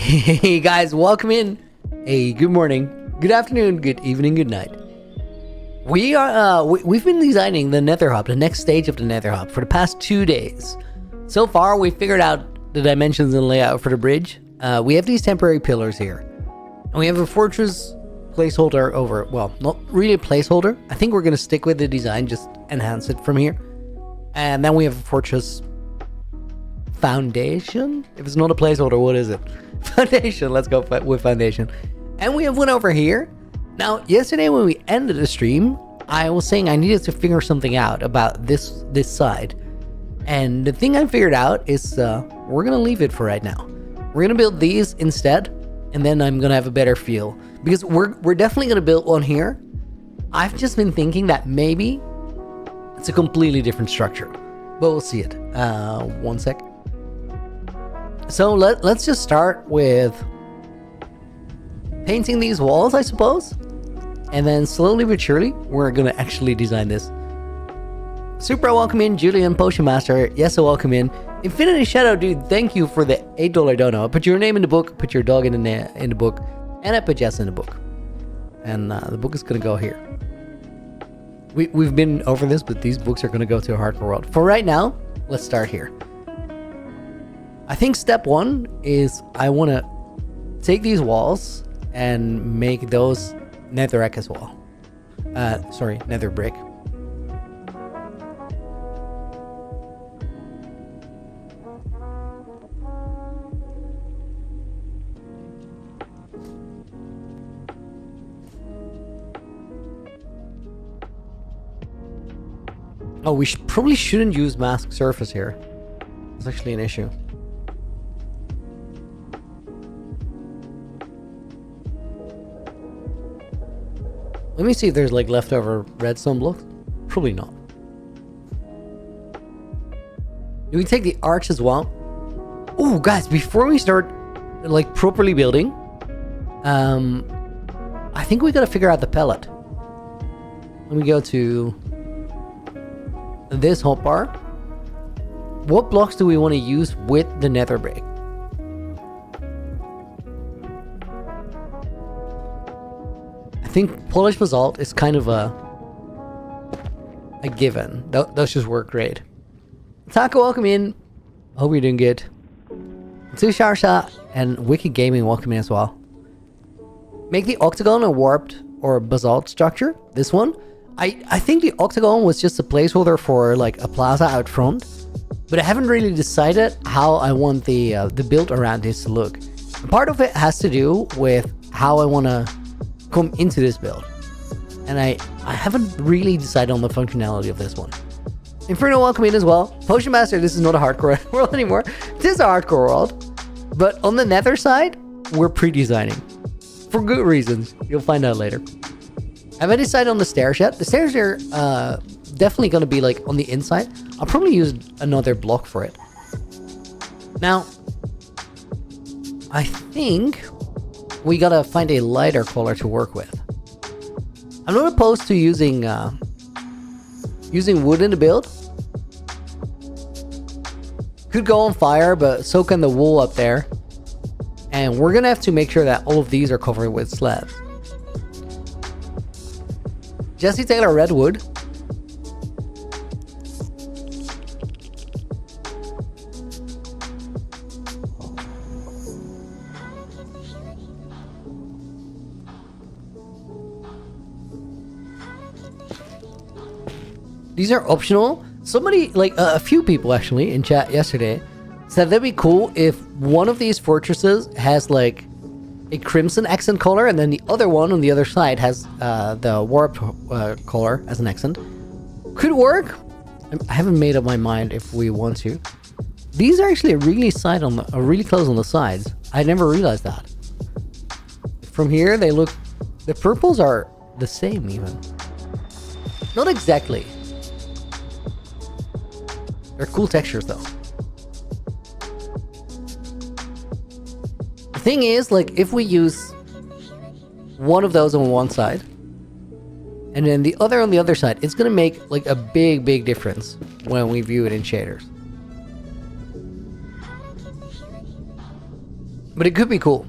Hey guys, welcome in. Hey, good morning, good afternoon, good evening, good night. We've been designing the Nether Hub, the next stage of the Nether Hub, for the past 2 days. So far, we figured out the dimensions and layout for the bridge. We have these temporary pillars here, and we have a fortress placeholder over. Well, not really a placeholder. I think we're gonna stick with the design, just enhance it from here. And then we have a fortress foundation. If it's not a placeholder, what is it? Foundation. Let's go with foundation. And we have one over here. Now, yesterday when we ended the stream, I was saying I needed to figure something out about this side. And the thing I figured out is we're gonna leave it for right now. We're gonna build these instead, and then I'm gonna have a better feel, because we're definitely gonna build one here. I've just been thinking that maybe it's a completely different structure, but we'll see it. One sec. So let's just start with painting these walls, I suppose, and then slowly but surely we're gonna actually design this. Super welcome in, Julian Potion Master. Yes, welcome in. Infinity Shadow Dude, thank you for the $8 dono. I put your name in the book, put your dog in the book, and I put Jess in the book. And the book is gonna go here. We've been over this, but these books are gonna go to a hardcore world. For right now, let's start here. I think step one is I want to take these walls and make those netherrack as well. Sorry, nether brick. Oh, we probably shouldn't use mask surface here. It's actually an issue. Let me see if there's like leftover redstone blocks. Probably not. Do we take the arch as well? Oh, guys, before we start like properly building, I think we gotta figure out the pellet. Let me go to this hotbar. What blocks do we want to use with the nether brick? I think polished basalt is kind of a given. Those just work great. Taco, welcome in. Hope you're doing good. Susharsha and Wicked Gaming, welcome in as well. Make the octagon a warped or basalt structure. This one. I think the octagon was just a placeholder for like a plaza out front, but I haven't really decided how I want the build around this to look. And part of it has to do with how I want to come into this build, and I haven't really decided on the functionality of this one. Inferno, welcome in as well. Potion Master, this is not a hardcore world anymore. It is a hardcore world, but on the nether side, we're pre-designing for good reasons. You'll find out later. Have I decided on the stairs yet? The stairs are definitely going to be like on the inside. I'll probably use another block for it. Now, I think we gotta find a lighter color to work with. I'm not opposed to using wood in the build. Could go on fire, but so can the wool up there. And we're gonna have to make sure that all of these are covered with slabs. Jesse Taylor, redwood. These are optional. Somebody, like a few people actually in chat yesterday, said that'd be cool if one of these fortresses has like a crimson accent color, and then the other one on the other side has the warped color as an accent. Could work. I haven't made up my mind if we want to. These are actually really close on the sides. I never realized that. From here, they look. The purples are the same even. Not exactly. They're cool textures though. The thing is, like, if we use one of those on one side and then the other on the other side, it's gonna make like a big difference when we view it in shaders. But it could be cool.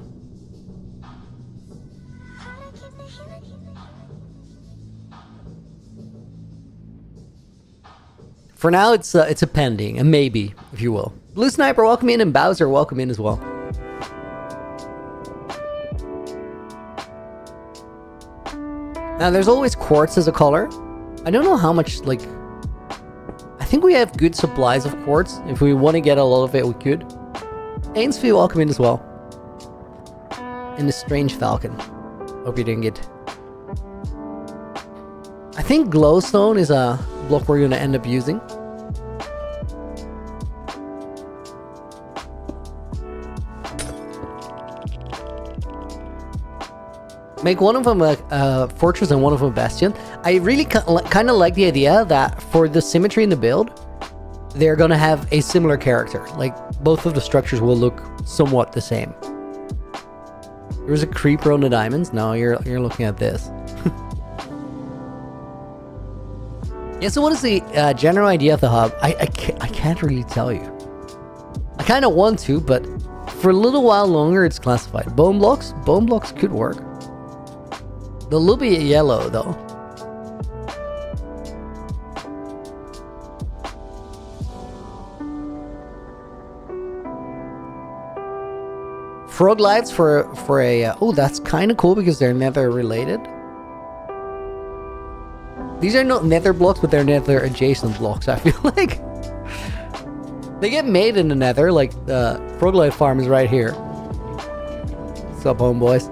For now, it's a pending, a maybe, if you will. Blue Sniper, welcome in, and Bowser, welcome in as well. Now, there's always quartz as a color. I don't know how much, like... I think we have good supplies of quartz. If we want to get a lot of it, we could. Ainsby, welcome in as well. And the Strange Falcon. Hope you're doing good. I think glowstone is a block we're going to end up using. Make one of them a fortress and one of them a bastion. I really kind of like the idea that for the symmetry in the build, they're going to have a similar character. Like, both of the structures will look somewhat the same. There's a creeper on the diamonds. No, you're looking at this. Yeah, so what is the general idea of the hub? I can't really tell you. I kind of want to, but for a little while longer, it's classified. Bone blocks? Bone blocks could work. They'll a little bit yellow, though. Frog lights for a... oh, that's kind of cool because they're nether related. These are not nether blocks, but they're nether adjacent blocks, I feel like. They get made in the nether, like the frog light farm is right here. What's up, homeboys?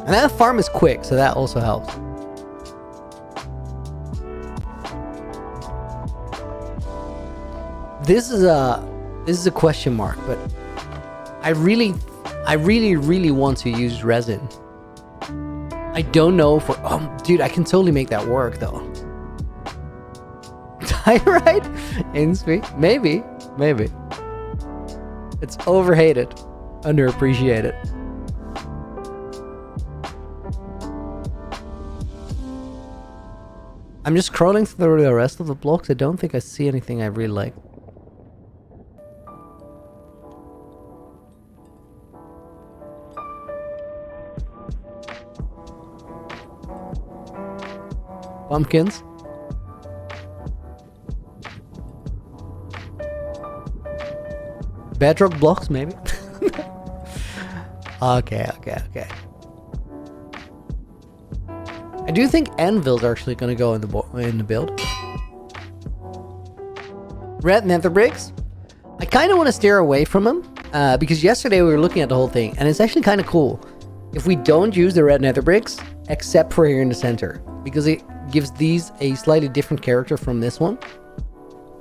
And that farm is quick, so that also helps. This is a question mark, but I really want to use resin. I don't know for... oh, dude, I can totally make that work, though. Right? Inspe? Maybe. It's overhated. Underappreciated. I'm just scrolling through the rest of the blocks. I don't think I see anything I really like. Pumpkins. Bedrock blocks, maybe? Okay. I do think anvils are actually going to go in the build. Red nether bricks. I kind of want to steer away from them because yesterday we were looking at the whole thing, and it's actually kind of cool if we don't use the red nether bricks, except for here in the center, because it gives these a slightly different character from this one,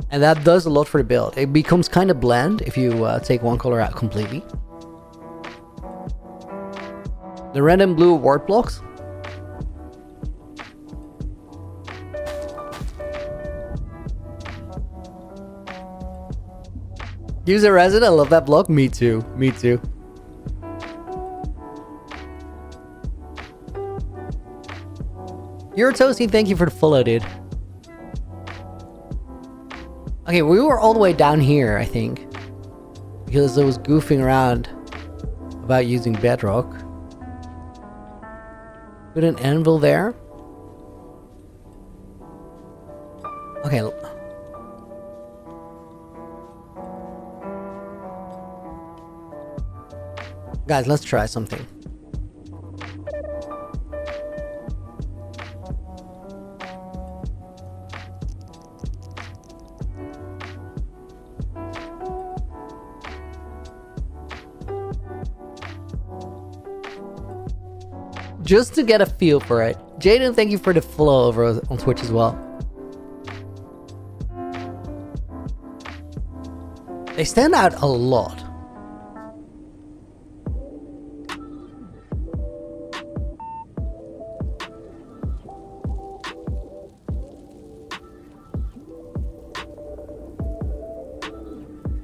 and that does a lot for the build. It becomes kind of bland if you take one color out completely. The red and blue wart blocks. Use a resin. I love that block. Me too. You're toasty. Thank you for the follow, dude. Okay, we were all the way down here, I think, because I was goofing around about using bedrock. Put an anvil there. Okay. Guys, let's try something. Just to get a feel for it. Jaden, thank you for the follow over on Twitch as well. They stand out a lot.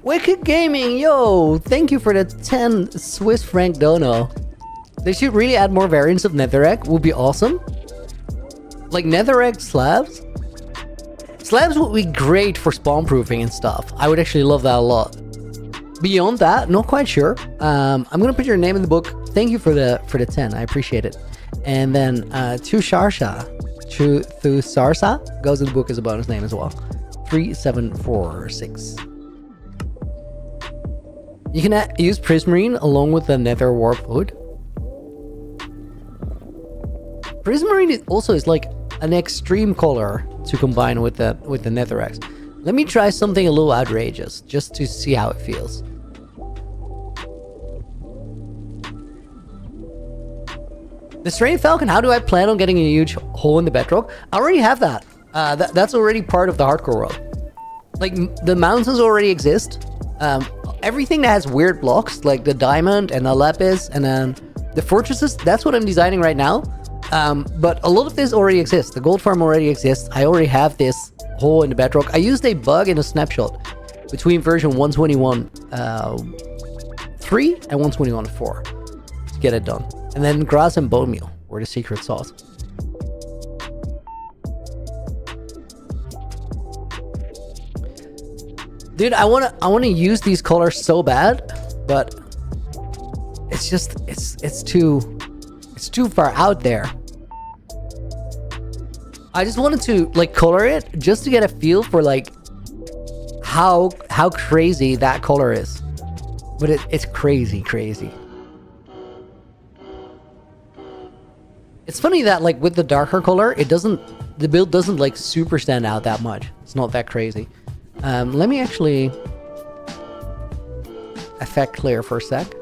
Wicked Gaming, yo! Thank you for the 10 Swiss franc dono. They should really add more variants of netherrack. Would be awesome. Like netherrack slabs. Slabs would be great for spawn proofing and stuff. I would actually love that a lot. Beyond that, not quite sure. I'm gonna put your name in the book. Thank you for the 10. I appreciate it. And then Tusharsha goes in the book as a bonus name as well. 3746. You can use Prismarine along with the Nether Warp Hood. Prismarine also is like an extreme color to combine with the Netherrax. Let me try something a little outrageous just to see how it feels. The Strained Falcon, how do I plan on getting a huge hole in the bedrock? I already have that. That's already part of the hardcore world. Like, the mountains already exist. Everything that has weird blocks, like the diamond and the lapis and then the fortresses, that's what I'm designing right now. But a lot of this already exists. The gold farm already exists. I already have this hole in the bedrock. I used a bug in a snapshot between version 121.3 and 121.4 to get it done. And then grass and bone meal were the secret sauce. Dude, I wanna use these colors so bad, but it's just it's too far out there. I just wanted to like color it just to get a feel for like how crazy that color is. But it's crazy. It's funny that like with the darker color, the build doesn't like super stand out that much. It's not that crazy. Let me actually effect clear for a sec.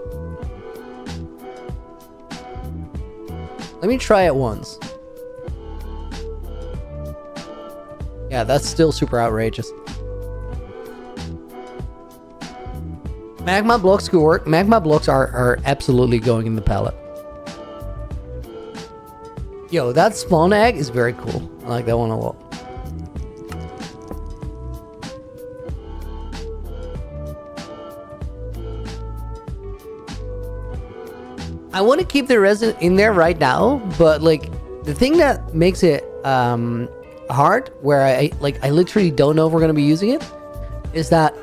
Let me try it once. Yeah, that's still super outrageous. Magma blocks could work. Magma blocks are absolutely going in the palette. Yo, that spawn egg is very cool. I like that one a lot. I want to keep the resin in there right now, but like the thing that makes it hard, where I literally don't know if we're gonna be using it, is that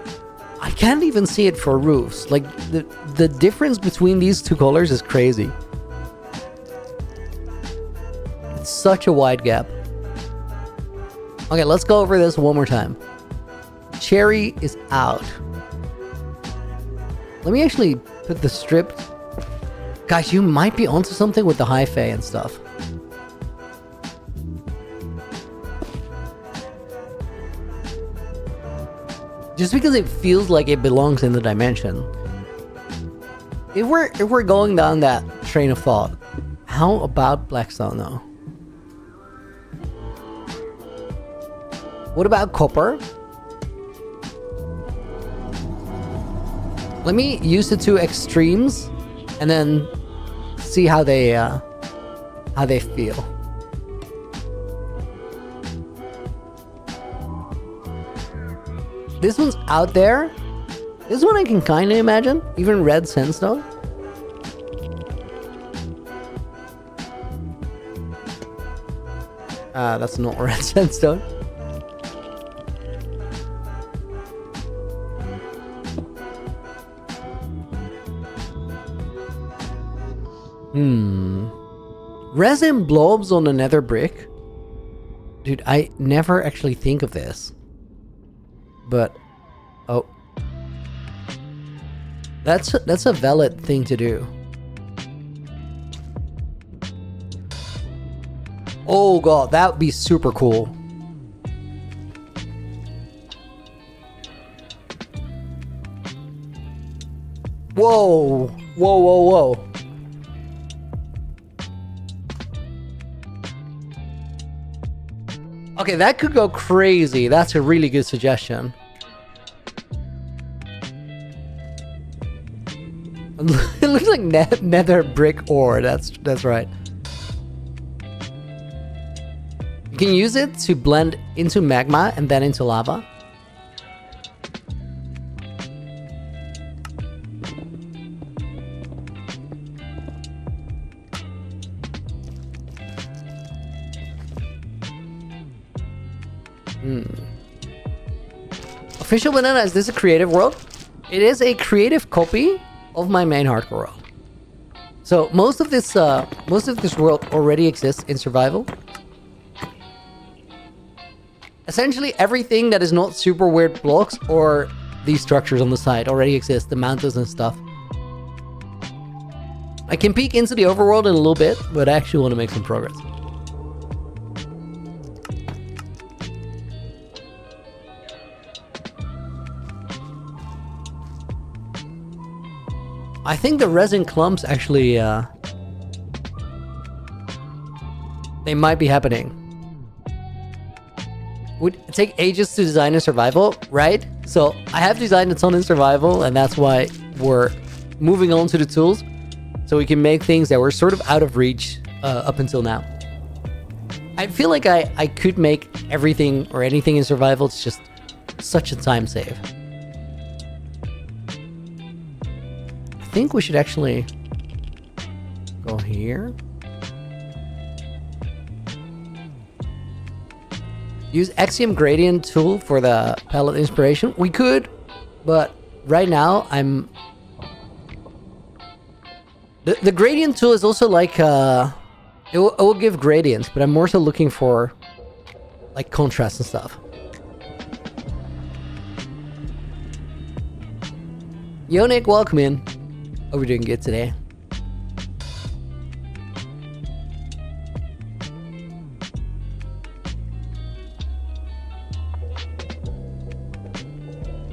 I can't even see it for roofs. Like the difference between these two colors is crazy. It's such a wide gap. Okay, let's go over this one more time. Cherry is out. Let me actually put the strip. Guys, you might be onto something with the high fae and stuff. Just because it feels like it belongs in the dimension. If we're going down that train of thought, how about Blackstone though? What about copper? Let me use the two extremes and then see how they feel. This one's out there. This one I can kind of imagine. Even red sandstone. That's not red sandstone. Resin blobs on a nether brick. Dude, I never actually think of this. But oh. That's a valid thing to do. Oh god, that would be super cool. Whoa. Whoa. Okay, that could go crazy. That's a really good suggestion. It looks like nether brick ore. That's right. You can use it to blend into magma and then into lava. Official banana, is this a creative world? It is a creative copy of my main hardcore world. So most of this world already exists in survival. Essentially everything that is not super weird blocks or these structures on the side already exist, the mountains and stuff. I can peek into the overworld in a little bit, but I actually want to make some progress. I think the resin clumps actually, they might be happening. Would take ages to design in survival, right? So I have designed a ton in survival, and that's why we're moving on to the tools. So we can make things that were sort of out of reach up until now. I feel like I could make everything or anything in survival. It's just such a time save. I think we should actually go here. Use Axiom gradient tool for the palette inspiration. We could, but right now I'm... The gradient tool is also like, it will give gradients, but I'm more so looking for like contrast and stuff. Yo Nick, welcome in. Hope you're doing good today.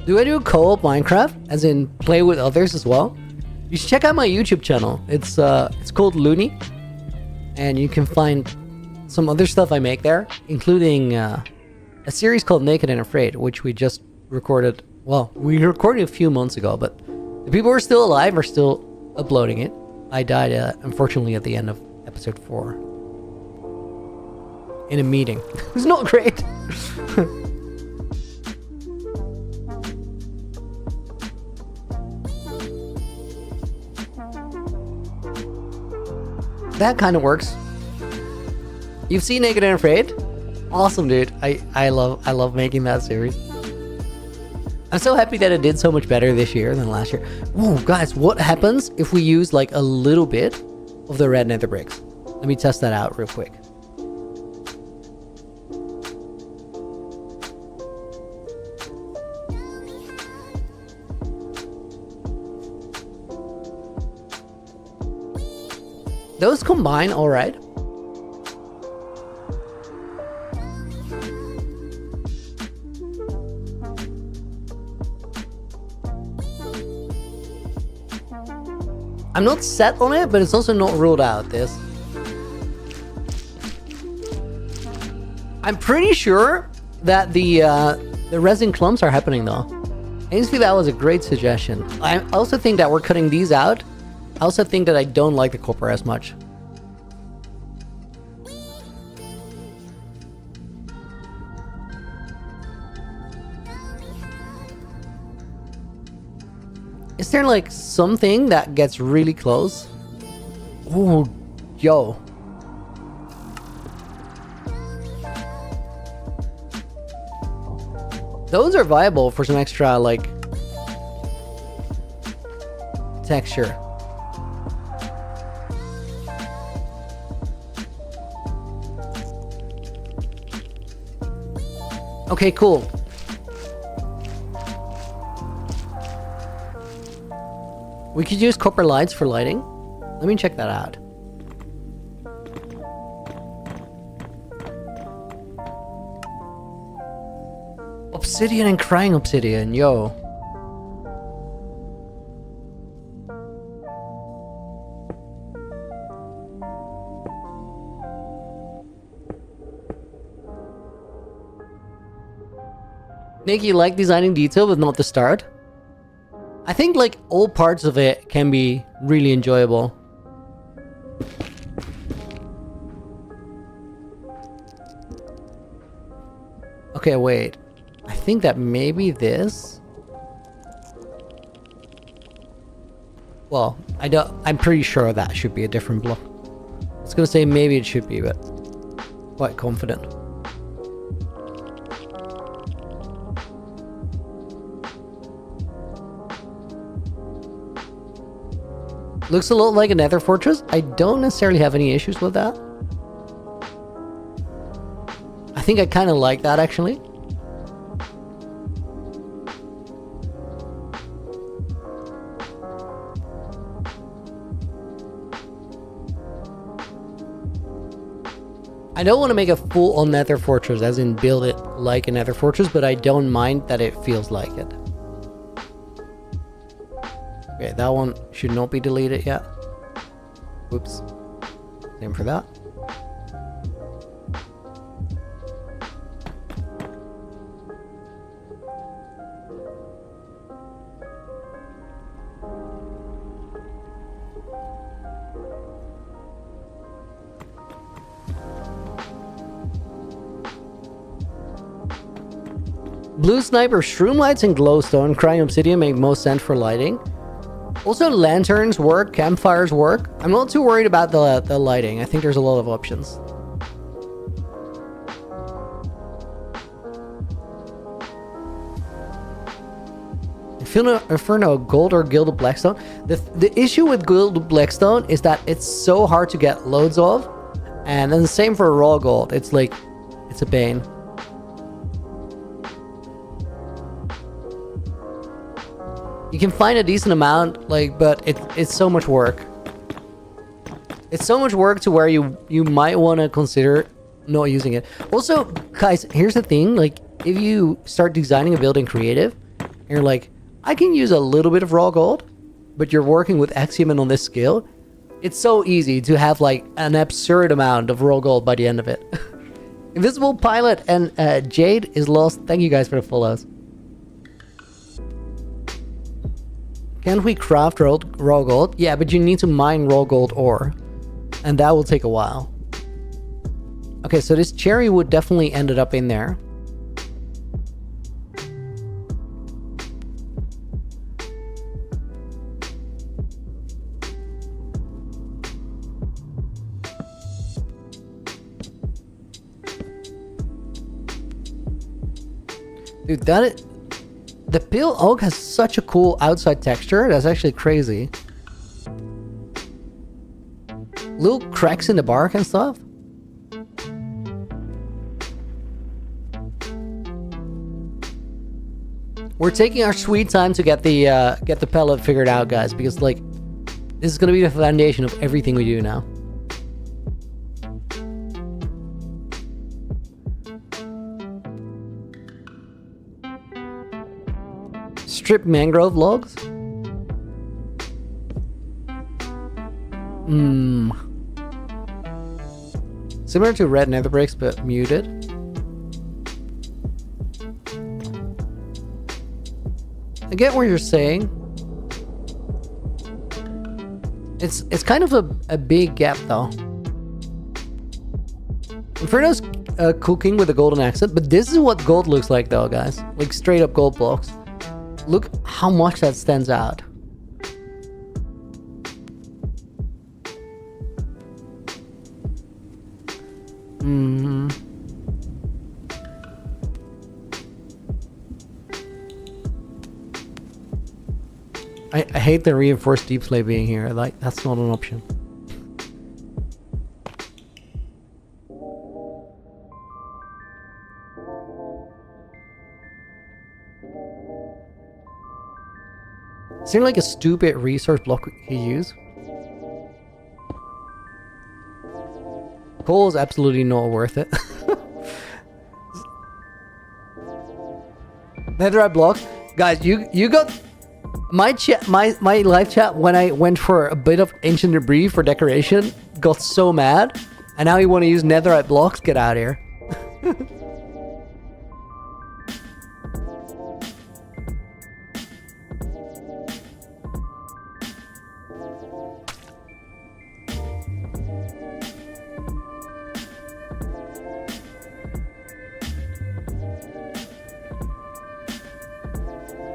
Do I do co-op Minecraft? As in play with others as well? You should check out my YouTube channel. It's called Looney, and you can find some other stuff I make there, including a series called Naked and Afraid, which we just recorded. Well, we recorded a few months ago, but the people who are still alive are still uploading it. I died, unfortunately, at the end of episode 4 in a meeting. It was not great. That kind of works. You've seen Naked and Afraid? Awesome, dude. I love making that series. I'm so happy that it did so much better this year than last year. Whoa, guys, what happens if we use like a little bit of the red nether bricks? Let me test that out real quick. Those combine all right. I'm not set on it, but it's also not ruled out, this. I'm pretty sure that the resin clumps are happening though. Ainsley, that was a great suggestion. I also think that we're cutting these out. I also think that I don't like the copper as much. Is there like something that gets really close? Ooh, yo. Those are viable for some extra like texture. Okay, cool. We could use copper lights for lighting. Let me check that out. Obsidian and crying obsidian, yo. Nick, you like designing detail but not the start? I think like all parts of it can be really enjoyable. Okay, wait. I think that maybe this... Well, I'm pretty sure that should be a different block. I was gonna say maybe it should be, but quite confident. Looks a lot like a nether fortress. I don't necessarily have any issues with that. I think I kind of like that, actually. I don't want to make a full-on nether fortress, as in build it like a nether fortress, but I don't mind that it feels like it. Okay, that one should not be deleted yet. Whoops. Same for that. Blue Sniper, Shroom Lights, and Glowstone, Crying Obsidian make most sense for lighting. Also, lanterns work, campfires work. I'm not too worried about the lighting. I think there's a lot of options. Inferno, Gold or Gilded Blackstone. The issue with Gilded Blackstone is that it's so hard to get loads of. And then the same for raw gold. It's like, it's a pain. You can find a decent amount, like, but it's so much work. It's so much work to where you might want to consider not using it. Also, guys, here's the thing. Like, if you start designing a building creative, and you're like, I can use a little bit of raw gold, but you're working with Axiom and on this scale, it's so easy to have, like, an absurd amount of raw gold by the end of it. Invisible Pilot and Jade is lost. Thank you guys for the follows. Can't we craft raw gold? Yeah, but you need to mine raw gold ore. And that will take a while. Okay, so this cherry wood definitely ended up in there. Dude, the pale oak has such a cool outside texture. That's actually crazy. Little cracks in the bark and stuff. We're taking our sweet time to get the pellet figured out, guys, because like this is gonna be the foundation of everything we do now. Strip mangrove logs? Similar to red nether bricks, but muted. I get what you're saying. It's kind of a big gap though. Inferno's cooking with a golden accent, but this is what gold looks like though, guys. Like straight up gold blocks. Look how much that stands out. I hate the reinforced deep slate being here. Like, that's not an option. Seems like a stupid resource block he used. Coal is absolutely not worth it. Netherite block, guys. You got my chat, my live chat when I went for a bit of ancient debris for decoration. Got so mad, and now you want to use netherite blocks? Get out of here.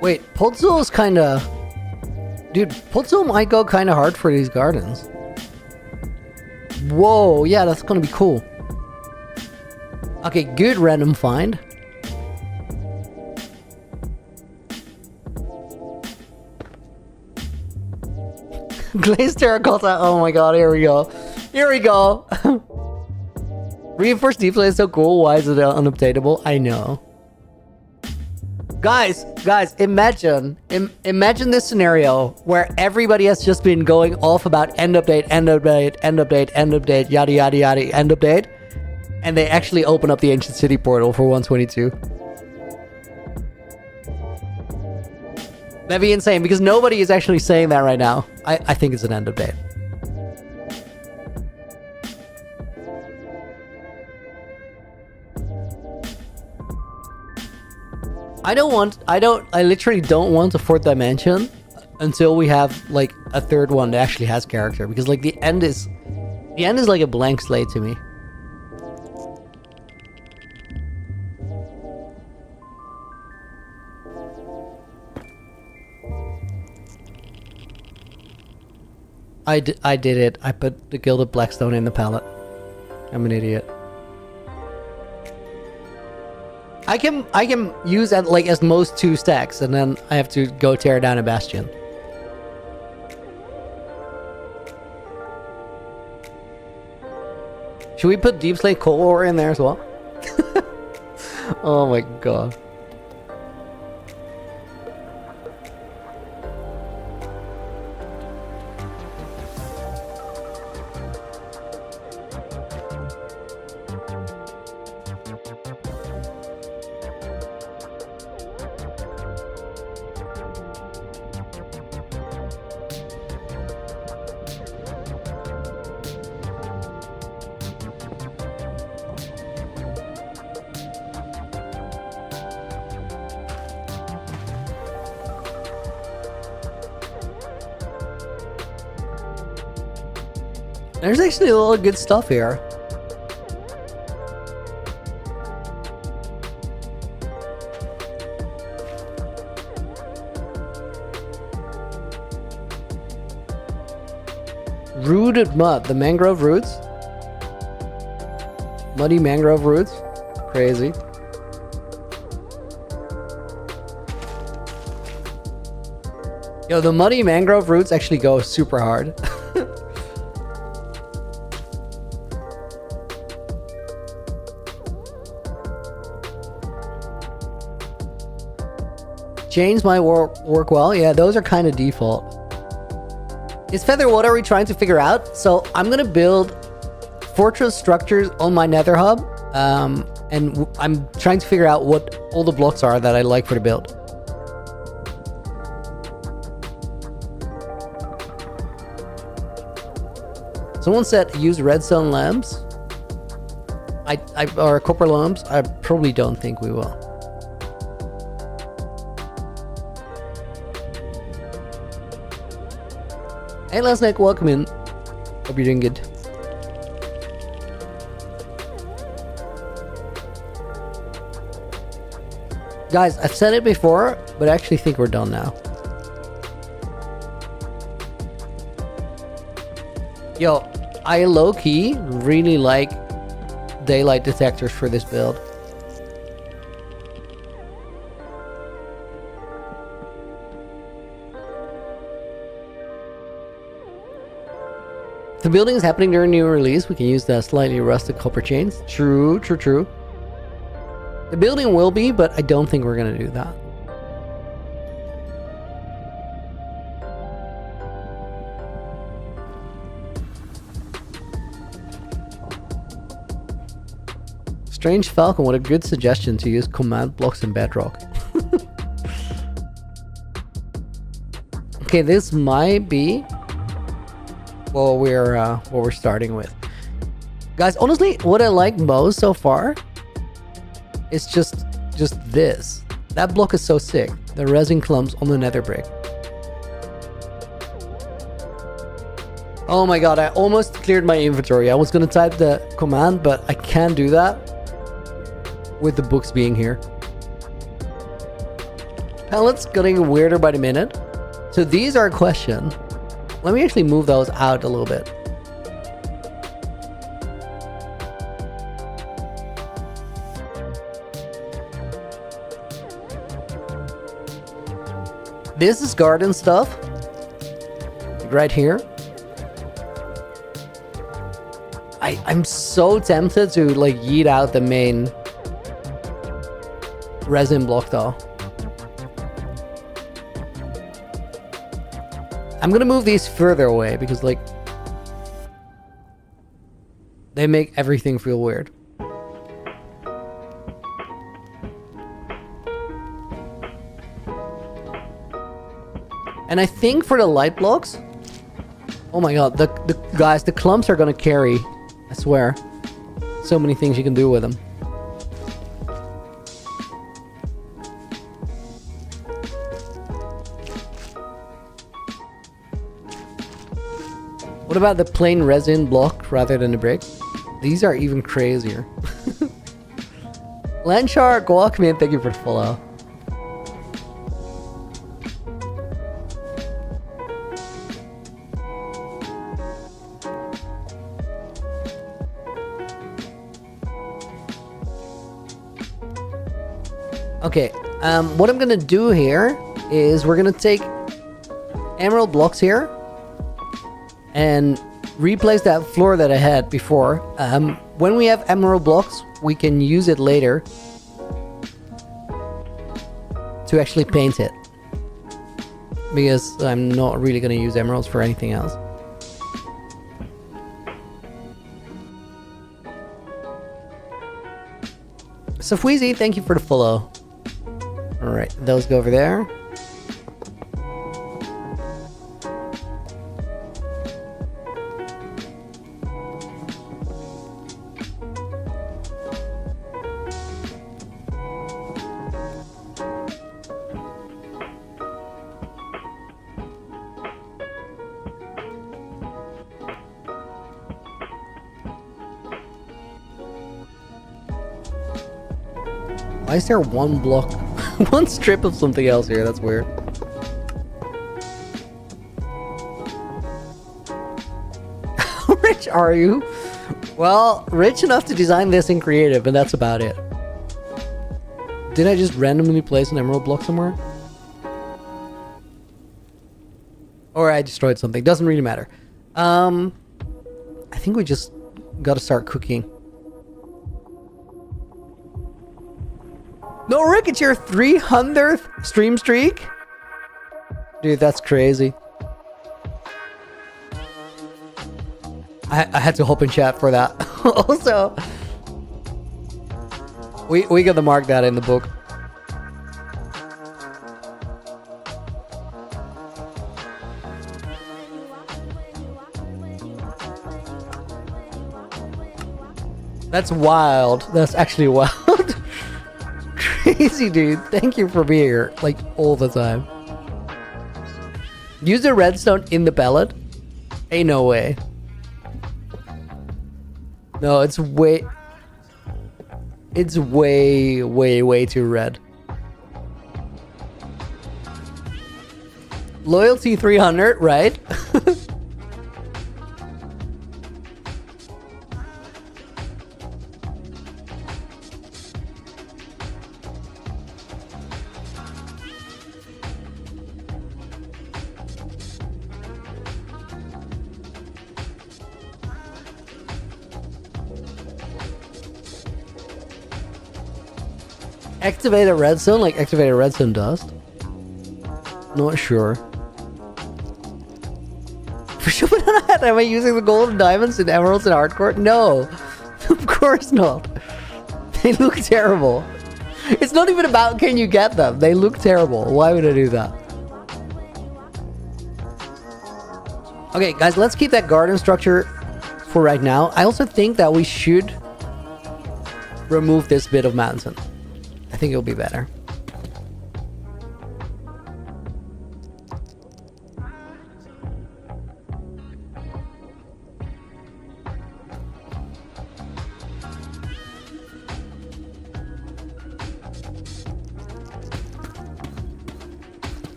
Wait, Pozzo is kinda... Dude, Pozzo might go kinda hard for these gardens. Whoa, yeah, that's gonna be cool. Okay, good random find. Glazed terracotta. Oh my god, here we go. Here we go. Reinforced deep slate is so cool. Why is it unobtainable? I know. Guys, imagine this scenario where everybody has just been going off about end update, yada yada yada, end update, and they actually open up the ancient city portal for 122. That'd be insane because nobody is actually saying that right now. I think it's an end update. I literally don't want a fourth dimension until we have like a third one that actually has character, because like the end is like a blank slate to me. I did it. I put the Gilded Blackstone in the palette. I'm an idiot. I can use at like as most 2 stacks, and then I have to go tear down a bastion. Should we put Deep Slate coal ore in there as well? Oh my god. There's actually a lot of good stuff here. Rooted mud, the mangrove roots. Muddy mangrove roots. Crazy. Yo, the muddy mangrove roots actually go super hard. Chains might work well. Yeah, those are kind of default. Is Feather, what are we trying to figure out? So I'm going to build fortress structures on my Nether Hub. And I'm trying to figure out what all the blocks are that I like for the build. Someone said use redstone lamps. Or copper lamps. I probably don't think we will. Hey, last night, welcome in. Hope you're doing good. Guys, I've said it before, but I actually think we're done now. Yo, I low-key really like daylight detectors for this build. The building is happening during new release. We can use the slightly rusted copper chains. True. The building will be, but I don't think we're gonna do that. Strange Falcon, what a good suggestion to use command blocks in Bedrock. Okay, this might be what we're starting with. Guys, honestly, what I like most so far is just this. That block is so sick. The resin clumps on the nether brick. Oh my god, I almost cleared my inventory. I was gonna type the command, but I can't do that with the books being here. Pellets getting weirder by the minute. So these are a question. Let me actually move those out a little bit. This is garden stuff. right here. I'm so tempted to like yeet out the main resin block though. I'm gonna move these further away because like they make everything feel weird. And I think for the light blocks, oh my god, the guys, the clumps are gonna carry. I swear. So many things you can do with them. What about the plain resin block rather than the brick? These are even crazier. Landshark, welcome in. Thank you for the follow. Okay, what I'm gonna do here is we're gonna take emerald blocks here and replace that floor that I had before. When we have emerald blocks, we can use it later to actually paint it, because I'm not really gonna use emeralds for anything else. Safweezy, thank you for the follow. Alright, those go over there. Why is there one block, one strip of something else here? That's weird. How rich are you? Well, rich enough to design this in creative, and that's about it. Did I just randomly place an emerald block somewhere? Or I destroyed something. Doesn't really matter. I think we just gotta start cooking. No, Rick, it's your 300th stream streak? Dude, that's crazy. I had to hop in chat for that. Also, we gotta mark that in the book. That's wild. That's actually wild. Crazy, dude. Thank you for being here, like, all the time. Use the redstone in the pellet? Ain't no way. No, it's way, way too red. Loyalty 300, right? Activated redstone, like activated redstone dust? Not sure. For sure, am I using the gold and diamonds and emeralds in hardcore? No, of course not. They look terrible. It's not even about can you get them. They look terrible. Why would I do that? Okay, guys, let's keep that garden structure for right now. I also think that we should remove this bit of mountain. I think it'll be better.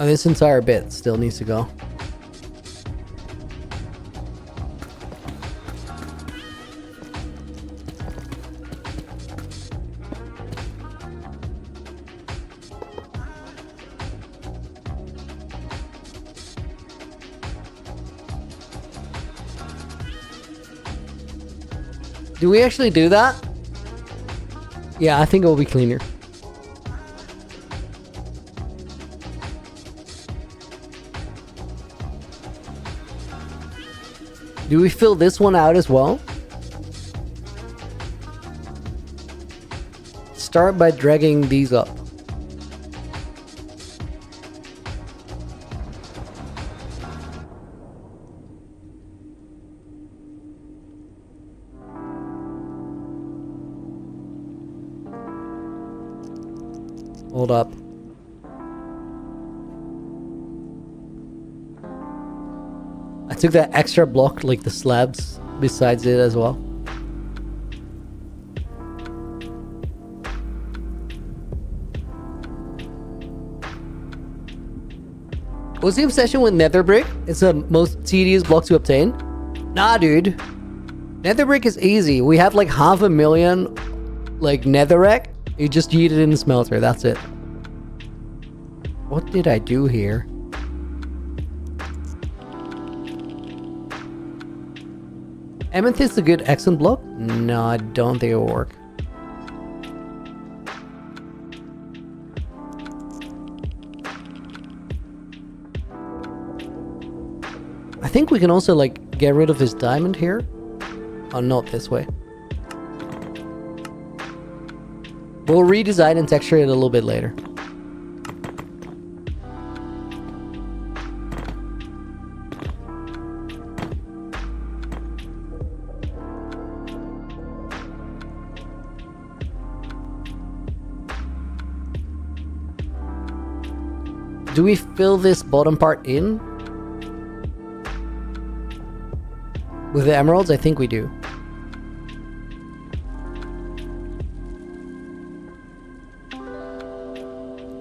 Oh, this entire bit still needs to go. Do we actually do that? Yeah, I think it will be cleaner. Do we fill this one out as well? Start by dragging these up. Hold up. I took that extra block, like the slabs besides it as well. What's the obsession with nether brick? It's the most tedious block to obtain. Nah, dude. Nether brick is easy. We have like 500,000 like netherrack. You just yeet it in the smelter. That's it. What did I do here? Amethyst is a good accent block? No, I don't think it'll work. I think we can also like get rid of this diamond here. Oh, not this way. We'll redesign and texture it a little bit later. Do we fill this bottom part in? With the emeralds? I think we do.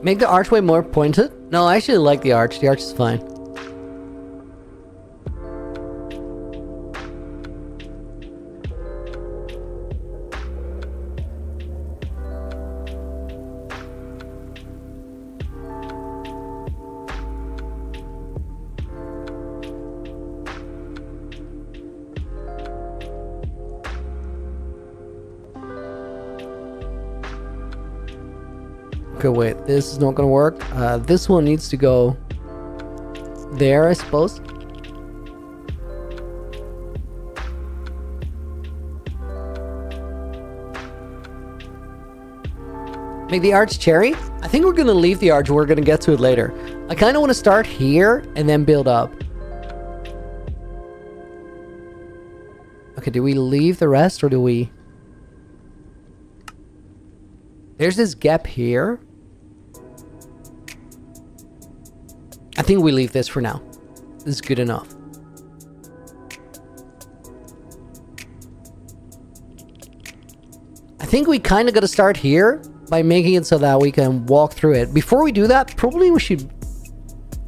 Make the archway more pointed? No, I actually like the arch. The arch is fine. Okay, wait, this is not gonna work. This one needs to go there, I suppose. Make the arch cherry? I think we're gonna leave the arch, we're gonna get to it later. I kinda wanna start here and then build up. Okay, do we leave the rest or do we... There's this gap here. I think we leave this for now. This is good enough. I think we kind of got to start here by making it so that we can walk through it. Before we do that, probably we should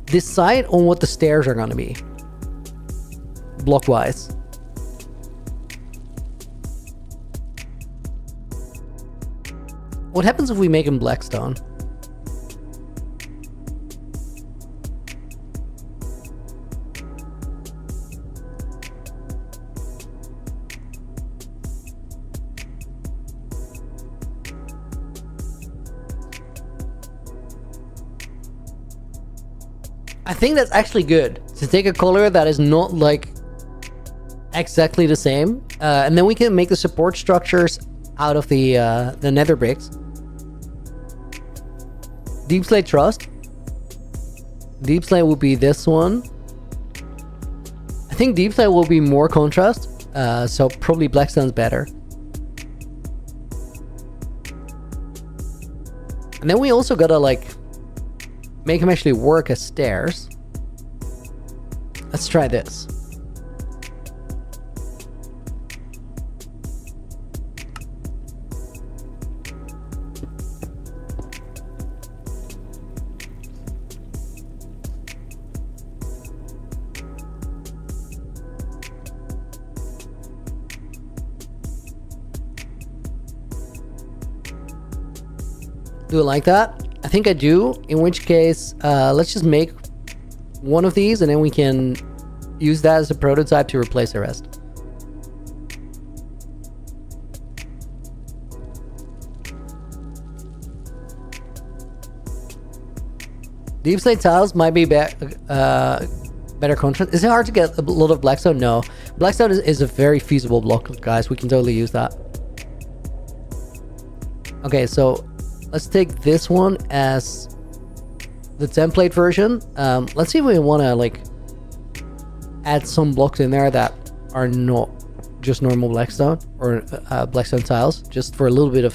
decide on what the stairs are going to be. Block-wise. What happens if we make them black stone? I think that's actually good to take a color that is not like exactly the same, and then we can make the support structures out of the nether bricks. Deep slate trust. Deep slate will be this one. I think deep slate will be more contrast, so probably blackstone's better. And then we also gotta like make them actually work as stairs. Let's try this. Do I like that? I think I do, in which case, let's just make one of these and then we can use that as a prototype to replace the rest. Deep slate tiles might be better contrast. Is it hard to get a lot of blackstone? No. Blackstone is a very feasible block, guys. We can totally use that. Okay, so let's take this one as the template version. Let's see if we want to like add some blocks in there that are not just normal blackstone or blackstone tiles, just for a little bit of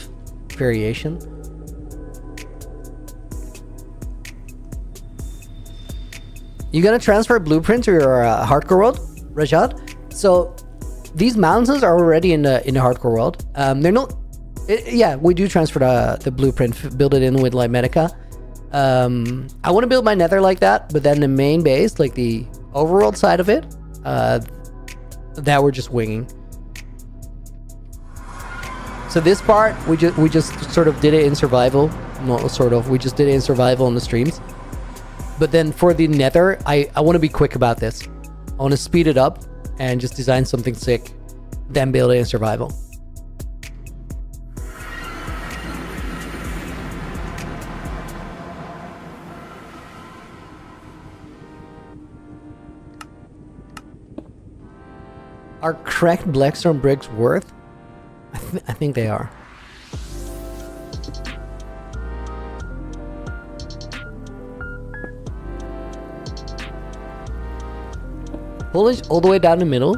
variation. You gonna transfer blueprint to your hardcore world, Rajat? So these mountains are already in the hardcore world. They're not. Yeah, we do transfer the blueprint, build it in with like Medica. I want to build my Nether like that, but then the main base, like the overworld side of it, that we're just winging. So this part we just sort of did it in survival, not sort of. We just did it in survival on the streams. But then for the Nether, I want to be quick about this. I want to speed it up and just design something sick, then build it in survival. Are cracked blackstone bricks worth? I think they are. Polish all the way down the middle.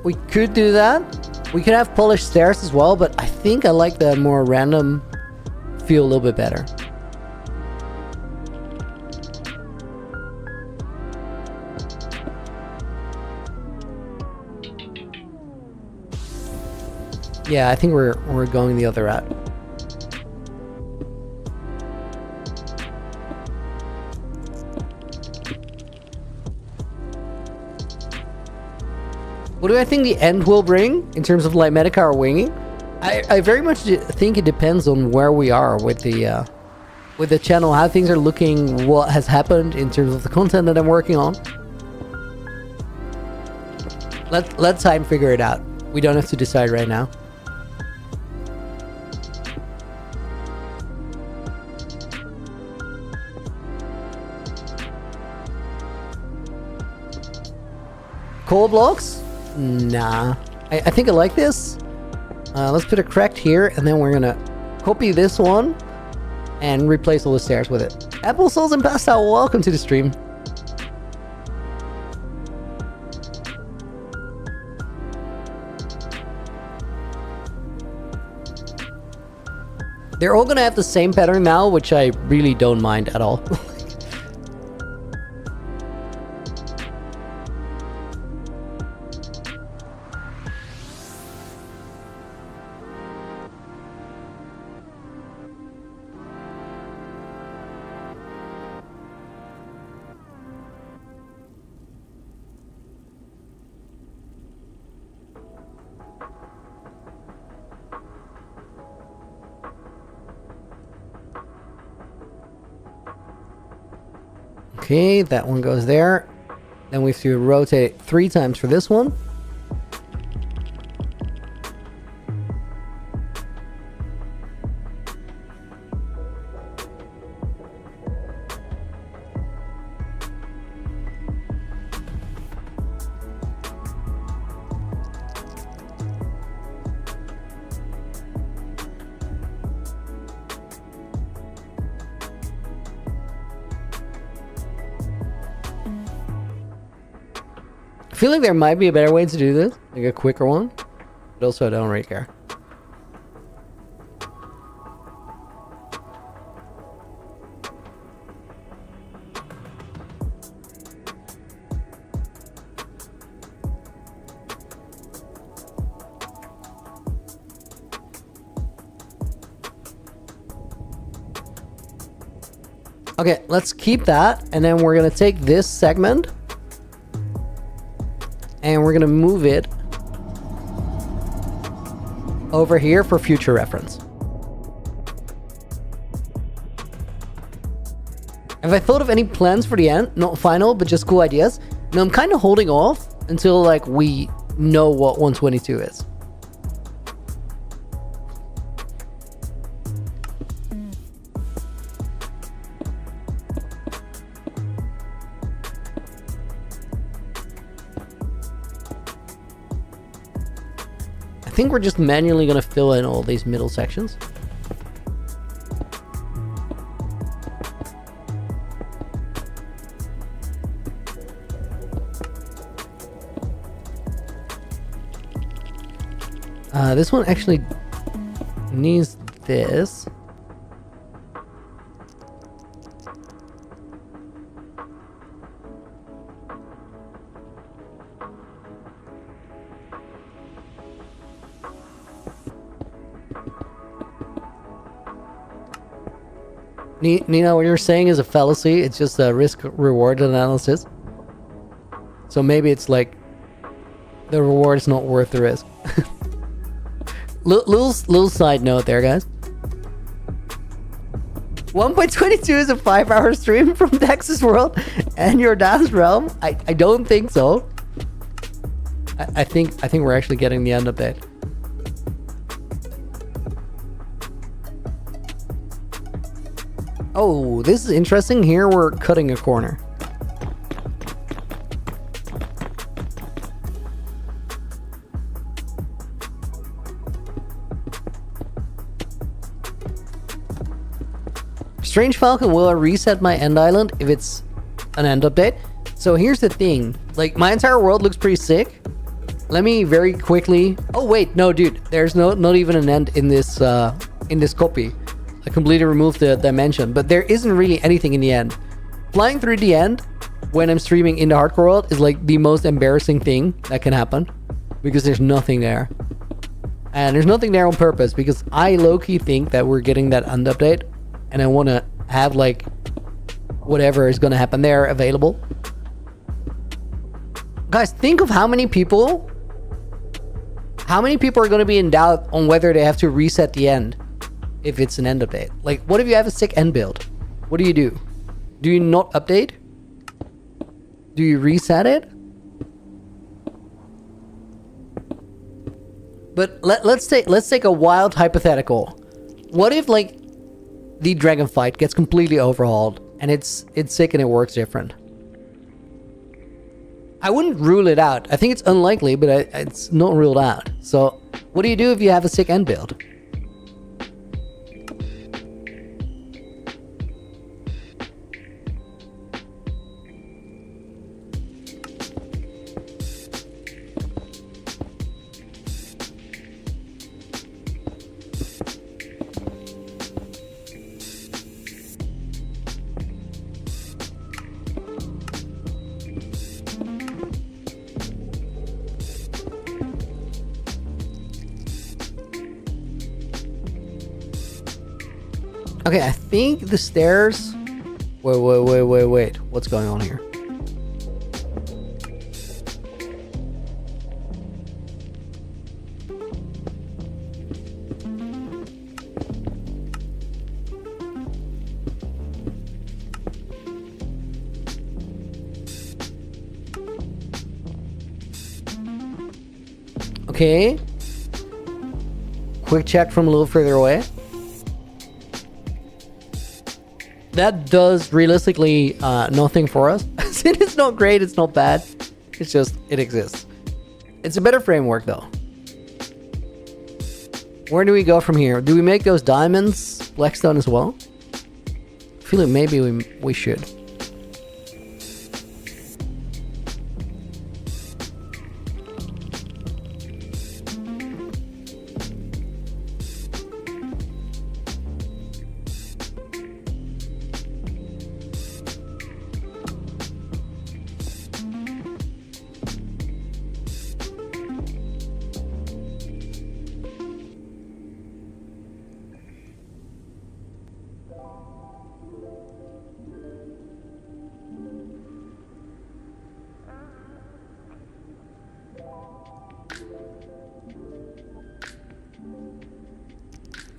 We could do that. We could have polished stairs as well, but I think I like the more random feel a little bit better. Yeah, I think we're going the other route. What do I think the end will bring in terms of like Medica or winging? I very much think it depends on where we are with the channel, how things are looking, what has happened in terms of the content that I'm working on. Let time figure it out. We don't have to decide right now. Coal blocks? Nah. I think I like this. Let's put a cracked here, and then we're gonna copy this one and replace all the stairs with it. Apple Souls and Pasta, welcome to the stream. They're all gonna have the same pattern now, which I really don't mind at all. Okay, that one goes there. Then we have to rotate it 3 times for this one. I feel like there might be a better way to do this, like a quicker one, but also I don't really care. Okay, let's keep that, and then we're gonna take this segment and we're gonna move it over here for future reference. Have I thought of any plans for the end? Not final, but just cool ideas? No, I'm kind of holding off until like we know what 122 is. I think we're just manually going to fill in all these middle sections. This one actually needs this. Nina, what you're saying is a fallacy. It's just a risk-reward analysis. So maybe it's like the reward is not worth the risk. Little side note there, guys. 1.22 is a 5-hour stream from Texas World and your dad's realm. I don't think so. I think we're actually getting the end update. Oh, this is interesting. Here we're cutting a corner. Strange Falcon, will I reset my end island if it's an end update? So here's the thing. Like, my entire world looks pretty sick. Let me very quickly... Oh, wait. No, dude. There's not even an end in this copy. I completely removed the dimension. But there isn't really anything in the end. Flying through the end when I'm streaming in the hardcore world is like the most embarrassing thing that can happen. Because there's nothing there. And there's nothing there on purpose. Because I low-key think that we're getting that end update. And I want to have like whatever is going to happen there available. Guys, think of how many people are going to be in doubt on whether they have to reset the end if it's an end update. Like, what if you have a sick end build? What do? Do you not update? Do you reset it? But let's take a wild hypothetical. What if like the dragon fight gets completely overhauled and it's sick and it works different? I wouldn't rule it out. I think it's unlikely, but it's not ruled out. So what do you do if you have a sick end build? Okay, I think the stairs... Wait. What's going on here? Okay. Quick check from a little further away. That does realistically nothing for us. It's not great, it's not bad. It's just, it exists. It's a better framework though. Where do we go from here? Do we make those diamonds blackstone as well? I feel like maybe we should.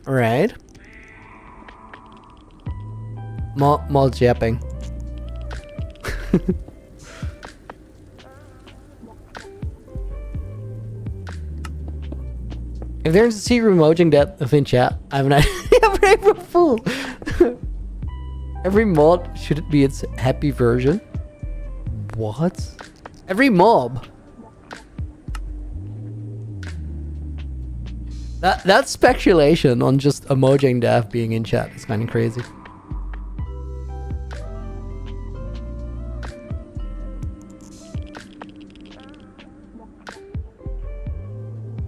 Right. Mod japping. If there's a secret emojing depth in chat, I have an idea for April Fool. Every mod should be its happy version. What? Every mob. That's speculation on just emojing death being in chat. It's kind of crazy.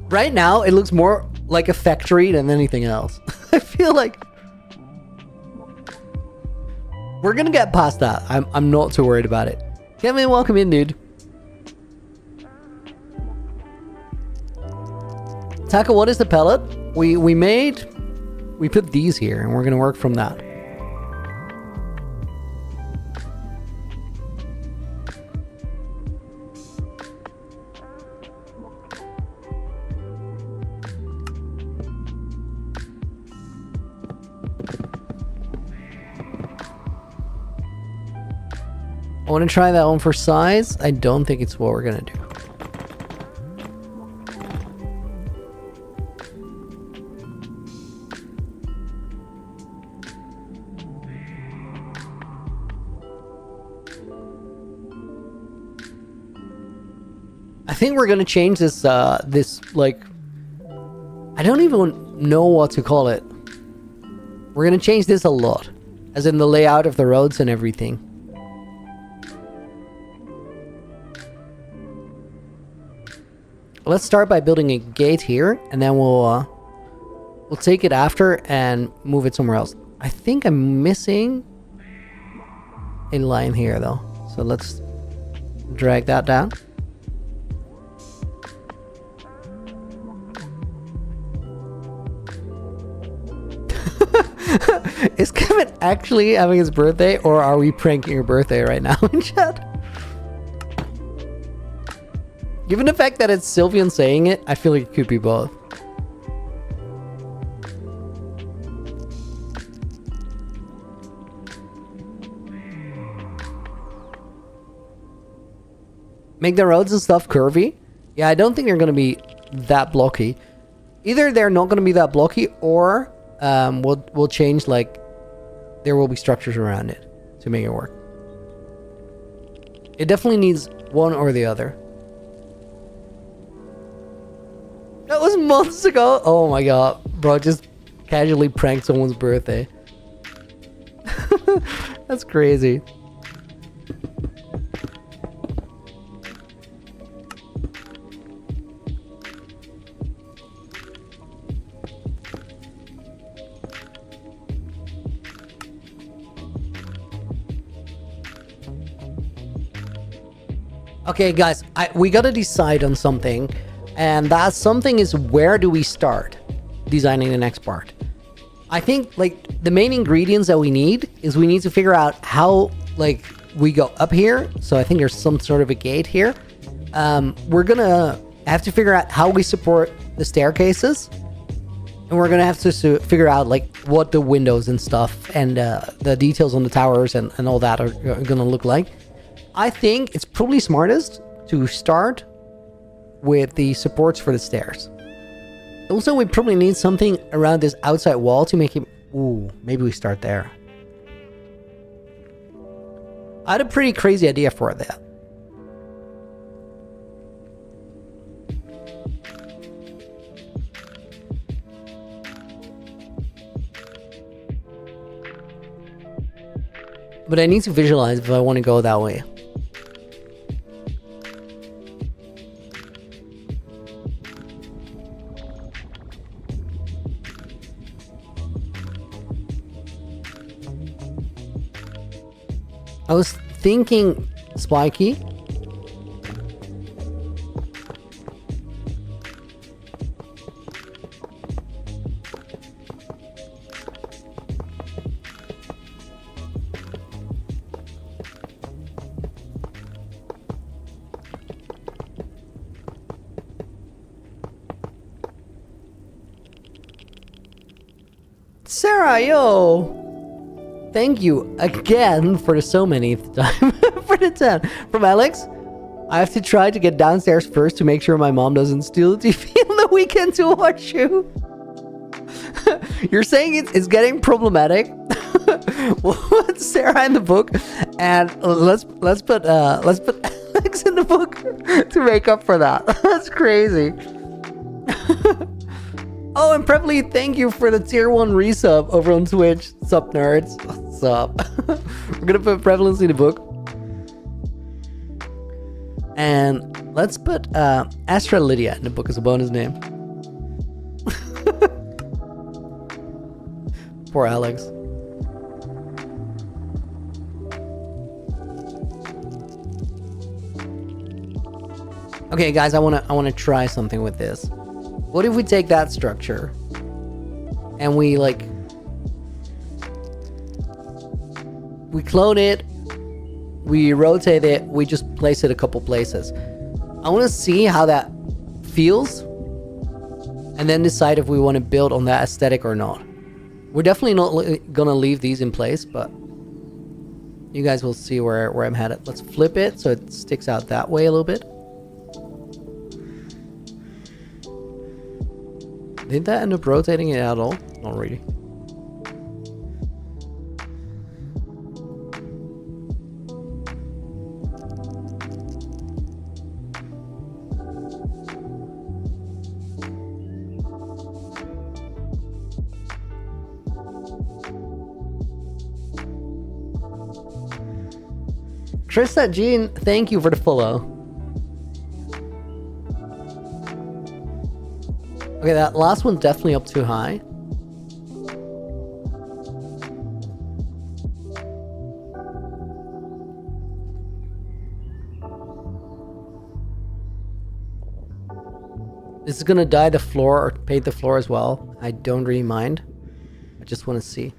Right now, it looks more like a factory than anything else. I feel like we're gonna get past that. I'm not too worried about it. Kevin, welcome in, dude. Taka, what is the pellet? We put these here, and we're gonna work from that. I want to try that one for size. I don't think it's what we're gonna do. I think we're gonna change this, this, like, I don't even know what to call it. We're gonna change this a lot, as in the layout of the roads and everything. Let's start by building a gate here, and then we'll take it after and move it somewhere else. I think I'm missing a line here, though. So let's drag that down. Is Kevin actually having his birthday, or are we pranking your birthday right now in chat? Given the fact that it's Sylvian saying it, I feel like it could be both. Make the roads and stuff curvy? Yeah, I don't think they're going to be that blocky. Either they're not going to be that blocky, or we'll change, like, there will be structures around it to make it work. It definitely needs one or the other. That was months ago. Oh my god, bro, just casually pranked someone's birthday. That's crazy. Okay, guys, we gotta decide on something. And that something is, where do we start designing the next part? I think, like, the main ingredients that we need is we need to figure out how, like, we go up here. So I think there's some sort of a gate here. We're gonna have to figure out how we support the staircases. And we're gonna have to figure out, like, what the windows and stuff and the details on the towers and all that are gonna look like. I think it's probably smartest to start with the supports for the stairs. Also, we probably need something around this outside wall to make it... Ooh, maybe we start there. I had a pretty crazy idea for that. But I need to visualize if I want to go that way. I was thinking spiky. Sarah, yo! Thank you again for the so many time for out of 10. From Alex, I have to try to get downstairs first to make sure my mom doesn't steal the TV on the weekend to watch you. You're saying it's getting problematic. What's Sarah in the book? And let's put Alex in the book to make up for that. That's crazy. Oh, and Prevly, thank you for the tier 1 resub over on Twitch. Sup, nerds? What's up? We're gonna put Prevalence in the book. And let's put Astra Lydia in the book as a bonus name. Poor Alex. Okay, guys, I wanna try something with this. What if we take that structure and we clone it, we rotate it, we just place it a couple places. I want to see how that feels and then decide if we want to build on that aesthetic or not. We're definitely not gonna leave these in place, but you guys will see where I'm headed. Let's flip it so it sticks out that way a little bit. Did that end up rotating it at all? Not really. Trista Jean, thank you for the follow. Okay, that last one's definitely up too high. This is gonna dye the floor or paint the floor as well. I don't really mind. I just want to see.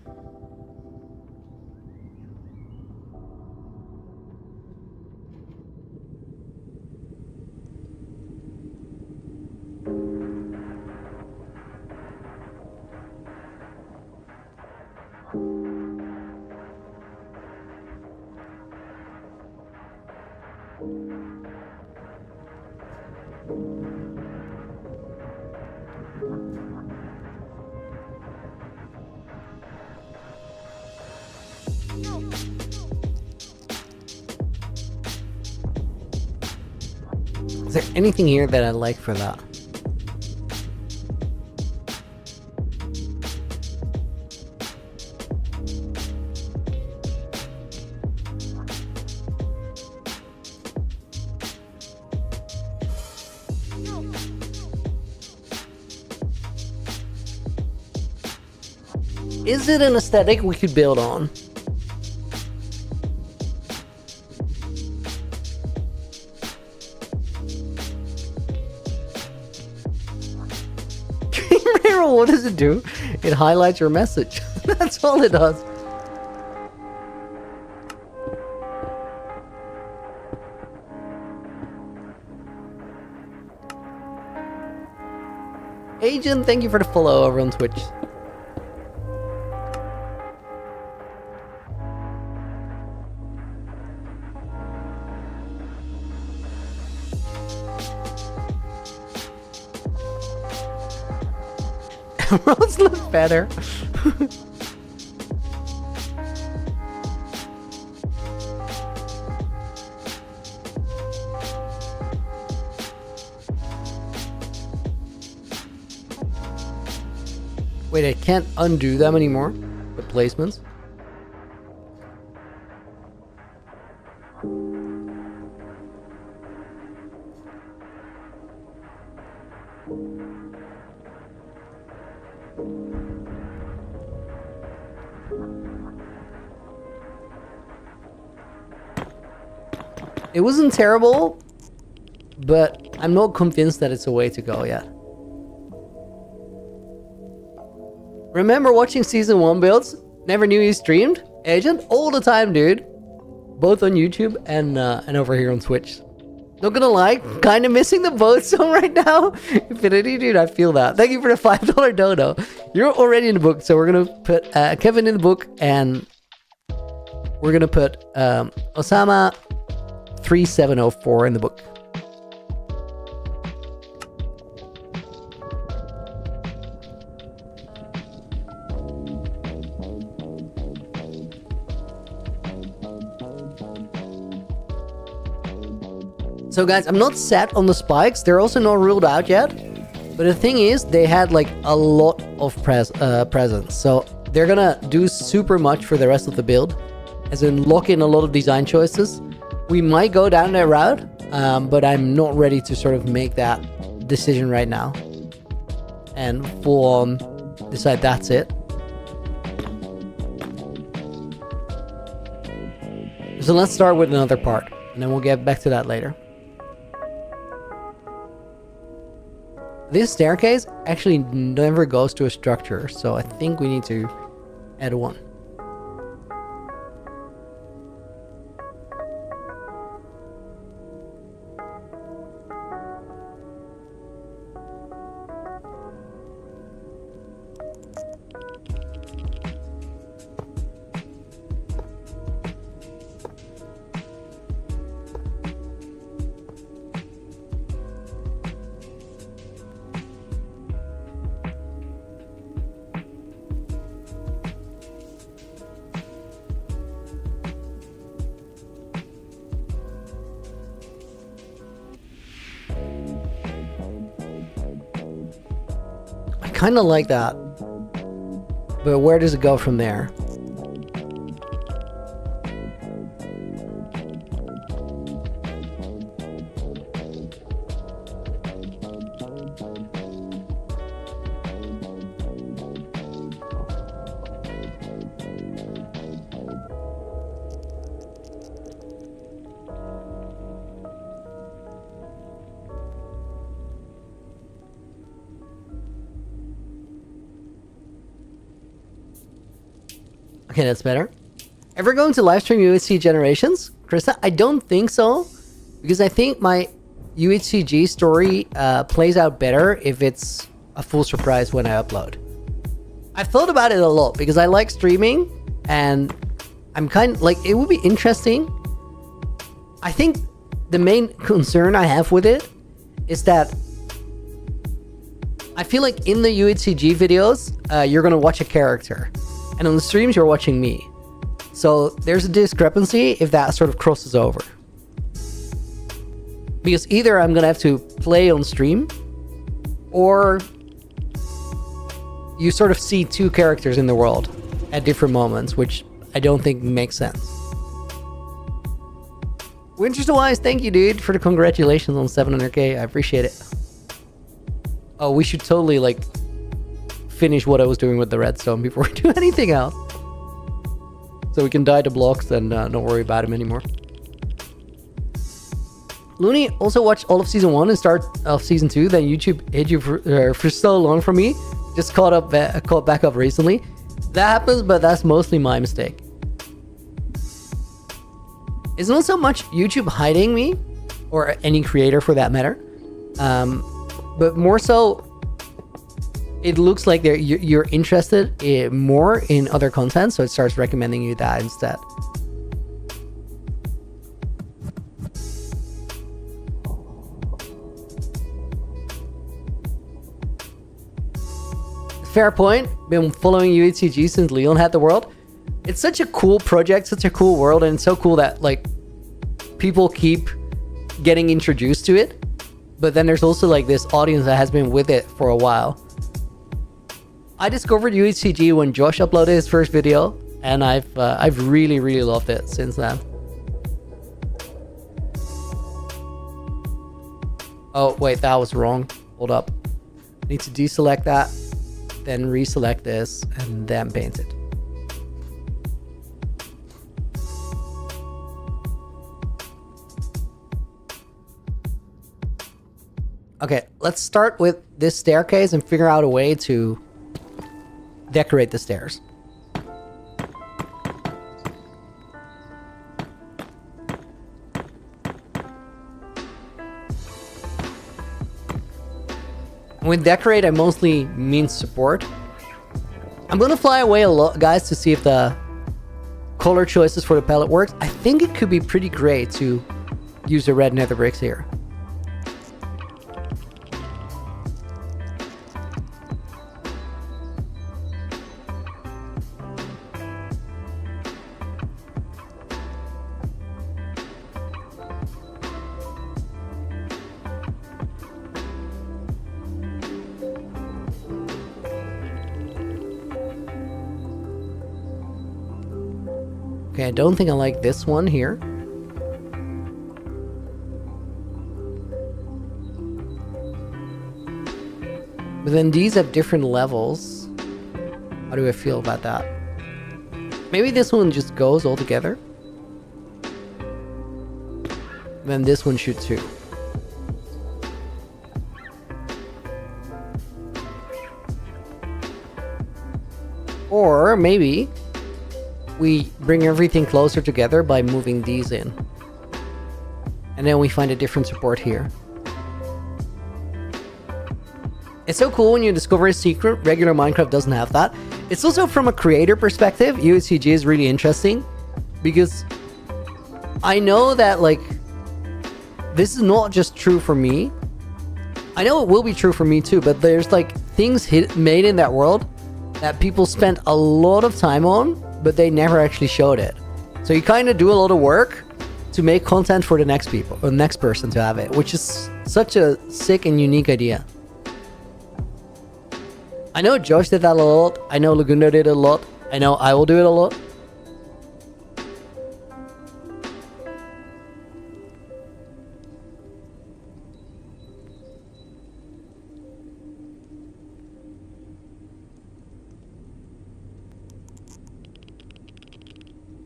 Is there anything here that I like for that? Is it an aesthetic we could build on? What does it do? It highlights your message. That's all it does. Agent, thank you for the follow over on Twitch. Emeralds look better. Wait, I can't undo them anymore? The placements? It wasn't terrible, but I'm not convinced that it's a way to go yet. Remember watching season 1 builds? Never knew you streamed? Agent? All the time, dude. Both on YouTube and over here on Twitch. Not gonna lie, kind of missing the boat zone right now. Infinity, dude, I feel that. Thank you for the $5 dono. You're already in the book, so we're gonna put Kevin in the book, and we're gonna put Osama, 3704 in the book. So guys, I'm not set on the spikes. They're also not ruled out yet. But the thing is, they had like a lot of presence. So they're gonna do super much for the rest of the build, as in lock in a lot of design choices. We might go down that route, but I'm not ready to sort of make that decision right now and full on decide that's it. So let's start with another part, and then we'll get back to that later. This staircase actually never goes to a structure, so I think we need to add one. Kind of like that, but where does it go from there? Okay, that's better. Ever going to live stream UHC Generations, Krista? I don't think so, because I think my UHCG story plays out better if it's a full surprise when I upload. I've thought about it a lot because I like streaming, and I'm kind of like, it would be interesting. I think the main concern I have with it is that I feel like in the UHCG videos, you're gonna watch a character. And on the streams, you're watching me. So there's a discrepancy if that sort of crosses over. Because either I'm going to have to play on stream, or you sort of see two characters in the world at different moments, which I don't think makes sense. Winchester-wise, thank you, dude, for the congratulations on 700k. I appreciate it. Oh, we should totally, like, finish what I was doing with the redstone before we do anything else, so we can dye the blocks and not worry about him anymore. Looney also watched all of season 1 and start of season 2. Then YouTube hid you for so long from me. Just caught back up recently. That happens, but that's mostly my mistake. It's not so much YouTube hiding me, or any creator for that matter, but more so, it looks like you're interested more in other content, so it starts recommending you that instead. Fair point. Been following UHCG since Leon had the world. It's such a cool project, such a cool world, and it's so cool that like people keep getting introduced to it. But then there's also like this audience that has been with it for a while. I discovered UHCG when Josh uploaded his first video, and I've really loved it since then. Oh wait, that was wrong. Hold up. I need to deselect that, then reselect this, and then paint it. Okay, let's start with this staircase and figure out a way to decorate the stairs. With decorate, I mostly mean support. I'm gonna fly away a lot, guys, to see if the color choices for the palette works. I think it could be pretty great to use the red nether bricks here. Okay, I don't think I like this one here. But then these have different levels. How do I feel about that? Maybe this one just goes all together. Then this one should too. Or maybe we bring everything closer together by moving these in. And then we find a different support here. It's so cool when you discover a secret. Regular Minecraft doesn't have that. It's also from a creator perspective. USCG is really interesting because I know that like this is not just true for me. I know it will be true for me too, but there's like things made in that world that people spent a lot of time on, but they never actually showed it. So you kind of do a lot of work to make content for the next people, or the next person to have it, which is such a sick and unique idea. I know Josh did that a lot. I know Lagundo did it a lot. I know I will do it a lot.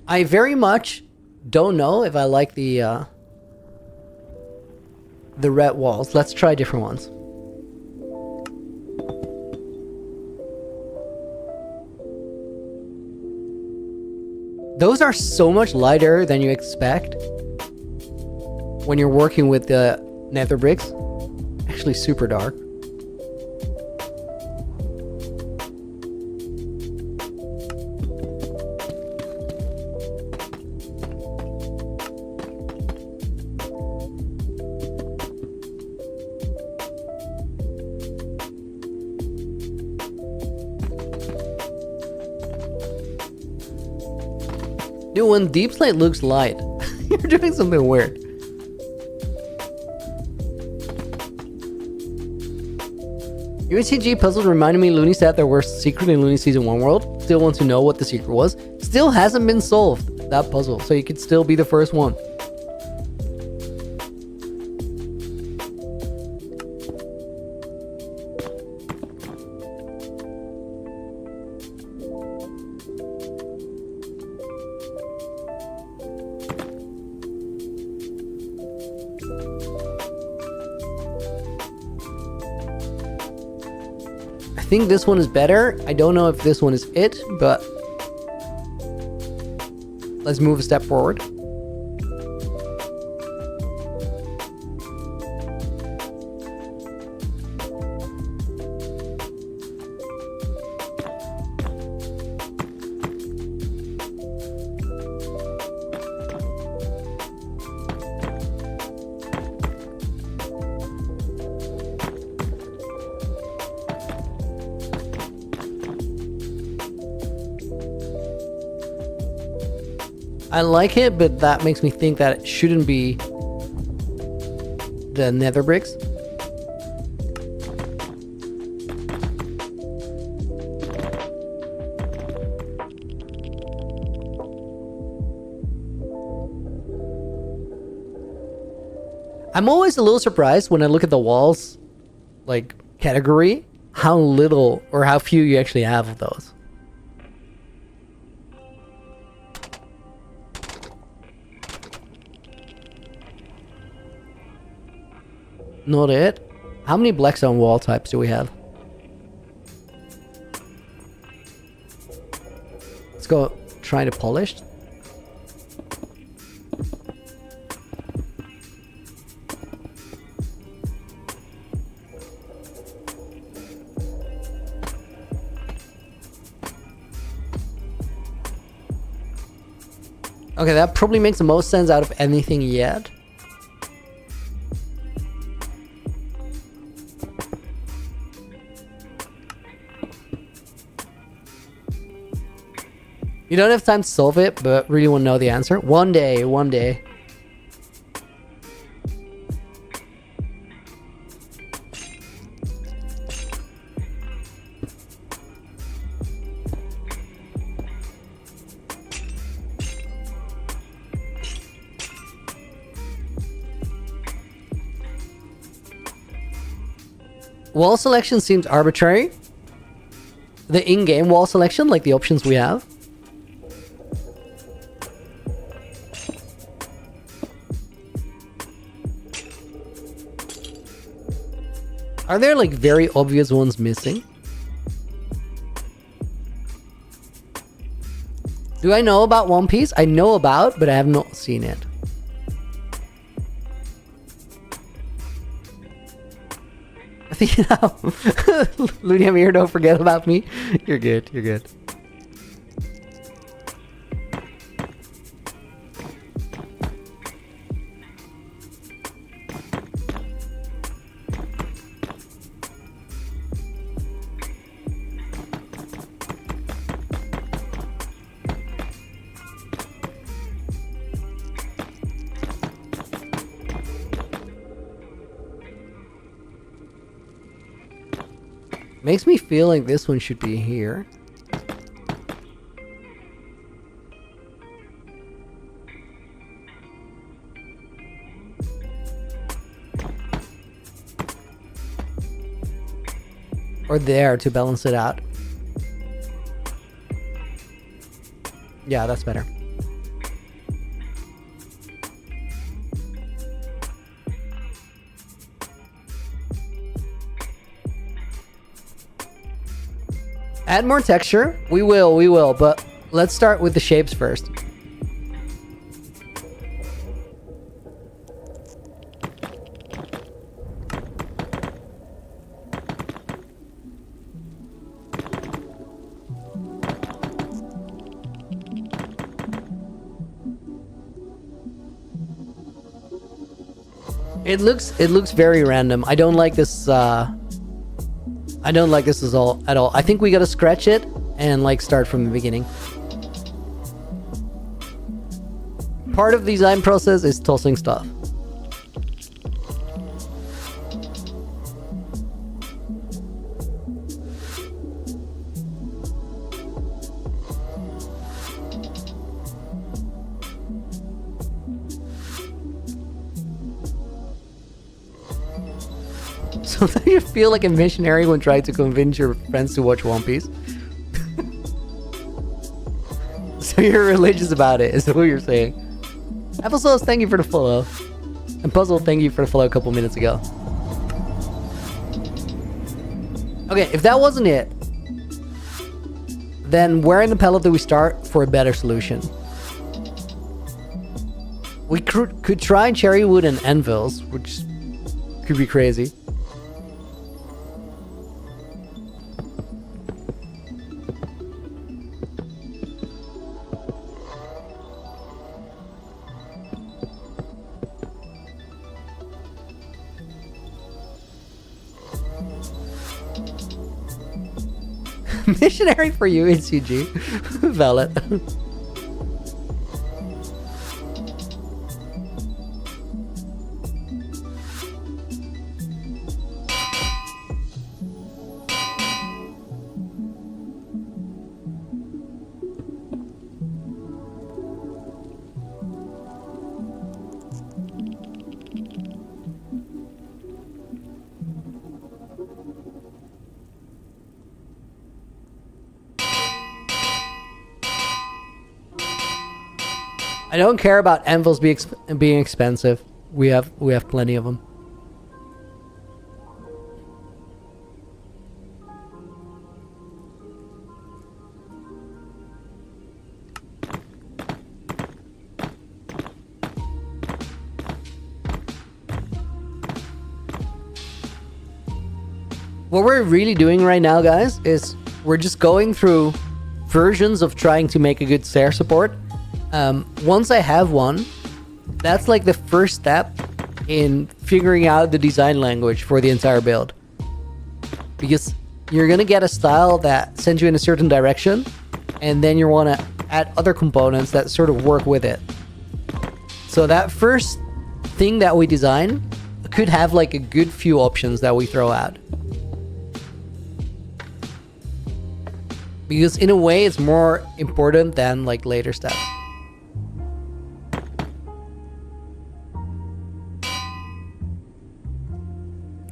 I very much don't know if I like the red walls. Let's try different ones. Those are so much lighter than you expect when you're working with the nether bricks. Actually super dark. Dude, when deep slate looks light, you're doing something weird. USCG puzzles reminded me Looney said there were secret in Looney Season 1 world. Still want to know what the secret was. Still hasn't been solved, that puzzle, so you could still be the first one. I think this one is better. I don't know if this one is it, but let's move a step forward. I like it, but that makes me think that it shouldn't be the nether bricks. I'm always a little surprised when I look at the walls, like, category, how little or how few you actually have of those. Not it. How many blackstone wall types do we have? Let's go try the polished. Okay, that probably makes the most sense out of anything yet. You don't have time to solve it, but really want to know the answer? One day, one day. Wall selection seems arbitrary. The in-game wall selection, like the options we have. Are there like very obvious ones missing? Do I know about One Piece? I know about, but I have not seen it. I think Looney, I'm here, don't forget about me. You're good, you're good. Makes me feel like this one should be here. Or there to balance it out. Yeah, that's better. Add more texture? We will, but let's start with the shapes first. It looks very random. I don't like this I don't like this at all. I think we gotta scratch it and like start from the beginning. Part of the design process is tossing stuff. Sometimes you feel like a missionary when trying to convince your friends to watch One Piece. So you're religious about it, is what you're saying. Applesauce, thank you for the follow. And Puzzle, thank you for the follow a couple minutes ago. Okay, if that wasn't it, then where in the palette do we start for a better solution? We could try cherry wood and anvils, which could be crazy. Missionary for you in CG. Valid. I don't care about anvils being expensive. We have plenty of them. What we're really doing right now, guys, is we're just going through versions of trying to make a good stair support. Once I have one, that's like the first step in figuring out the design language for the entire build. Because you're gonna get a style that sends you in a certain direction, and then you want to add other components that sort of work with it. So that first thing that we design could have like a good few options that we throw out. Because in a way it's more important than like later stuff.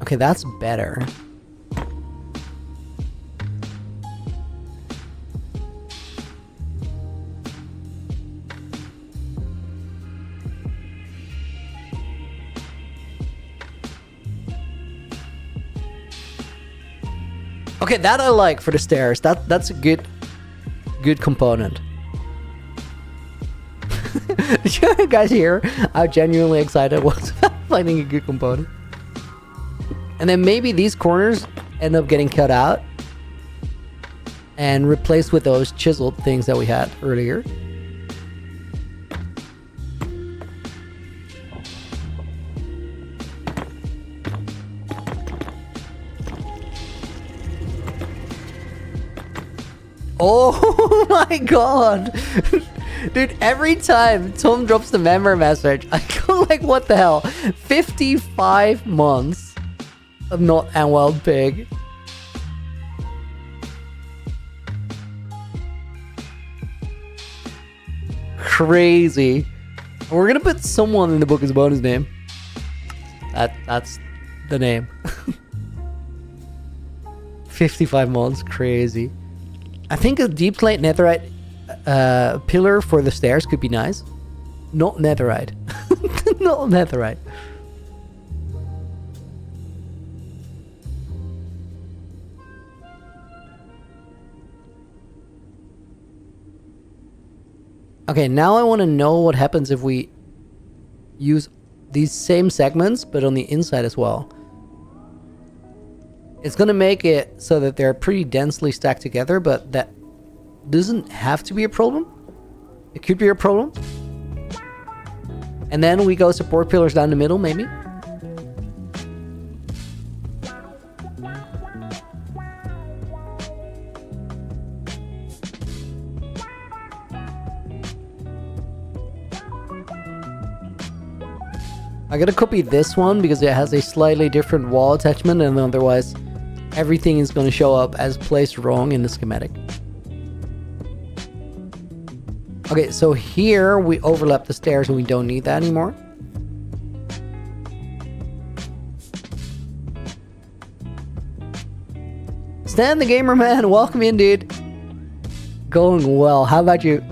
Okay, that's better. Okay, that I like for the stairs. That's a good component. Did you guys hear how genuinely excited I was about finding a good component? And then maybe these corners end up getting cut out and replaced with those chiseled things that we had earlier. Oh my god! Dude, every time Tom drops the member message, I go like, what the hell? 55 months of not Anweld Pig. Crazy. We're gonna put someone in the book as a bonus name. That's the name. 55 months, crazy. I think a deep slate netherite pillar for the stairs could be nice. Not netherite. Not netherite. Okay, now I want to know what happens if we use these same segments, but on the inside as well. It's going to make it so that they're pretty densely stacked together, but that doesn't have to be a problem. It could be a problem. And then we go support pillars down the middle, maybe. I gotta copy this one because it has a slightly different wall attachment, and otherwise everything is going to show up as placed wrong in the schematic. Okay, so here we overlap the stairs and we don't need that anymore. Stan the Gamer Man, welcome in, dude. Going well. How about you?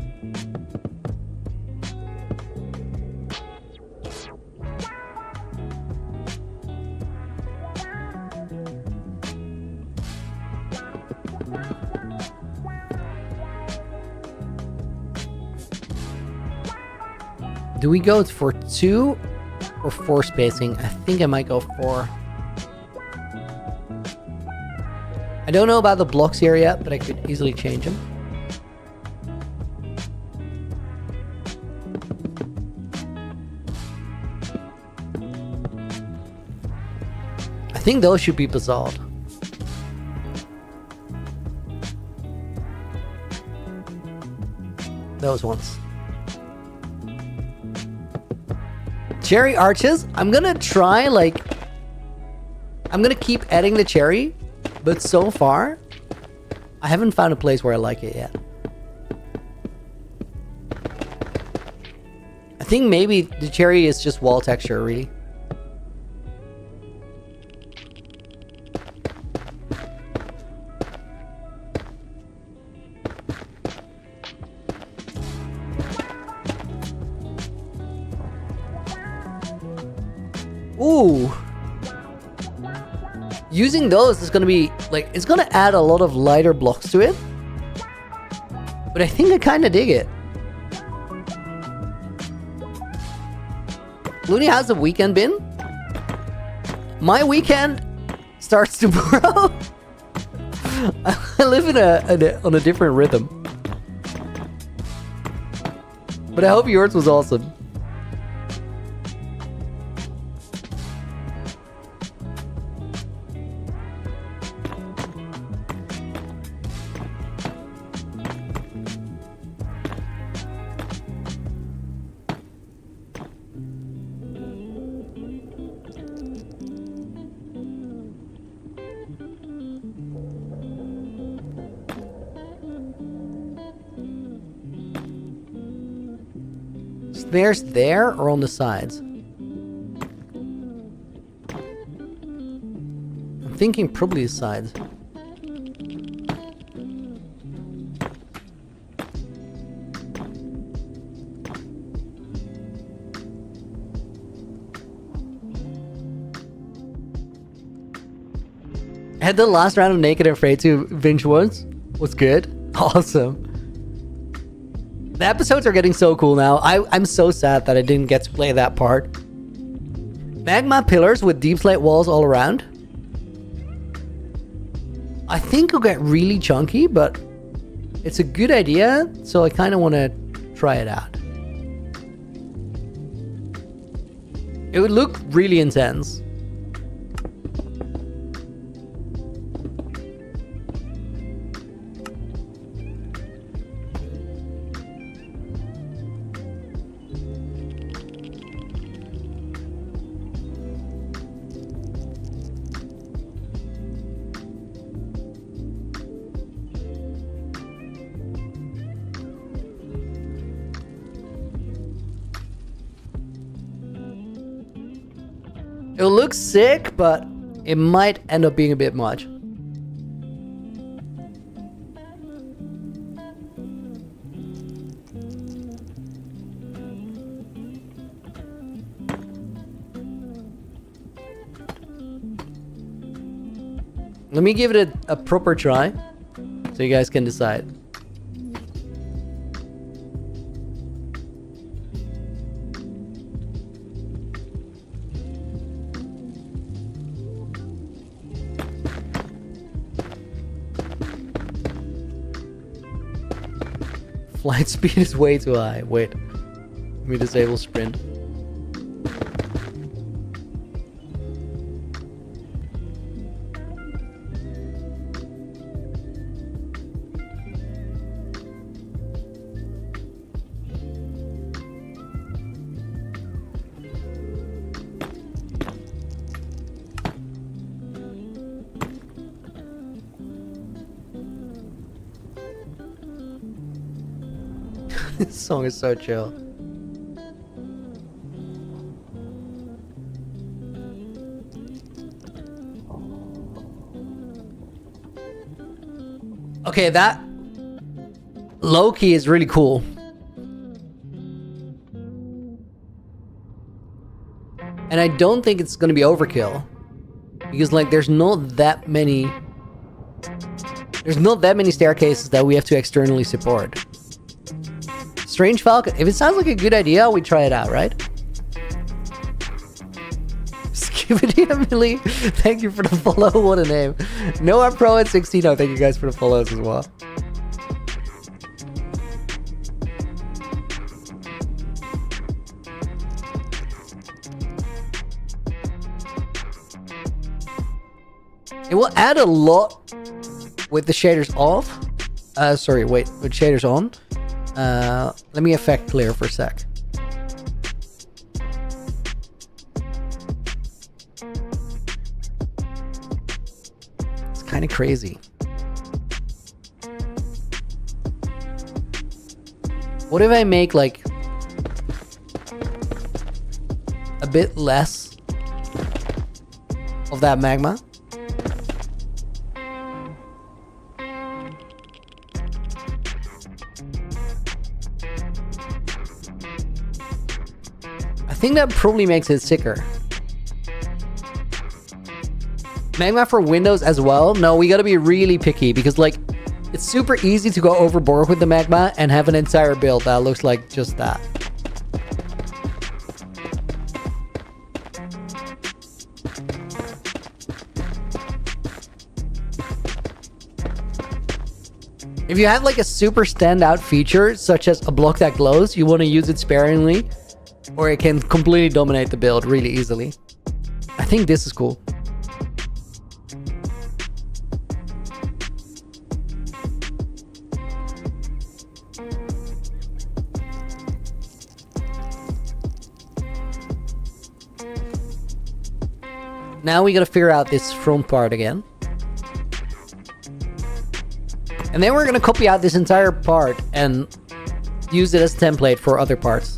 Do we go for 2 or 4 spacing? I think I might go 4. I don't know about the blocks here yet, but I could easily change them. I think those should be basalt. Those ones. Cherry arches, I'm gonna try, like, I'm gonna keep adding the cherry, but so far, I haven't found a place where I like it yet. I think maybe the cherry is just wall texture, really. Ooh. Using those is gonna be, like, it's gonna add a lot of lighter blocks to it. But I think I kinda dig it. Looney, how's the weekend been? My weekend starts tomorrow. I live on a different rhythm. But I hope yours was awesome. stairs there or on the sides? I'm thinking probably the sides. I had the last round of Naked and Afraid to binge once. Was good. Awesome. The episodes are getting so cool now. I'm so sad that I didn't get to play that part. Magma pillars with deep slate walls all around. I think it'll get really chunky, but it's a good idea, so I kind of want to try it out. It would look really intense. It looks sick, but it might end up being a bit much. Let me give it a proper try, so you guys can decide. Flight speed is way too high. Wait. Let me disable sprint. This song is so chill. Okay, that low-key is really cool. And I don't think it's gonna be overkill. Because like there's not that many staircases that we have to externally support. Strange Falcon. If it sounds like a good idea, we try it out, right? Skibidi Emily, thank you for the follow. What a name. Noah Pro at 16. Oh, thank you guys for the follows as well. It will add a lot with the shaders off. Sorry, wait, with shaders on. Let me effect clear for a sec. It's kind of crazy. What if I make like a bit less of that magma? I think that probably makes it sicker. Magma for windows as well? No, we gotta be really picky because like it's super easy to go overboard with the magma and have an entire build that looks like just that. If you have like a super standout feature such as a block that glows, you want to use it sparingly. Or it can completely dominate the build really easily. I think this is cool. Now we gotta figure out this front part again. And then we're gonna copy out this entire part and use it as a template for other parts.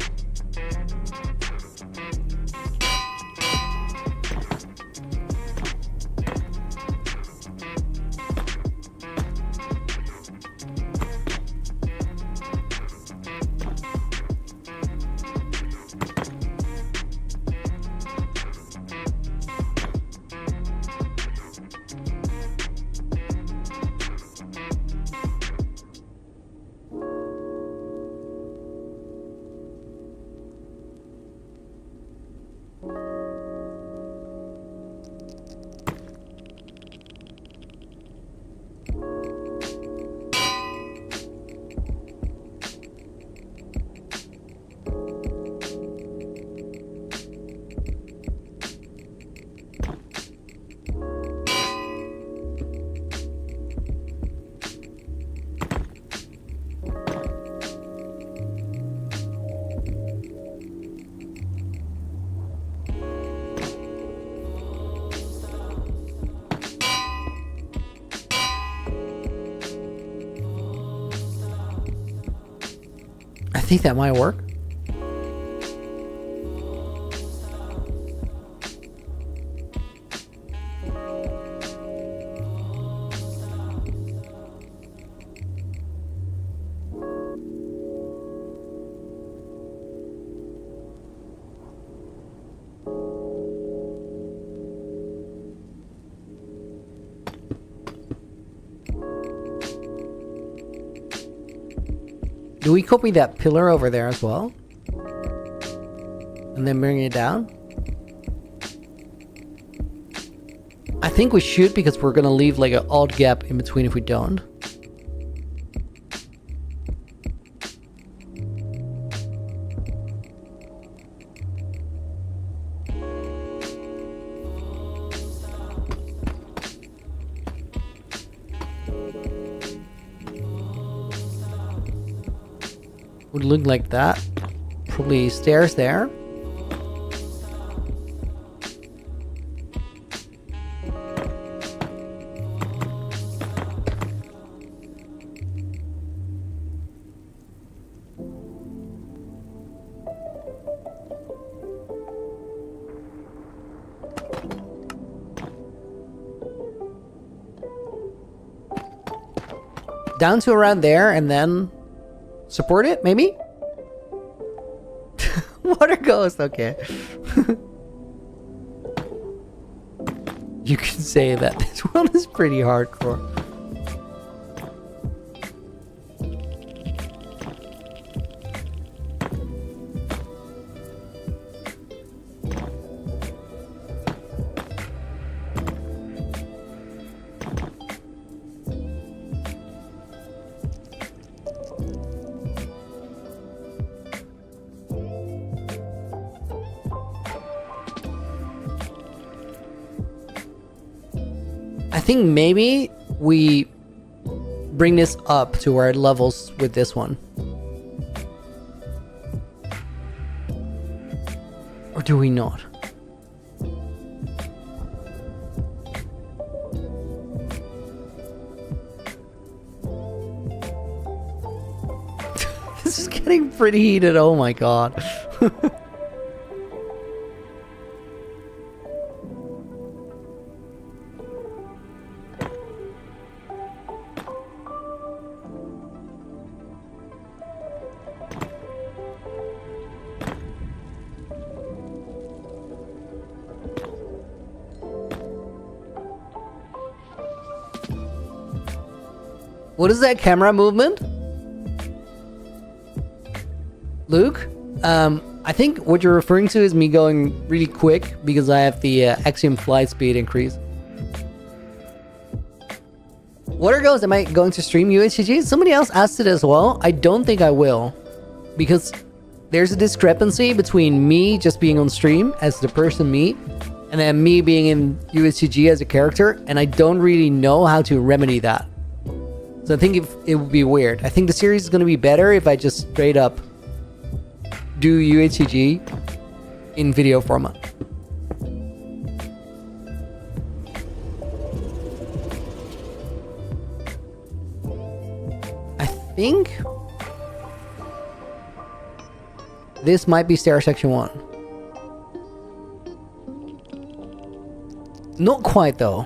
think that might work. Do we copy that pillar over there as well? And then bring it down? I think we should, because we're gonna leave like an odd gap in between if we don't. Would look like that. Probably stairs there. Down to around there and then support it, maybe? Water ghost, okay. You can say that this one is pretty hardcore. I think maybe we bring this up to where it levels with this one. Or do we not? This is getting pretty heated, oh my god. What is that camera movement? Luke? I think what you're referring to is me going really quick because I have the Axiom flight speed increase. Water goes, am I going to stream UHG? Somebody else asked it as well. I don't think I will. Because there's a discrepancy between me just being on stream as the person me, and then me being in UHG as a character, and I don't really know how to remedy that. So I think it would be weird. I think the series is going to be better if I just straight up do UHCG in video format. I think this might be stair section 1. Not quite though.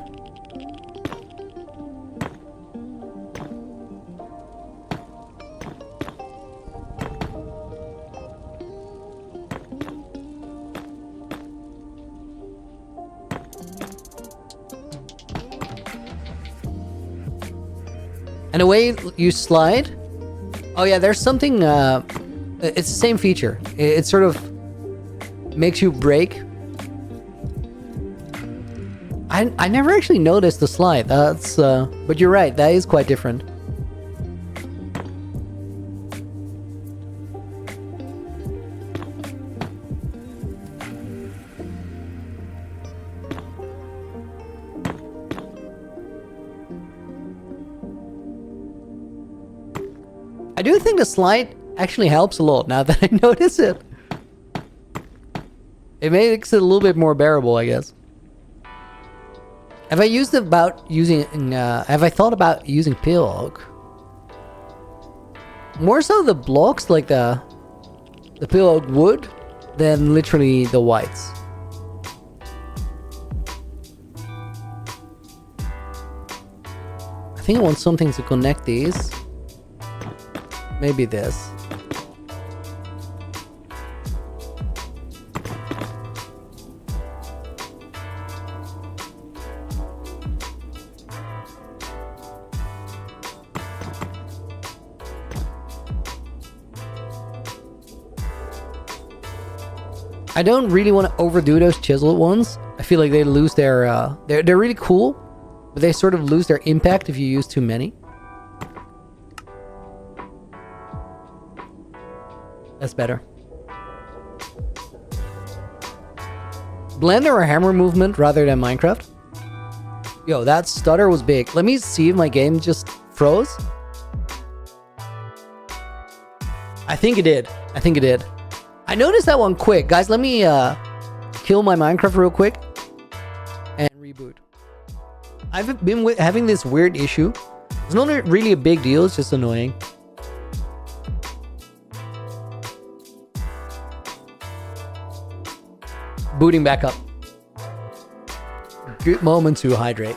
And the way you slide, oh yeah, there's something, it's the same feature. It sort of makes you brake. I never actually noticed the slide. That's, but you're right, that is quite different. I do think the slide actually helps a lot now that I notice it. It makes it a little bit more bearable, I guess. Have I thought about using Pillock? More so the blocks, like the the pale oak wood than literally the whites. I think I want something to connect these. Maybe this. I don't really want to overdo those chiseled ones. I feel like they lose their... they're really cool, but they sort of lose their impact if you use too many. That's better. Blender or hammer movement rather than Minecraft? Yo, that stutter was big. Let me see if my game just froze. I think it did. I think it did. I noticed that one quick. Guys, let me kill my Minecraft real quick and reboot. I've been having this weird issue. It's not really a big deal. It's just annoying. Booting back up. Good moment to hydrate.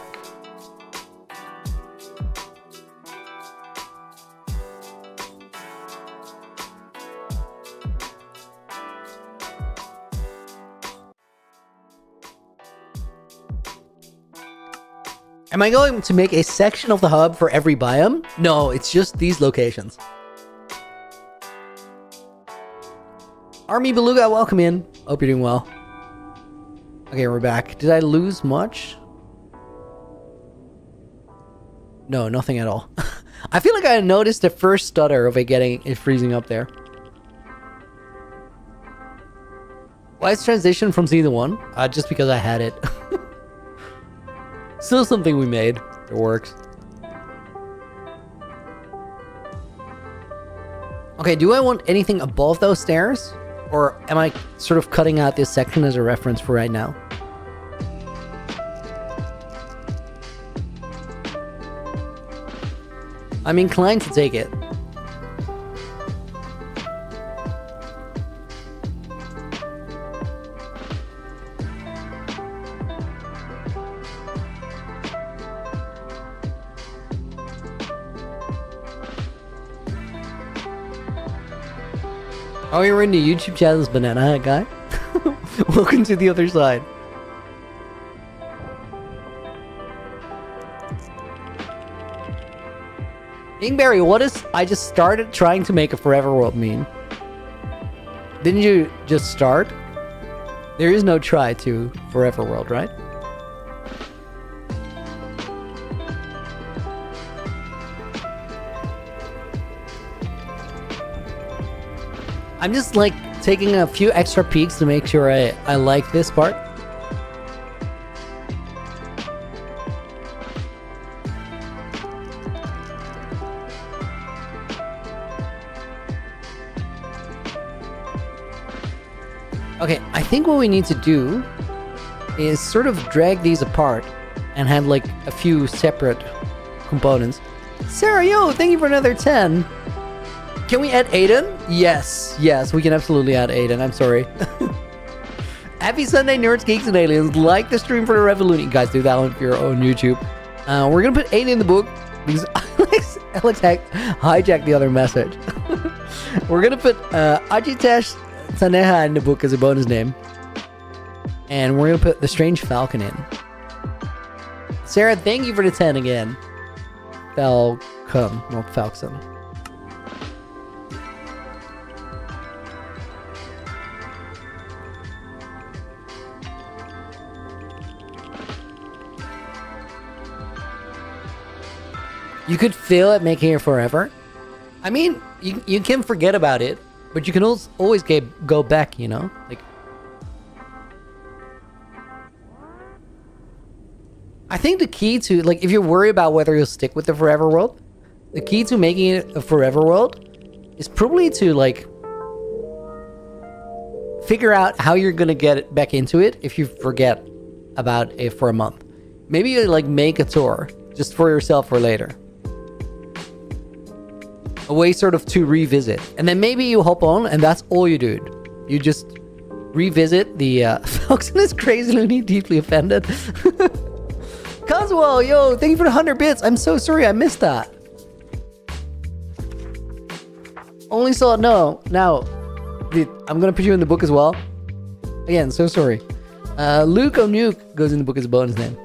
Am I going to make a section of the hub for every biome? No, it's just these locations. Army Beluga, welcome in. Hope you're doing well. Okay, we're back. Did I lose much? No, nothing at all. I feel like I noticed the first stutter of it freezing up there. Why is transition from season 1? Just because I had it. Still something we made. It works. Okay, do I want anything above those stairs? Or am I sort of cutting out this section as a reference for right now? I'm inclined to take it. Oh, you're in the YouTube channel's Banana Hat Guy? Welcome to the other side. Ingberry, what is... I just started trying to make a forever world mean? Didn't you just start? There is no try to forever world, right? I'm just like taking a few extra peeks to make sure I like this part. Okay, I think what we need to do is sort of drag these apart and have like a few separate components. Sarah, yo, thank you for another 10. Can we add Aiden? Yes, we can absolutely add Aiden. I'm sorry. Happy Sunday, nerds, geeks, and aliens. Like the stream for the Revolution. You guys do that one for your own YouTube. We're gonna put Aiden in the book because Alex hijacked the other message. We're gonna put Ajitesh Taneha in the book as a bonus name. And we're gonna put the Strange Falcon in. Sarah, thank you for the 10 again. Falcon, not Falcon. You could fail at making it forever. I mean, you can forget about it, but you can always go back, you know? Like, I think the key to, like, if you worry about whether you'll stick with the forever world, the key to making it a forever world is probably to, like, figure out how you're gonna get back into it if you forget about it for a month. Maybe you, like, make a tour just for yourself for later. a way sort of to revisit. And then maybe you hop on and that's all you do. You just revisit the Foxen is crazy loony, deeply offended. Coswell, yo, thank you for the 100 bits. I'm so sorry I missed that. Only saw it now. Dude, I'm gonna put you in the book as well. Again, so sorry. Luke O'Nuke goes in the book as a bonus name.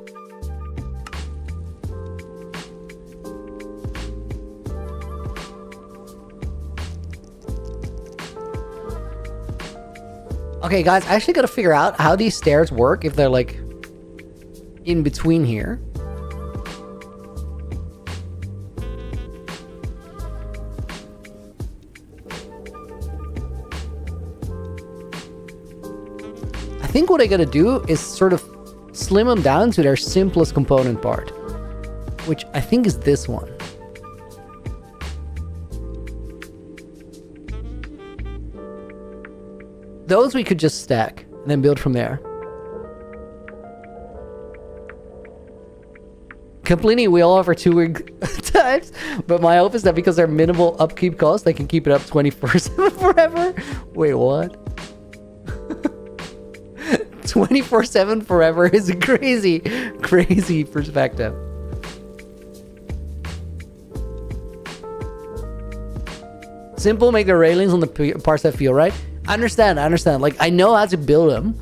Okay, guys, I actually gotta figure out how these stairs work if they're like in between here. I think what I gotta do is sort of slim them down to their simplest component part, which I think is this one. Those we could just stack and then build from there. Completely, we all offer 2 week types, but my hope is that because they're minimal upkeep costs, they can keep it up 24/7 forever. Wait, what? 24/7 forever is a crazy, crazy perspective. Simple, make the railings on the parts that feel right. I understand. Like, I know how to build them.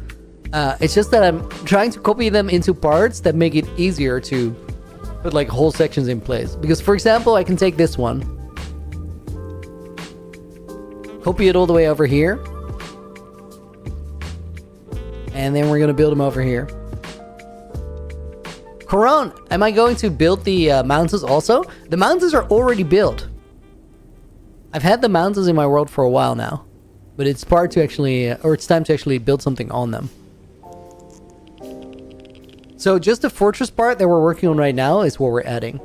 It's just that I'm trying to copy them into parts that make it easier to put like whole sections in place. Because, for example, I can take this one, copy it all the way over here, and then we're gonna build them over here. Coron, am I going to build the mountains also? The mountains are already built. I've had the mountains in my world for a while now. But it's part to actually, or it's time to actually build something on them. So just the fortress part that we're working on right now is what we're adding.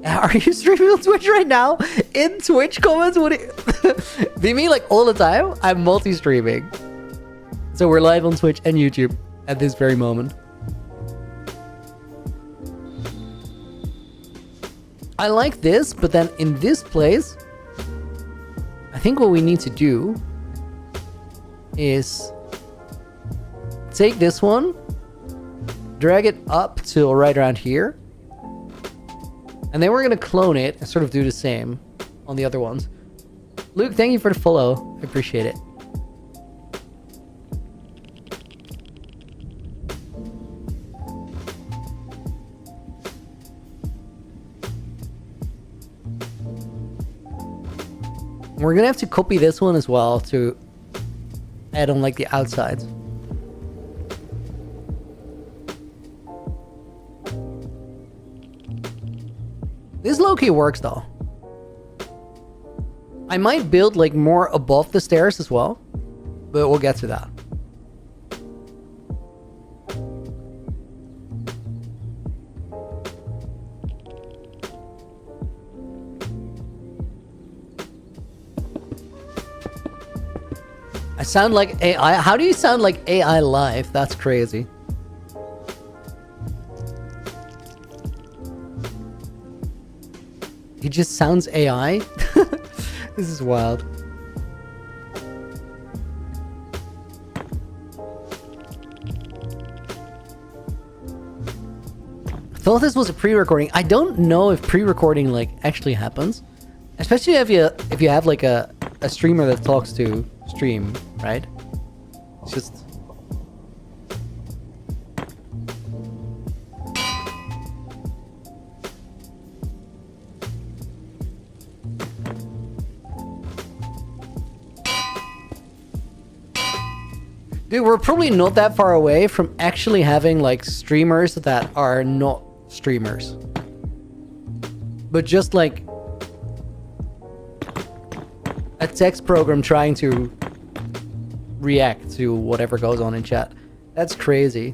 Are you streaming on Twitch right now? In Twitch comments? What do you mean like all the time? I'm multi-streaming. So we're live on Twitch and YouTube at this very moment. I like this, but then in this place, I think what we need to do is take this one, drag it up to right around here, and then we're going to clone it and sort of do the same on the other ones. Luke, thank you for the follow. I appreciate it. We're gonna have to copy this one as well to add on like the outsides. This low-key works though. I might build like more above the stairs as well, but we'll get to that. I sound like AI. How do you sound like AI live? That's crazy. He just sounds AI? This is wild. I thought this was a pre-recording. I don't know if pre-recording like actually happens. Especially if you have like a streamer that talks to stream, right? It's just dude, we're probably not that far away from actually having like streamers that are not streamers, but just like a text program trying to react to whatever goes on in chat. That's crazy.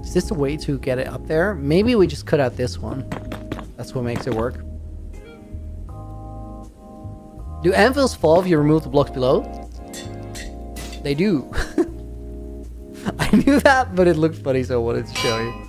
Is this a way to get it up there? Maybe we just cut out this one. That's what makes it work. Do anvils fall if you remove the blocks below? They do. I knew that, but it looked funny, so I wanted to show you.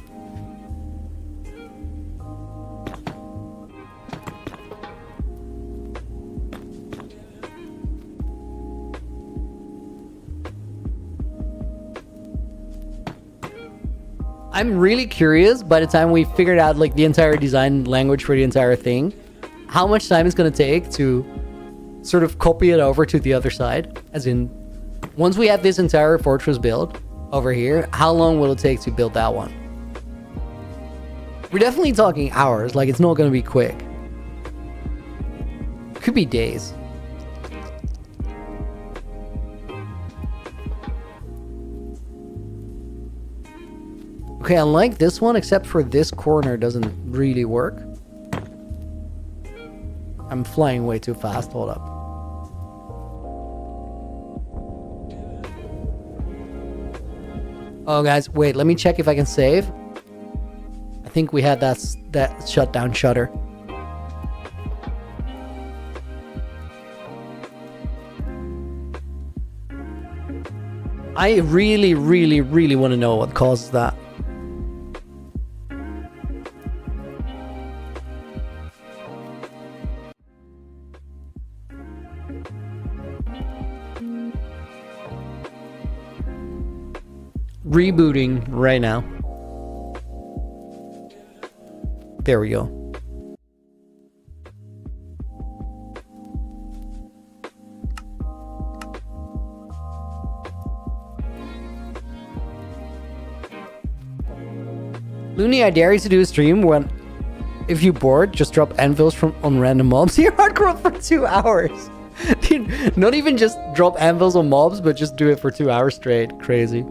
I'm really curious by the time we figured out like the entire design language for the entire thing, how much time it's going to take to sort of copy it over to the other side. As in, once we have this entire fortress built over here, how long will it take to build that one? We're definitely talking hours, like it's not going to be quick. Could be days. Okay, I like this one, except for this corner doesn't really work. I'm flying way too fast. Hold up. Oh, guys, wait. Let me check if I can save. I think we had that shutdown shutter. I really, really, really want to know what causes that. Rebooting right now. There we go. Looney, I dare you to do a stream when, if you bored, just drop anvils on random mobs. You're hardcore for 2 hours. Dude, not even just drop anvils on mobs, but just do it for 2 hours straight. Crazy.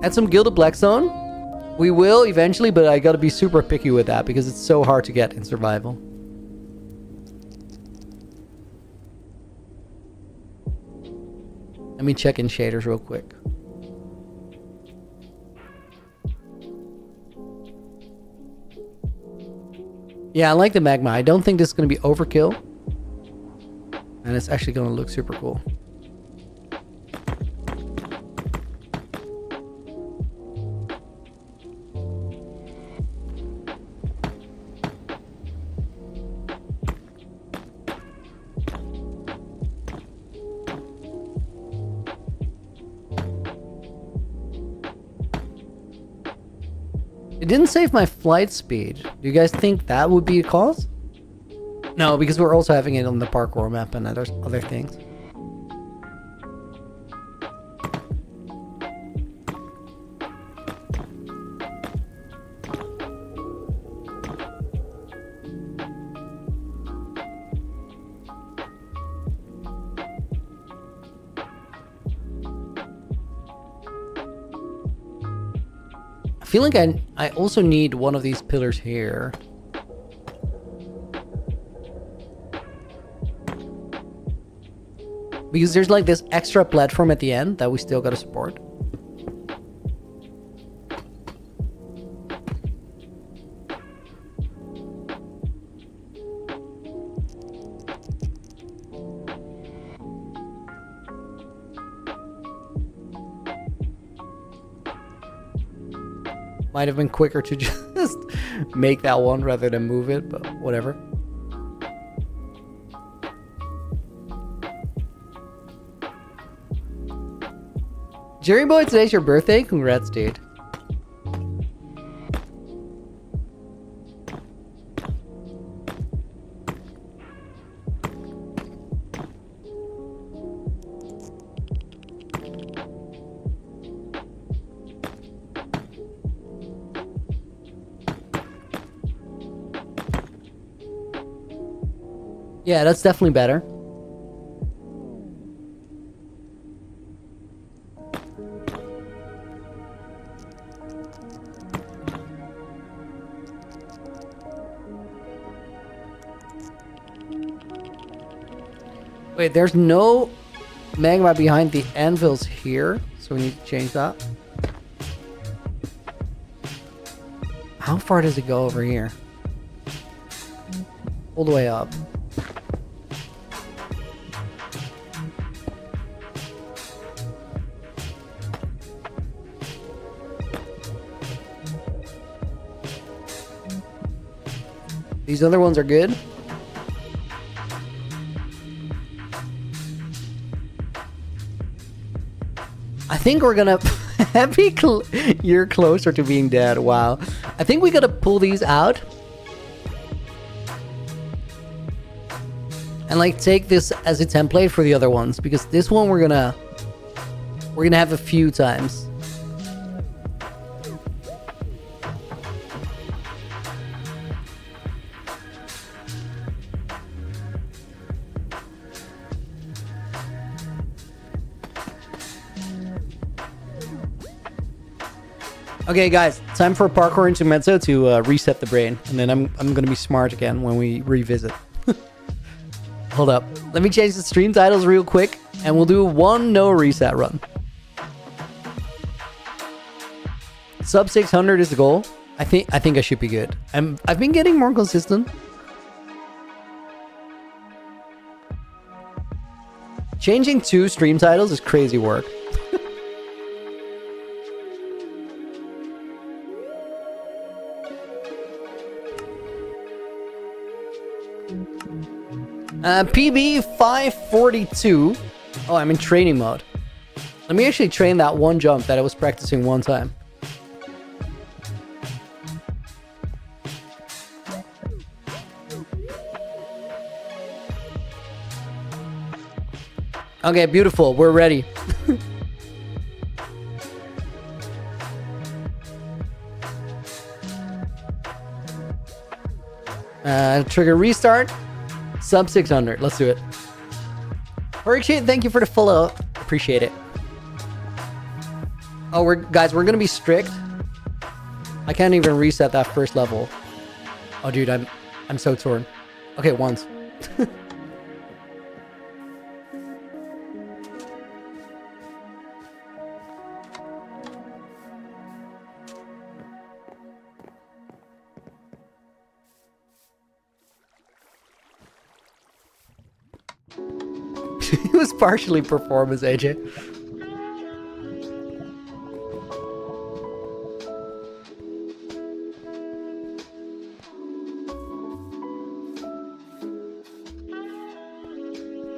Add some Gilded Blackstone. We will eventually, but I gotta be super picky with that because it's so hard to get in survival. Let me check in shaders real quick. Yeah, I like the magma. I don't think this is gonna be overkill. And it's actually gonna look super cool. It didn't save my flight speed. Do you guys think that would be a cause? No, because we're also having it on the parkour map and other things. I feel like I also need one of these pillars here. Because there's like this extra platform at the end that we still gotta support. Might have been quicker to just make that one rather than move it, but whatever. Jerry Boy, today's your birthday. Congrats, dude. Yeah, that's definitely better. Wait, there's no magma behind the anvils here, so we need to change that. How far does it go over here? All the way up. These other ones are good. I think we're gonna... You're closer to being dead. Wow. I think we gotta pull these out. And like take this as a template for the other ones. Because this one we're gonna have a few times. Okay, guys, time for parkour intermezzo to reset the brain, and then I'm gonna be smart again when we revisit. Hold up, let me change the stream titles real quick, and we'll do one no reset run. Sub 600 is the goal. I think I should be good. I've been getting more consistent. Changing 2 stream titles is crazy work. PB 542. Oh, I'm in training mode. Let me actually train that one jump that I was practicing one time. Okay, beautiful. We're ready. Trigger restart. Sub 600. Let's do it. Worksheet, thank you for the follow. Appreciate it. Oh, we're gonna be strict. I can't even reset that first level. Oh, dude, I'm so torn. Okay, once. It was partially performance, AJ.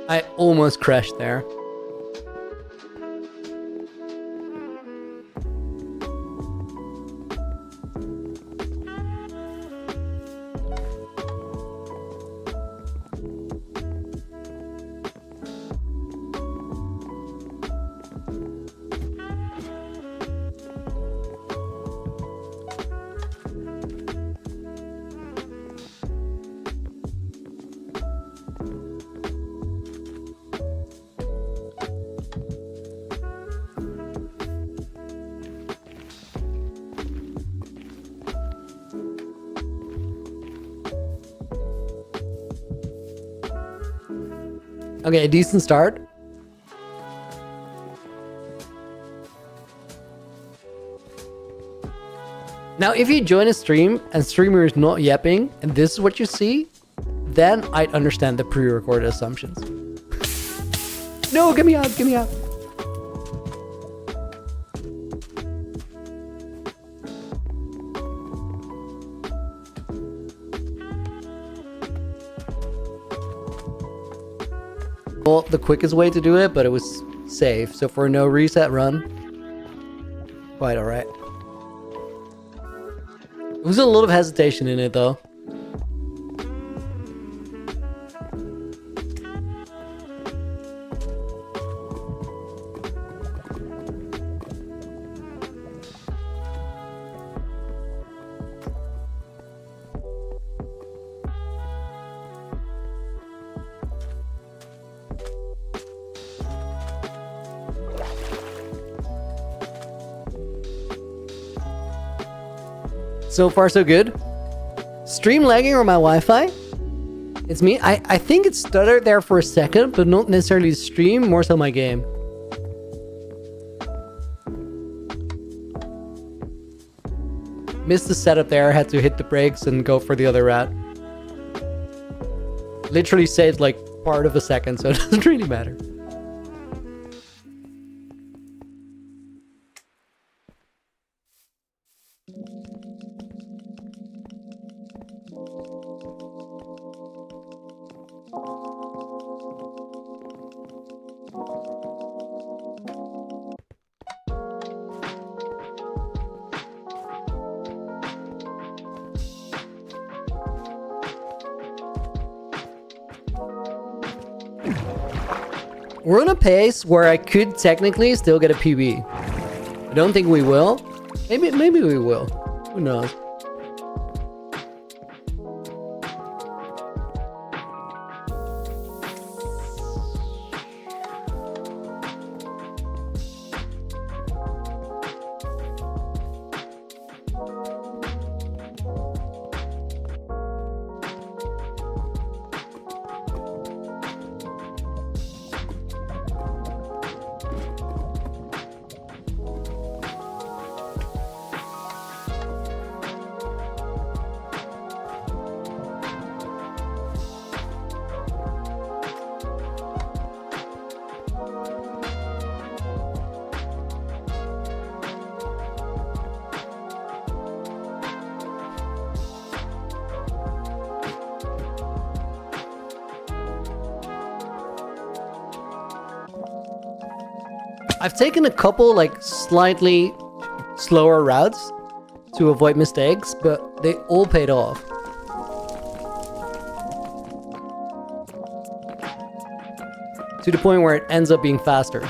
I almost crashed there. Okay, a decent start. Now, if you join a stream and streamer is not yapping, and this is what you see, then I'd understand the pre-recorded assumptions. No, get me out, get me out. Well, the quickest way to do it, but it was safe. So for a no reset run, quite alright. There was a lot of hesitation in it though. So far, so good. Stream lagging or my Wi-Fi? It's me. I think it stuttered there for a second, but not necessarily the stream, more so my game. Missed the setup there, had to hit the brakes and go for the other route. Literally saved like part of a second, so it doesn't really matter. We're on a pace where I could technically still get a PB. I don't think we will. Maybe we will. Who knows? I've taken a couple like slightly slower routes to avoid mistakes, but they all paid off. To the point where it ends up being faster.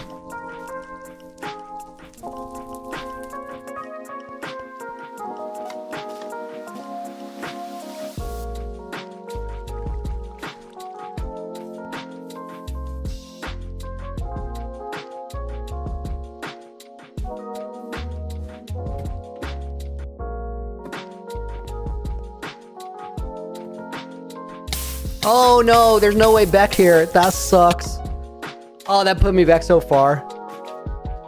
Oh no, there's no way back here. That sucks. Oh, that put me back so far.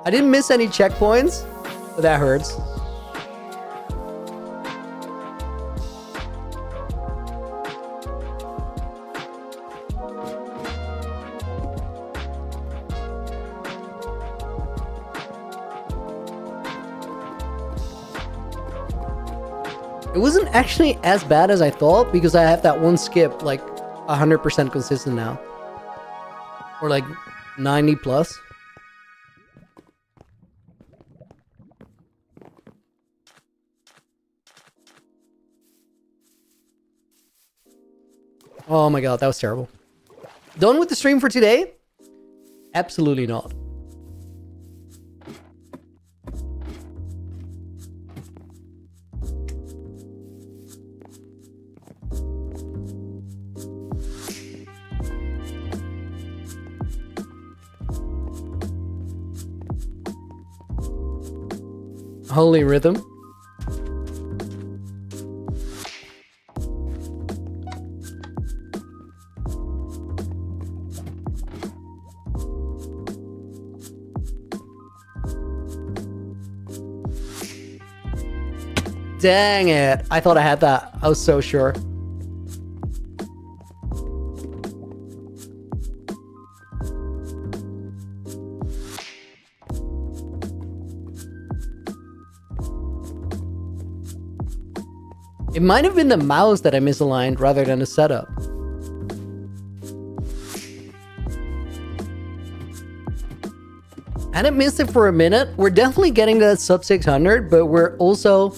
I didn't miss any checkpoints, but that hurts. It wasn't actually as bad as I thought because I have that one skip like 100% consistent now. Or like 90 plus. Oh my god, that was terrible. Done with the stream for today? Absolutely not. Holy rhythm. Dang it. I thought I had that. I was so sure. It might have been the mouse that I misaligned rather than the setup. Hadn't missed it for a minute. We're definitely getting to that sub 600, but we're also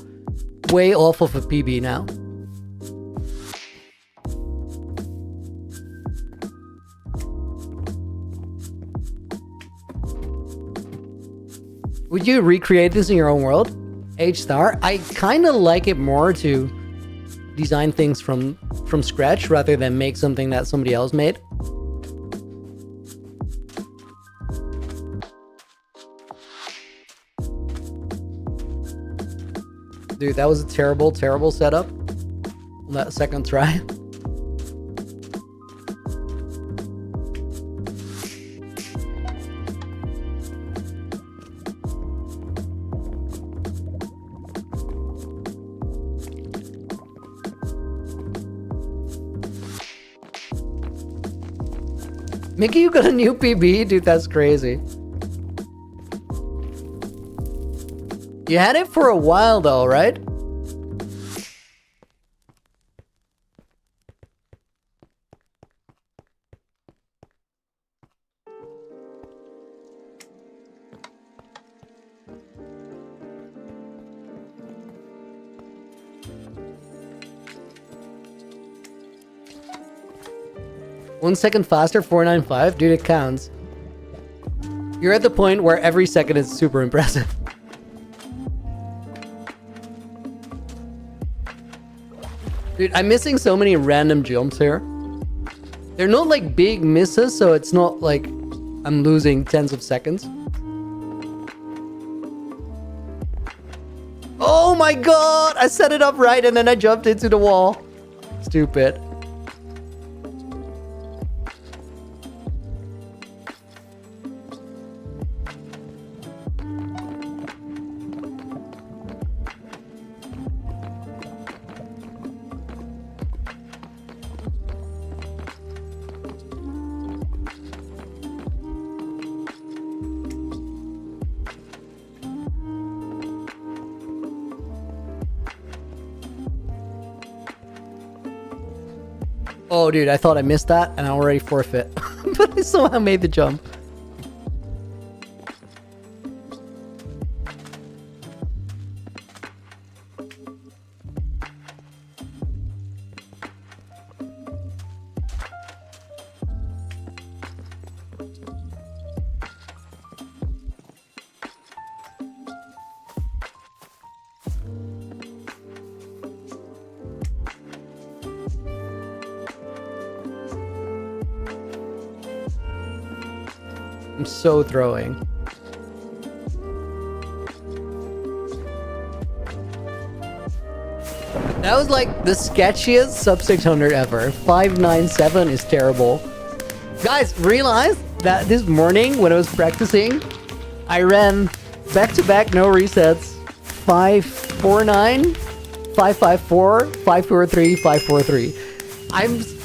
way off of a PB now. Would you recreate this in your own world? H-Star? I kind of like it more to design things from scratch rather than make something that somebody else made. Dude, that was a terrible, terrible setup on that second try. Mickey, you got a new PB? Dude, that's crazy. You had it for a while though, right? One second faster, 495? Dude, it counts. You're at the point where every second is super impressive. Dude, I'm missing so many random jumps here. They're not like big misses, so it's not like I'm losing tens of seconds. Oh my god! I set it up right and then I jumped into the wall. Stupid. Oh, dude, I thought I missed that, and I already forfeit. But I somehow made the jump. I'm so throwing. That was like the sketchiest sub 600 ever. 597 is terrible. Guys, realize that this morning when I was practicing, I ran back-to-back no resets. 549, 554, 543, 543.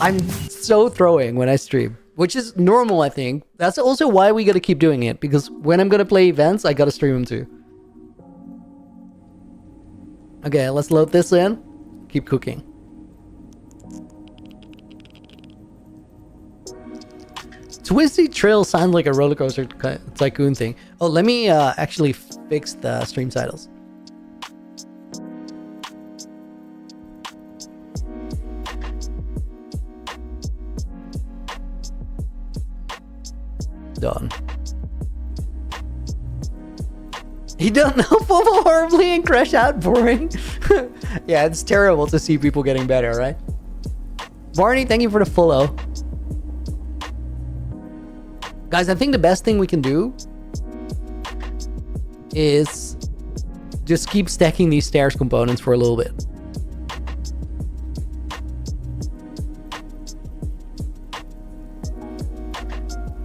I'm so throwing when I stream. Which is normal, I think. That's also why we gotta keep doing it. Because when I'm gonna play events, I gotta stream them too. Okay, let's load this in. Keep cooking. Twisty Trail sounds like a roller coaster tycoon thing. Oh, let me actually fix the stream titles. Done. He don't know fumble horribly and crash out boring. Yeah, it's terrible to see people getting better, right? Barney, thank you for the follow. Guys, I think the best thing we can do is just keep stacking these stairs components for a little bit.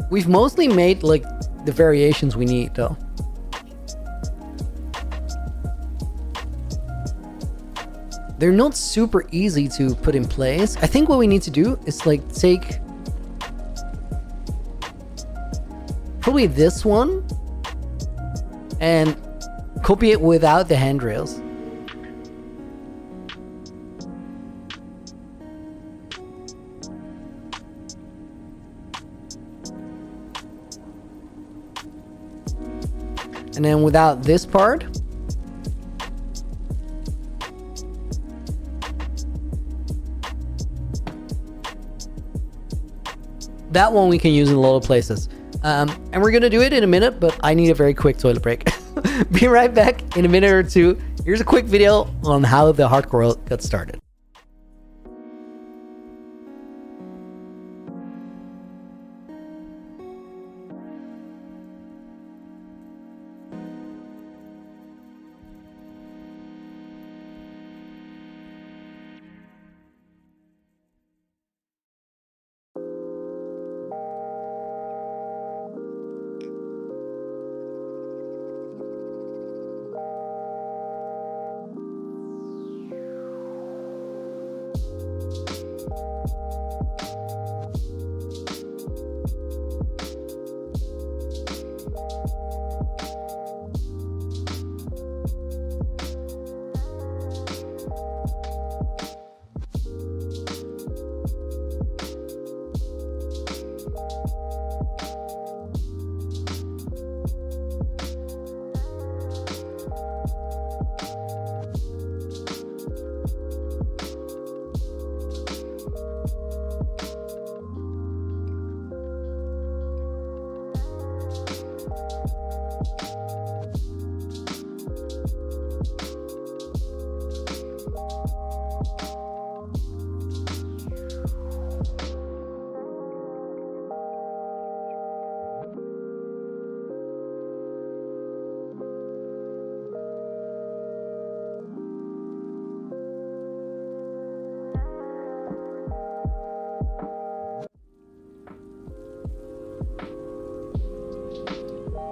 We've mostly made like the variations we need though. They're not super easy to put in place. I think what we need to do is like take probably this one and copy it without the handrails. And then without this part. That one we can use in a lot of places. And we're gonna do it in a minute, but I need a very quick toilet break. Be right back in a minute or two. Here's a quick video on how the hardcore got started.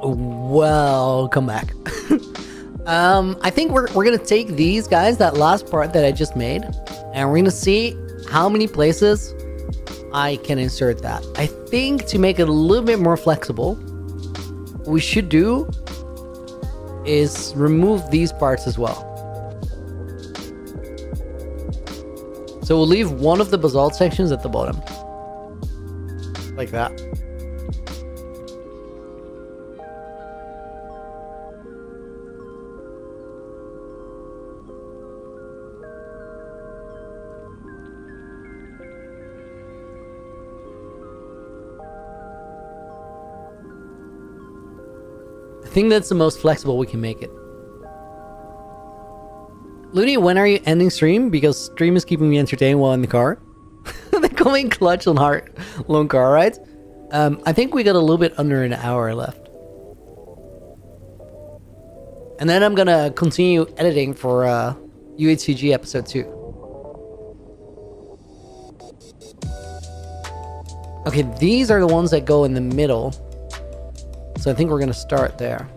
welcome back. I think we're gonna take these guys, that last part that I just made, and we're gonna see how many places I can insert that. I think to make it a little bit more flexible, what we should do is remove these parts as well. So we'll leave one of the basalt sections at the bottom. Like that. I think that's the most flexible we can make it. Looney, when are you ending stream? Because stream is keeping me entertained while in the car. They're coming clutch on hard long car rides. I think we got a little bit under an hour left. And then I'm gonna continue editing for UHCG episode 2. Okay, these are the ones that go in the middle. So I think we're gonna start there.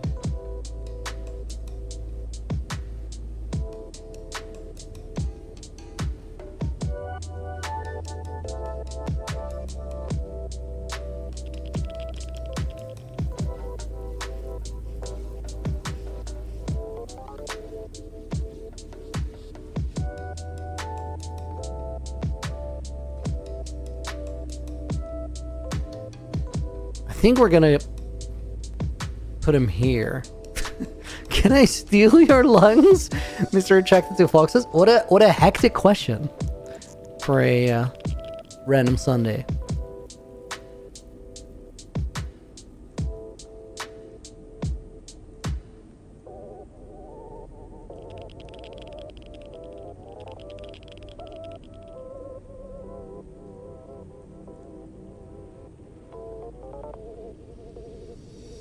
I think we're gonna put him here. Can I steal your lungs, Mr. Attracted to Foxes? What a hectic question for a random Sunday.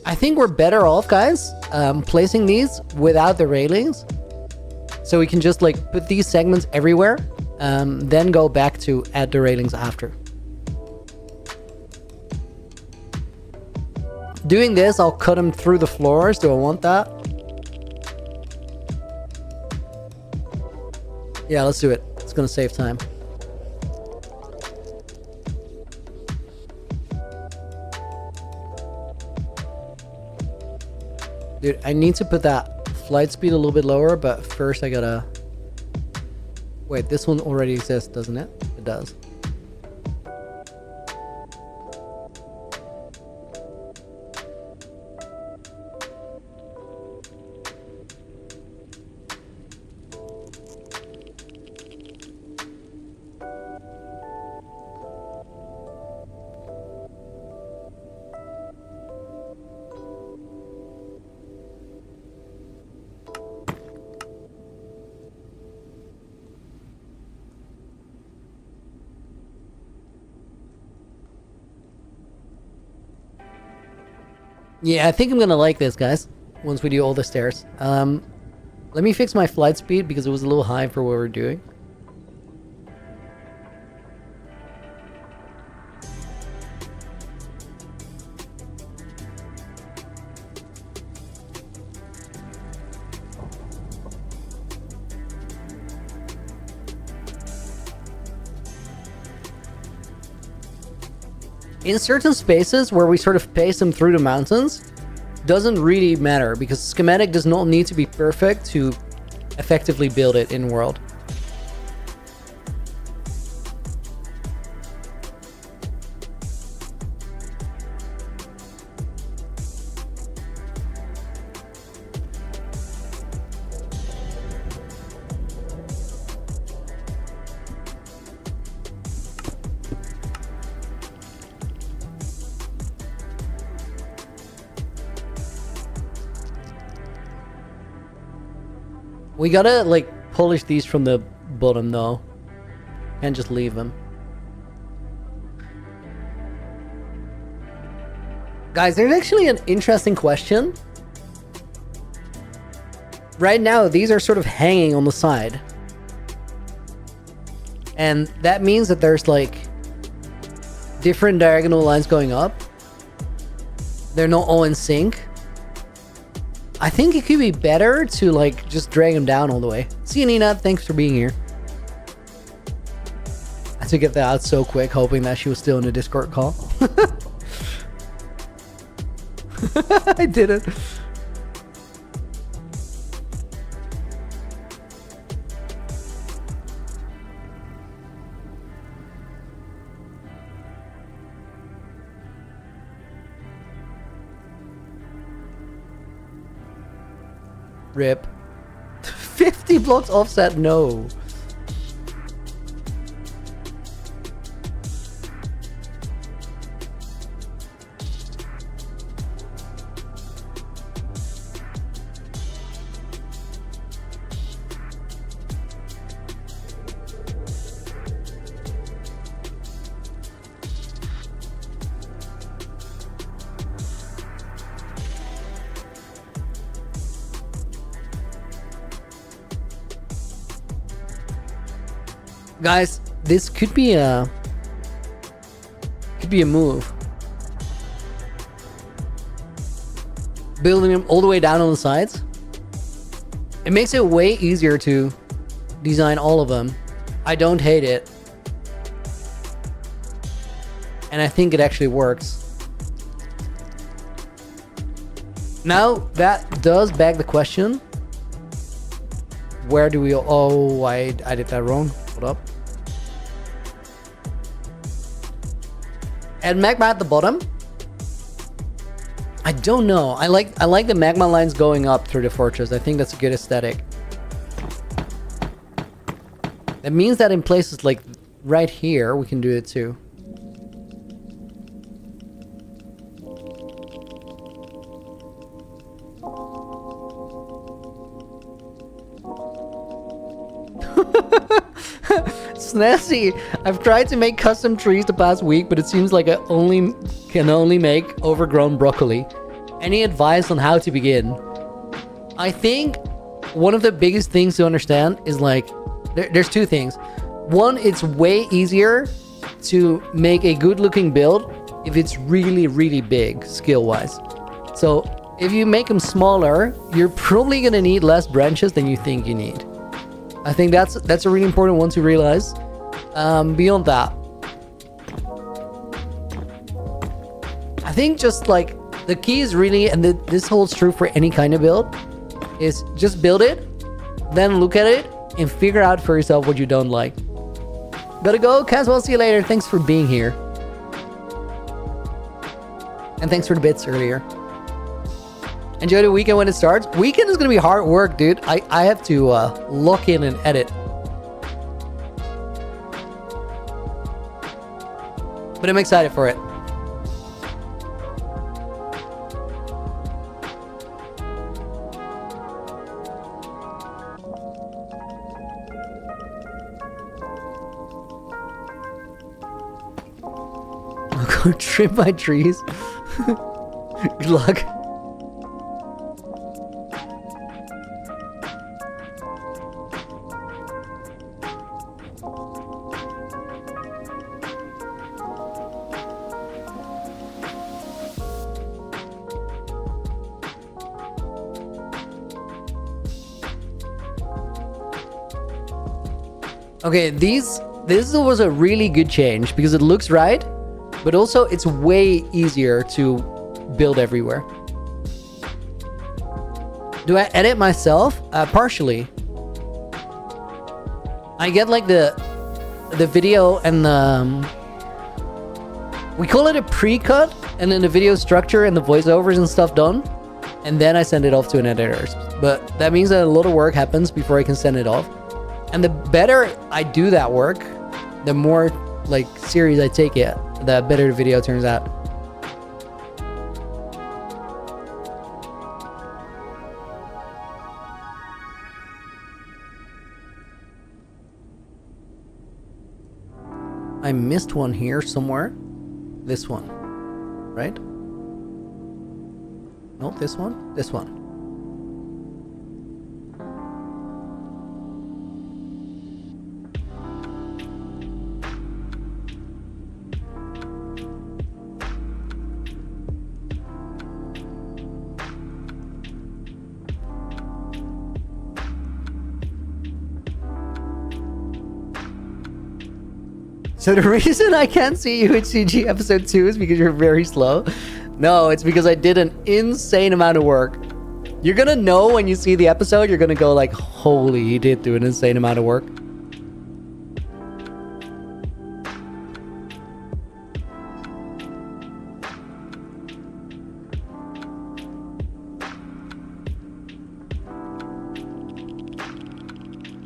I think we're better off, guys, placing these without the railings. So we can just like put these segments everywhere, then go back to add the railings after. Doing this, I'll cut them through the floors. Do I want that? Yeah, let's do it. It's gonna save time. Dude, I need to put that flight speed a little bit lower, but first I gotta... Wait, this one already exists, doesn't it? It does. Yeah, I think I'm gonna like this, guys, once we do all the stairs. Let me fix my flight speed because it was a little high for what we're doing. In certain spaces where we sort of pace them through the mountains, doesn't really matter because schematic does not need to be perfect to effectively build it in world. We gotta, like, polish these from the bottom, though. Can't just leave them. Guys, there's actually an interesting question. Right now, these are sort of hanging on the side. And that means that there's, like, different diagonal lines going up. They're not all in sync. I think it could be better to like just drag him down all the way. See you, Nina. Thanks for being here. I had to get that out so quick, hoping that she was still in the Discord call. I did it. Rip. 50 blocks offset, no. Guys, this could be a move. Building them all the way down on the sides. It makes it way easier to design all of them. I don't hate it. And I think it actually works. Now, that does beg the question. Where do we... Oh, I did that wrong. Hold up. And magma at the bottom. I don't know. I like the magma lines going up through the fortress. I think that's a good aesthetic. That means that in places like right here, we can do it too. Snazzy, I've tried to make custom trees the past week, but it seems like I can only make overgrown broccoli. Any advice on how to begin? I think one of the biggest things to understand is like, there's two things. One, it's way easier to make a good looking build if it's really, really big skill wise. So if you make them smaller, you're probably going to need less branches than you think you need. I think that's a really important one to realize. Beyond that, I think just like the key is really, and this holds true for any kind of build, is just build it, then look at it and figure out for yourself what you don't like. Gotta go, Caswell, see you later. Thanks for being here. And thanks for the bits earlier. Enjoy the weekend when it starts. Weekend is gonna be hard work, dude. I have to lock in and edit. But I'm excited for it. I'll go trim my trees. Good luck. Okay, this was a really good change because it looks right, but also it's way easier to build everywhere. Do I edit myself? Partially. I get like the video and the... we call it a pre-cut, and then the video structure and the voiceovers and stuff done, and then I send it off to an editor. But that means that a lot of work happens before I can send it off. And the better I do that work, the more like serious I take it, the better the video turns out. I missed one here somewhere. This one, right? No, this one? This one. So the reason I can't see you in CG episode 2 is because you're very slow. No, it's because I did an insane amount of work. You're gonna know when you see the episode, you're gonna go like, holy, he did do an insane amount of work.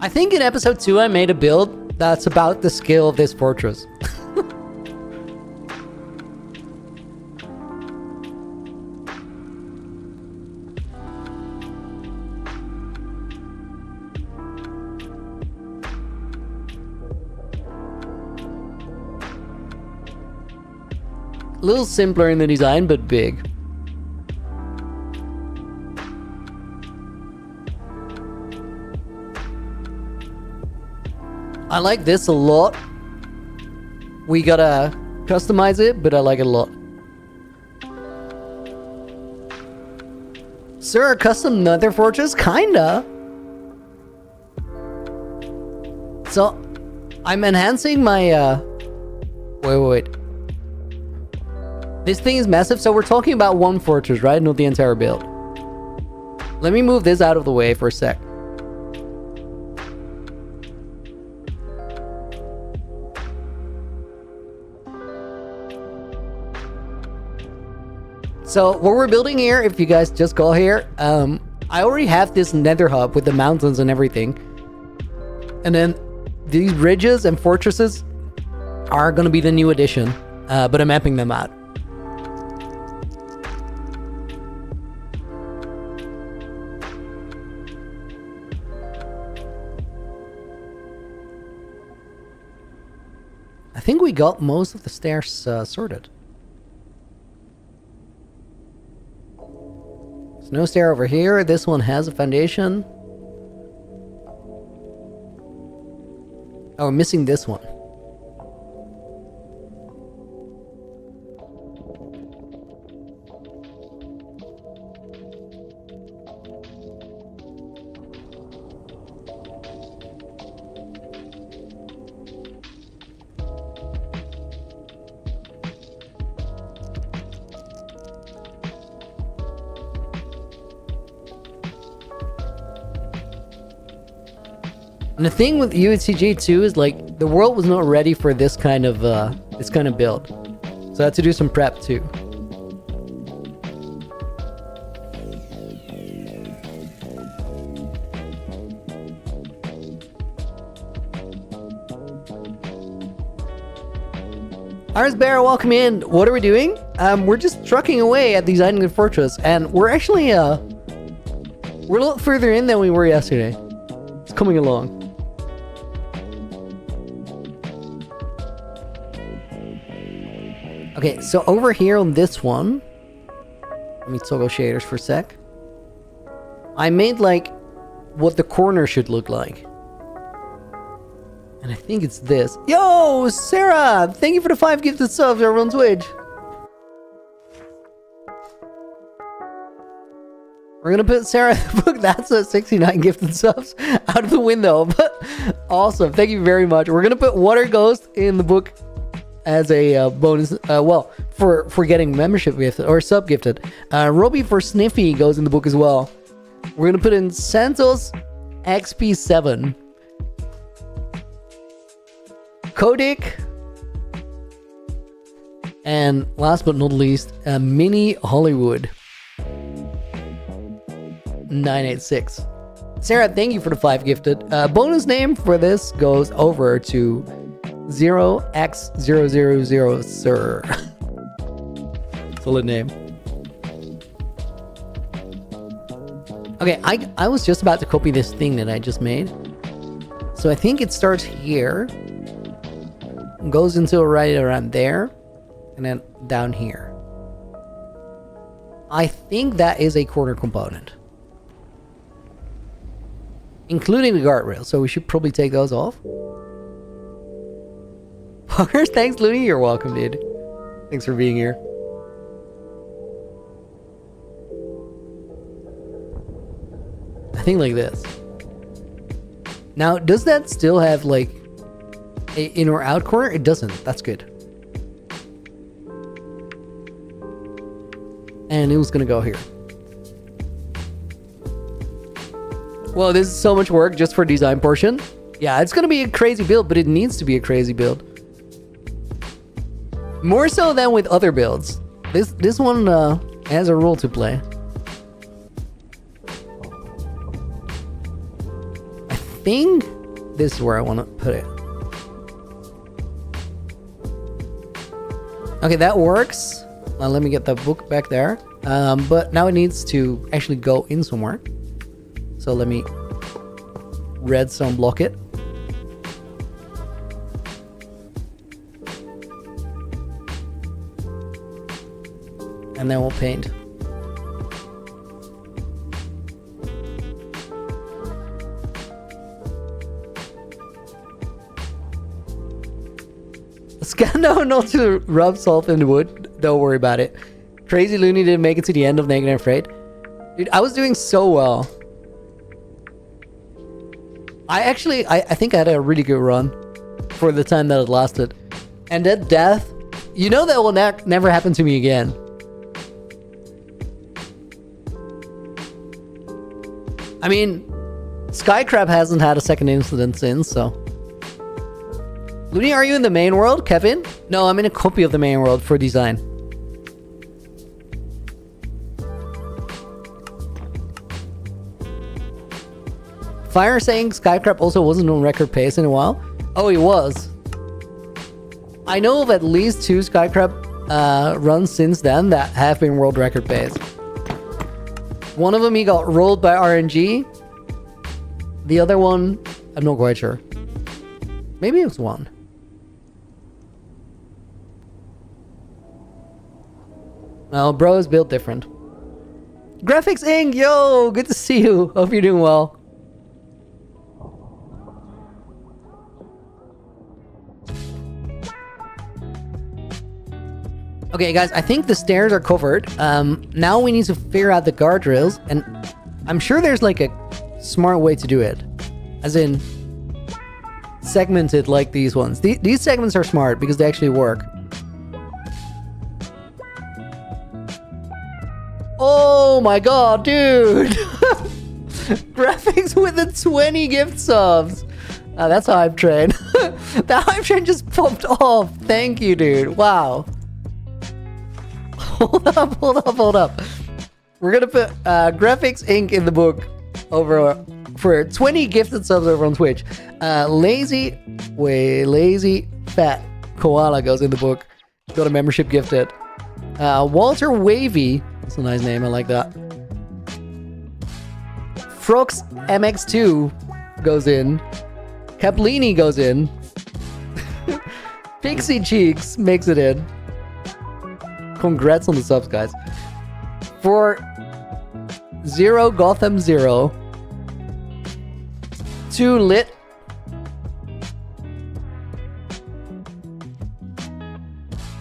I think in episode 2 I made a build that's about the scale of this fortress. A little simpler in the design, but big. I like this a lot. We gotta customize it, but I like it a lot. Sir, a custom nether fortress? Kinda. So, I'm enhancing my, Wait. This thing is massive, so we're talking about one fortress, right? Not the entire build. Let me move this out of the way for a sec. So what we're building here, if you guys just go here, I already have this Nether Hub with the mountains and everything. And then these ridges and fortresses are going to be the new addition, but I'm mapping them out. I think we got most of the stairs sorted. There's no stair over here. This one has a foundation. Oh, we're missing this one. And the thing with UHCG too is like the world was not ready for this kind of build, so I had to do some prep too. Iris Bear, welcome in. What are we doing? We're just trucking away at designing the fortress, and we're actually we're a lot further in than we were yesterday. It's coming along. Okay, so over here on this one, let me toggle shaders for a sec. I made like what the corner should look like. And I think it's this. Yo, Sarah! Thank you for the 5 gifted subs over on Twitch. We're gonna put Sarah in the book. That's a 69 gifted subs out of the window. But awesome. Thank you very much. We're gonna put Water Ghost in the book as a bonus, well, for getting membership gifted or sub gifted. Robbie for Sniffy goes in the book as well. We're gonna put in Santos XP7, Kodik, and last but not least, Mini Hollywood 986. Sarah, thank you for the 5 gifted. Bonus name for this goes over to 0x000 sir. Solid name. Okay, I was just about to copy this thing that I just made. So I think it starts here, goes until right around there, and then down here. I think that is a corner component, including the guardrail, so we should probably take those off. Poggers, thanks, Looney. You're welcome, dude. Thanks for being here. I think like this. Now, does that still have, like, a in or out corner? It doesn't. That's good. And it was gonna go here. Well, this is so much work just for design portion. Yeah, it's gonna be a crazy build, but it needs to be a crazy build. More so than with other builds. This one has a role to play. I think this is where I want to put it. Okay, that works. Now let me get the book back there. But now it needs to actually go in somewhere. So let me redstone block it. And then we'll paint. Scando not to rub salt in the wood. Don't worry about it. Crazy Looney didn't make it to the end of Naked and Afraid. Dude, I was doing so well. I think I had a really good run for the time that it lasted. And that death, you know that will never happen to me again. I mean, Skycrab hasn't had a second incident since, so. Looney, are you in the main world, Kevin? No, I'm in a copy of the main world for design. Fire saying Skycrab also wasn't on record pace in a while. Oh, he was. I know of at least 2 Skycrab runs since then that have been world record pace. One of them he got rolled by RNG. The other one, I'm not quite sure. Maybe it was 1. Well, bro is built different. Graphics Inc. Yo, good to see you. Hope you're doing well. Okay, guys, I think the stairs are covered. Now we need to figure out the guardrails, and I'm sure there's like a smart way to do it. As in, segmented like these ones. These segments are smart because they actually work. Oh my god, dude! Graphics with the 20 gift subs! That's a hype train. The hype train just popped off. Thank you, dude. Wow. Hold up. We're gonna put Graphics Inc. in the book over for 20 gifted subs over on Twitch. Lazy Fat Koala goes in the book. Got a membership gifted. Walter Wavy, that's a nice name, I like that. Frox MX2 goes in. Caplini goes in. Pixie Cheeks makes it in. Congrats on the subs, guys. For Zero Gotham Zero, 2 Lit,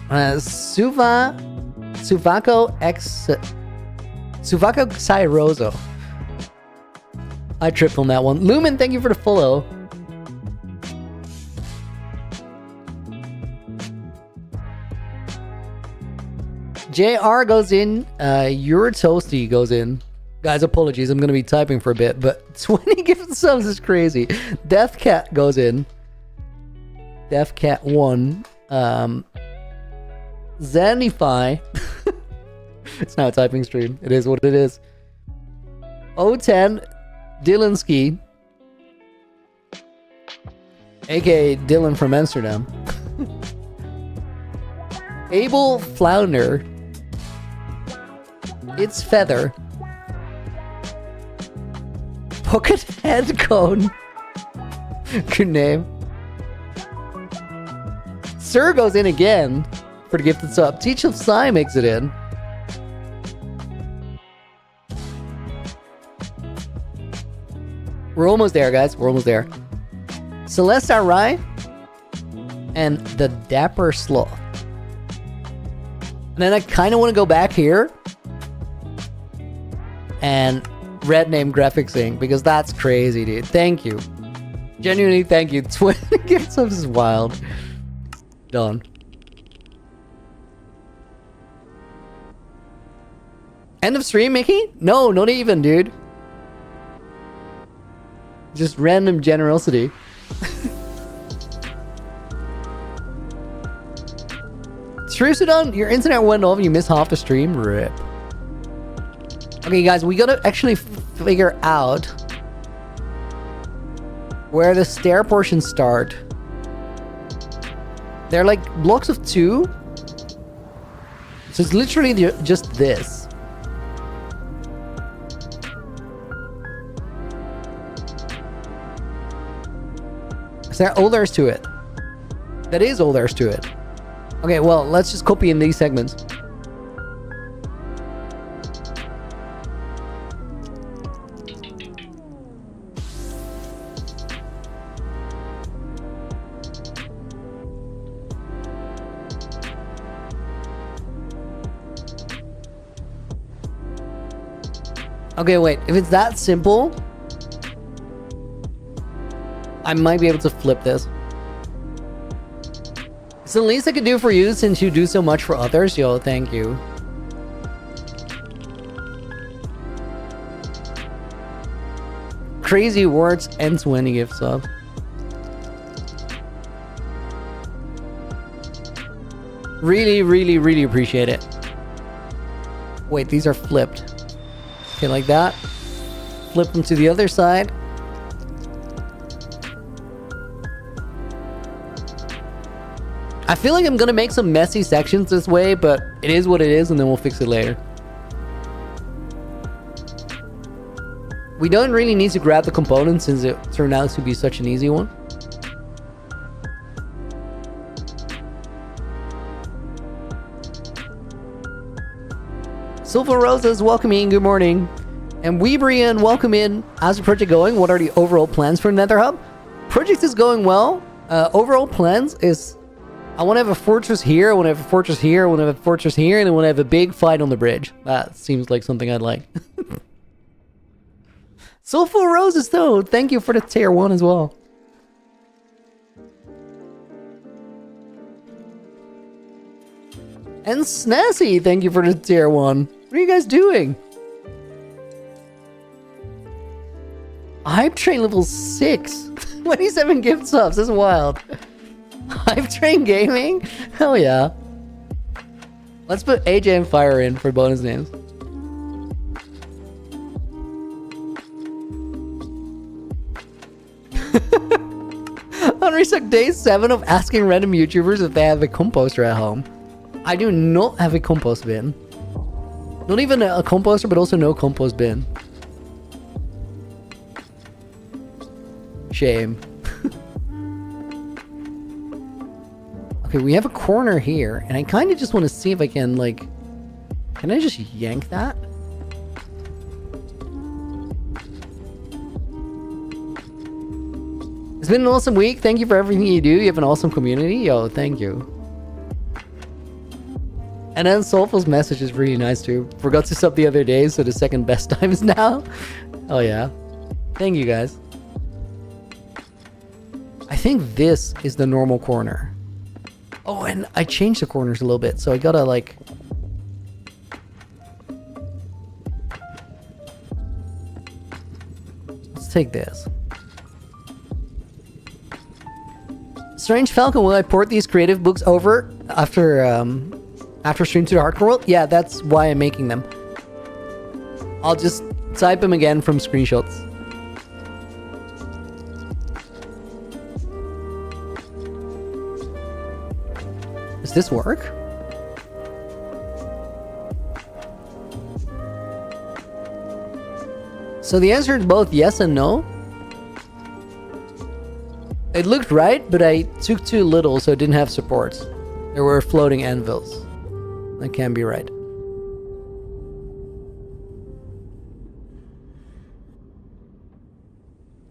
Suvako Xyrozo. I tripped on that one. Lumen, thank you for the follow. JR goes in. Your Toasty goes in. Guys, apologies. I'm going to be typing for a bit, but 20 gifted subs is crazy. Death Cat goes in. Death Cat 1. Zanify. It's now a typing stream. It is what it is. O10 Dylansky. AKA Dylan from Amsterdam. Abel Flounder. It's Feather. Pocket Head Cone. Good name. Sir goes in again for the gifted sub. Teach of Psy makes it in. We're almost there, guys. We're almost there. Celeste Rai and the Dapper Sloth. And then I kind of want to go back here and red name Graphics Inc. because that's crazy, dude. Thank you. Genuinely, thank you. 20 gift subs is wild. Done. End of stream, Mickey? No, not even, dude. Just random generosity. Trusodon, your internet went off and you missed half the stream? Rip. Okay, guys, we gotta actually figure out where the stair portions start. They're like blocks of 2. So it's literally just this. Is there all there's to it? That is all there's to it. Okay, well, let's just copy in these segments. Okay, wait. If it's that simple, I might be able to flip this. It's the least I could do for you since you do so much for others. Yo, thank you. Crazy words and 20 gift sub. Really, really, really appreciate it. Wait, these are flipped. Okay, like that. Flip them to the other side. I feel like I'm gonna make some messy sections this way, but it is what it is, and then we'll fix it later. We don't really need to grab the components since it turned out to be such an easy one. Silver Roses, welcome in, good morning. And Weebrian, welcome in. How's the project going? What are the overall plans for Nether Hub? Project is going well. Overall plans is... I want to have a fortress here, I want to have a fortress here, I want to have a fortress here, and I want to have a big fight on the bridge. That seems like something I'd like. Soulful Roses, though. Thank you for the tier 1 as well. And Snazzy, thank you for the tier 1. What are you guys doing? Hype Train level 6. 27 gift subs. That's wild. Hype Train Gaming? Hell yeah. Let's put AJ and Fire in for bonus names. Unrestuck day 7 of asking random YouTubers if they have a composter at home. I do not have a compost bin. Not even a composter, but also no compost bin. Shame. Okay, we have a corner here, and I kind of just want to see if I can, like... Can I just yank that? It's been an awesome week. Thank you for everything you do. You have an awesome community. Yo, thank you. And then Soulful's message is really nice too. Forgot to sub the other day, so the second best time is now. Oh yeah. Thank you guys. I think this is the normal corner. Oh, and I changed the corners a little bit, so I gotta like... Let's take this. Strange Falcon, will I port these creative books over after stream to the hardcore world? Yeah, that's why I'm making them. I'll just type them again from screenshots. Does this work? So the answer is both yes and no. It looked right, but I took too little, so it didn't have supports. There were floating anvils. That can be right.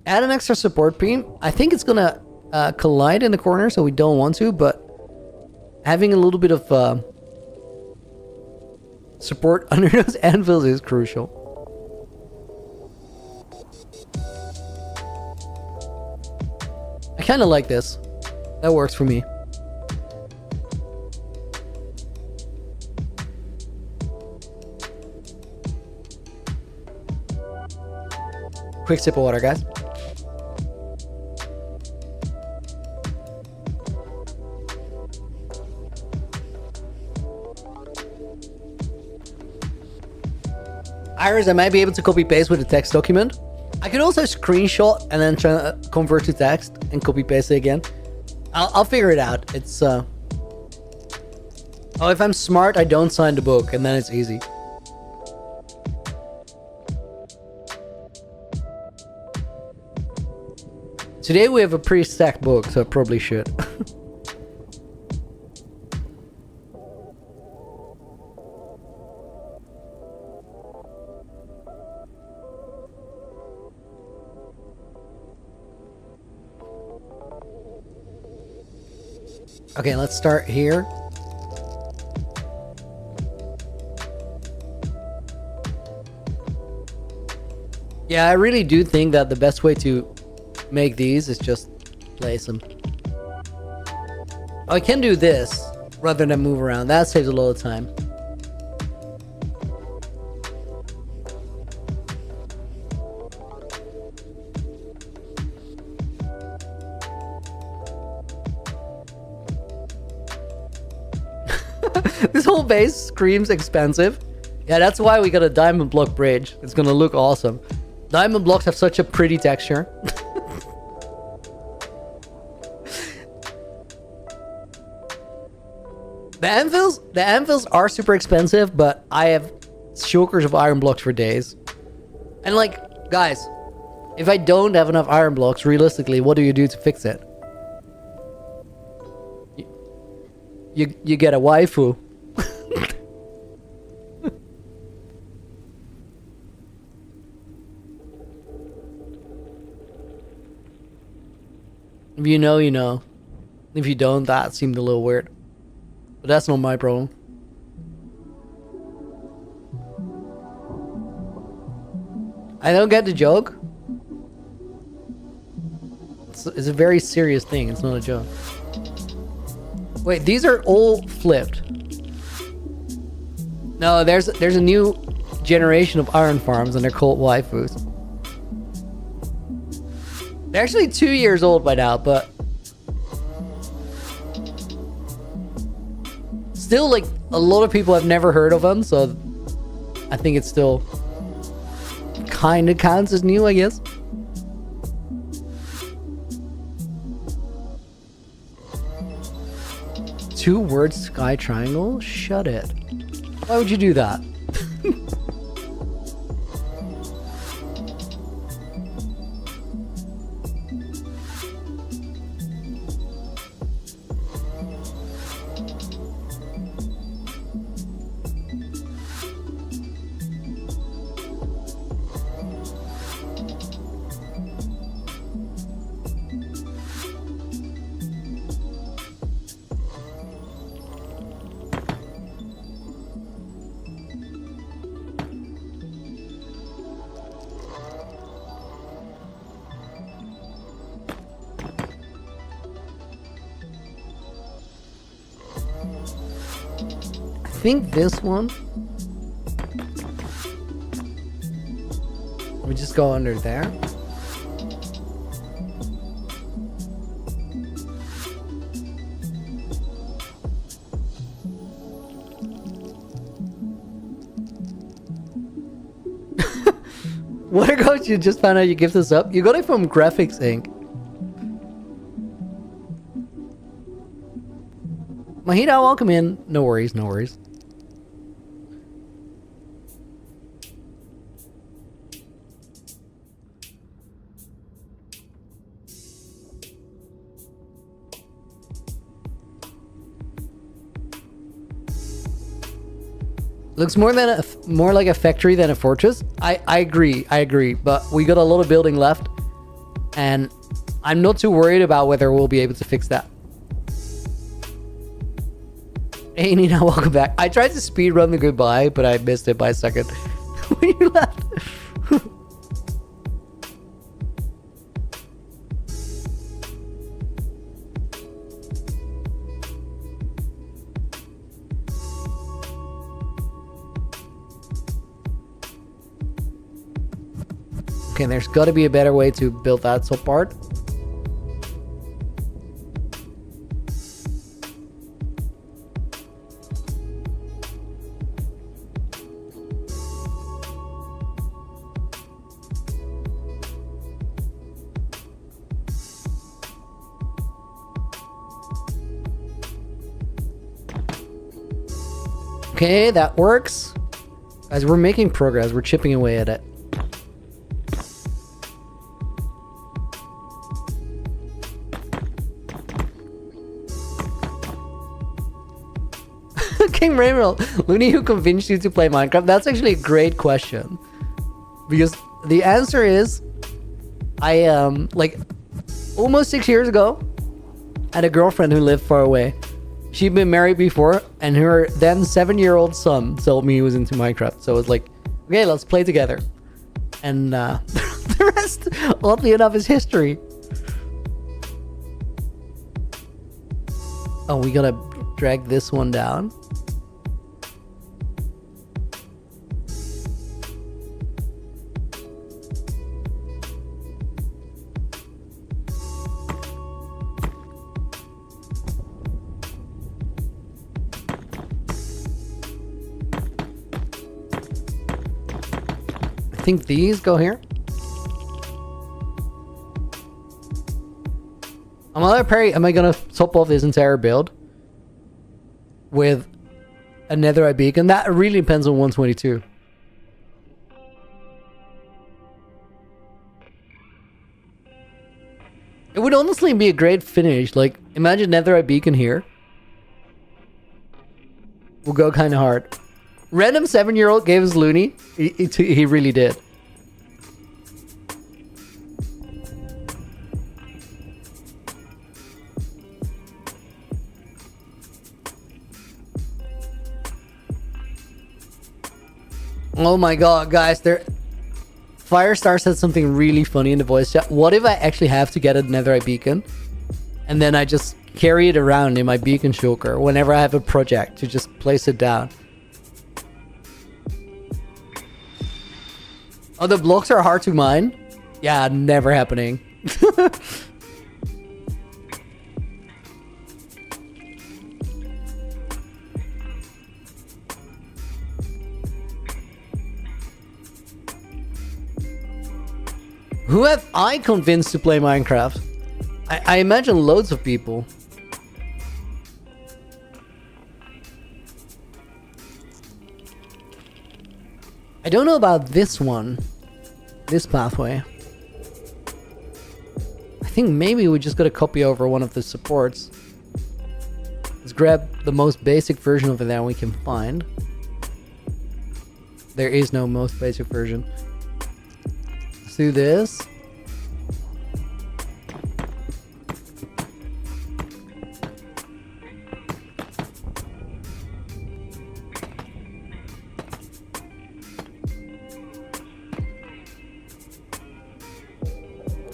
Add an extra support beam. I think it's gonna collide in the corner, so we don't want to, but having a little bit of support under those anvils is crucial. kind of like this. That works for me. Quick sip of water, guys. Iris, I might be able to copy paste with a text document. I could also screenshot and then try to convert to text and copy paste it again. I'll figure it out. It's oh, if I'm smart, I don't sign the book, and then it's easy. Today we have a pretty stacked book, so I probably should. Okay, let's start here. Yeah, I really do think that the best way to make these is just place them. I can do this rather than move around. That saves a lot of time. This whole base screams expensive. Yeah, that's why we got a diamond block bridge. It's gonna look awesome. Diamond blocks have such a pretty texture. The anvils are super expensive, but I have shulkers of iron blocks for days. And like, guys, if I don't have enough iron blocks, realistically, what do you do to fix it? You get a waifu. If you know, you know. If you don't, that seemed a little weird. But that's not my problem. I don't get the joke. It's a very serious thing. It's not a joke. Wait, these are all flipped. No, there's a new generation of iron farms, and they're called waifus. They're actually 2 years old by now, but still, like, a lot of people have never heard of them, so I think it still kind of counts as new, I guess. Two-word sky triangle? Shut it. Why would you do that? I think this one. We just go under there. Water Coach, you just found out you give this up? You got it from Graphics Inc. Mahita, welcome in. No worries, no worries. Looks more like a factory than a fortress. I agree, but we got a lot of building left, and I'm not too worried about whether we'll be able to fix that. Hey Nina, welcome back. I tried to speed run the goodbye, but I missed it by a second when you left. thinking there's got to be a better way to build that top part. Okay, that works. Guys, we're making progress. We're chipping away at it. King Rainbow, Looney, who convinced you to play Minecraft? That's actually a great question. Because the answer is, I, like, almost 6 years ago, I had a girlfriend who lived far away. She'd been married before, and her then 7-year-old son told me he was into Minecraft. So it was like, okay, let's play together. And the rest, oddly enough, is history. Oh, we gotta drag this one down. I think these go here. Am I gonna top off this entire build with a netherite beacon? That really depends on 122. It would honestly be a great finish. Like, imagine netherite beacon here. We'll go kind of hard. Random 7-year-old gave us Looney. He really did. Oh my god, guys, Firestar said something really funny in the voice chat. What if I actually have to get a netherite beacon and then I just carry it around in my beacon shulker whenever I have a project to just place it down? Oh, the blocks are hard to mine? Yeah, never happening. Who have I convinced to play Minecraft? I imagine loads of people. I don't know about this one. This pathway. I think maybe we just gotta copy over one of the supports. Let's grab the most basic version of it that we can find. There is no most basic version. Let's do this.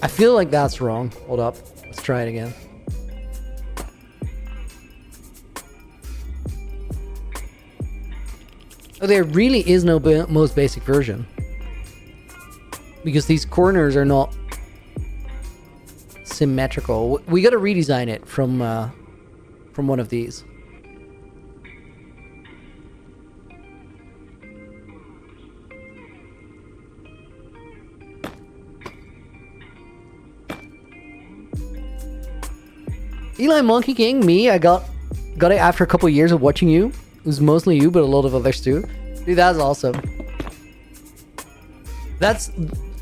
I feel like that's wrong. Hold up. Let's try it again. Oh, there really is no most basic version. Because these corners are not symmetrical. We gotta redesign it from one of these. Eli Monkey King, me, I got it after a couple of years of watching you. It was mostly you, but a lot of others too. Dude, that's awesome.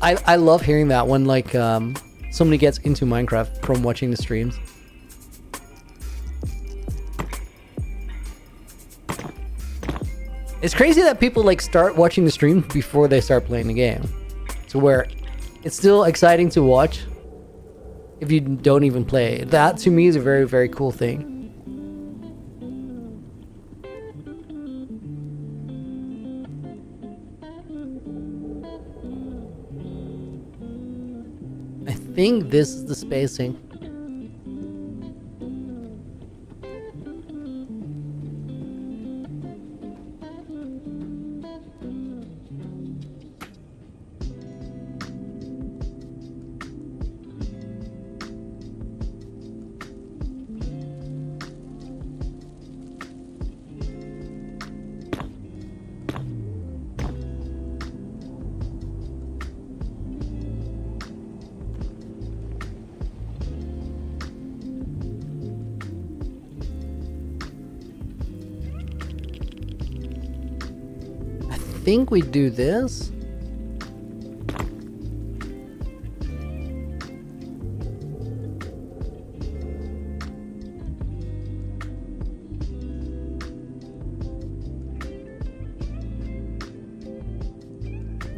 I love hearing that when like somebody gets into Minecraft from watching the streams. It's crazy that people like start watching the stream before they start playing the game. To where it's still exciting to watch if you don't even play. That to me is a very, very cool thing. I think this is the spacing. think we do this.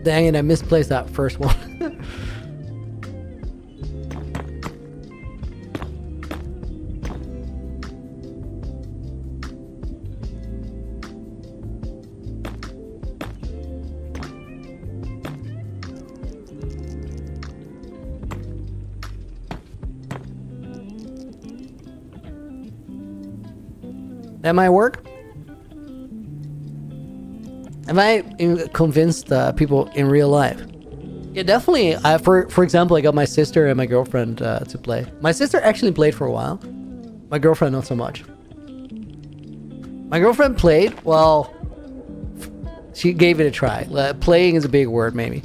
Dang it, I misplaced that first one. That might work. Am I convinced people in real life? Yeah, definitely. For example, I got my sister and my girlfriend to play. My sister actually played for a while. My girlfriend, not so much. My girlfriend played, well, she gave it a try. Playing is a big word, maybe.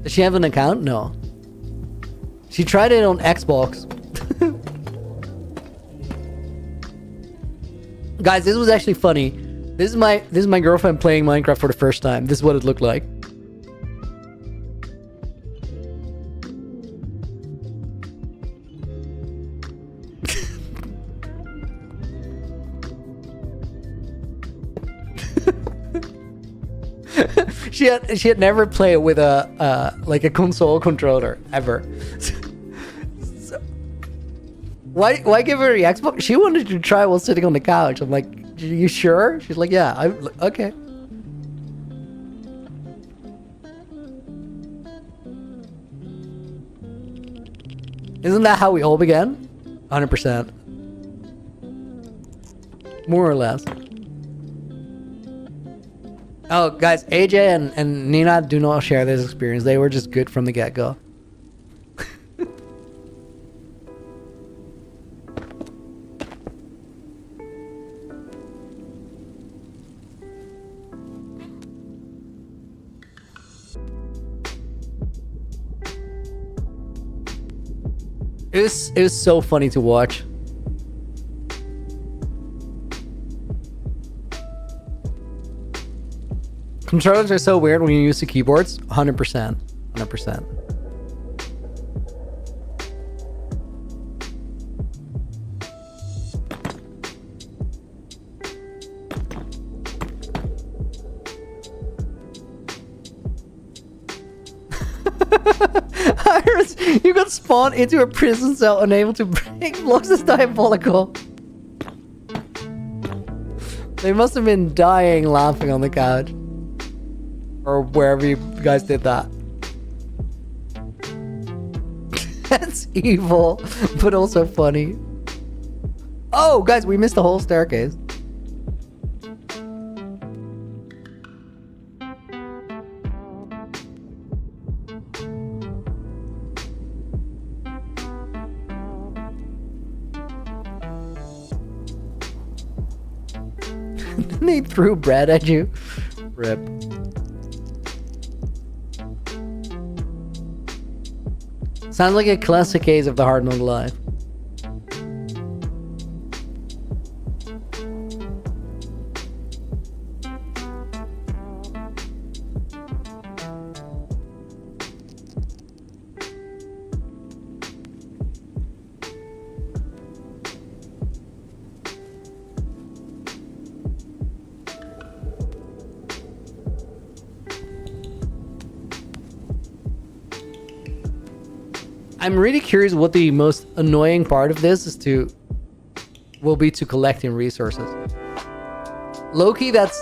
Does she have an account? No. She tried it on Xbox. Guys, this was actually funny. This is my girlfriend playing Minecraft for the first time. This is what it looked like. she had never played with a like a console controller ever. So, why give her the Xbox? She wanted to try while sitting on the couch. I'm like, are you sure? She's like, yeah. Okay. Isn't that how we all began? 100%. More or less. Oh, guys, AJ and Nina do not share this experience. They were just good from the get-go. It was so funny to watch. Controllers are so weird when you use the keyboards. 100%. 100%. Iris, you got spawned into a prison cell, unable to break blocks. Is diabolical. They must have been dying laughing on the couch. Or wherever you guys did that. That's evil, but also funny. Oh, guys, we missed the whole staircase. They threw bread at you. Rip. Sounds like a classic case of the hard knock life. I'm really curious what the most annoying part of this will be to collecting resources. Low-key, that's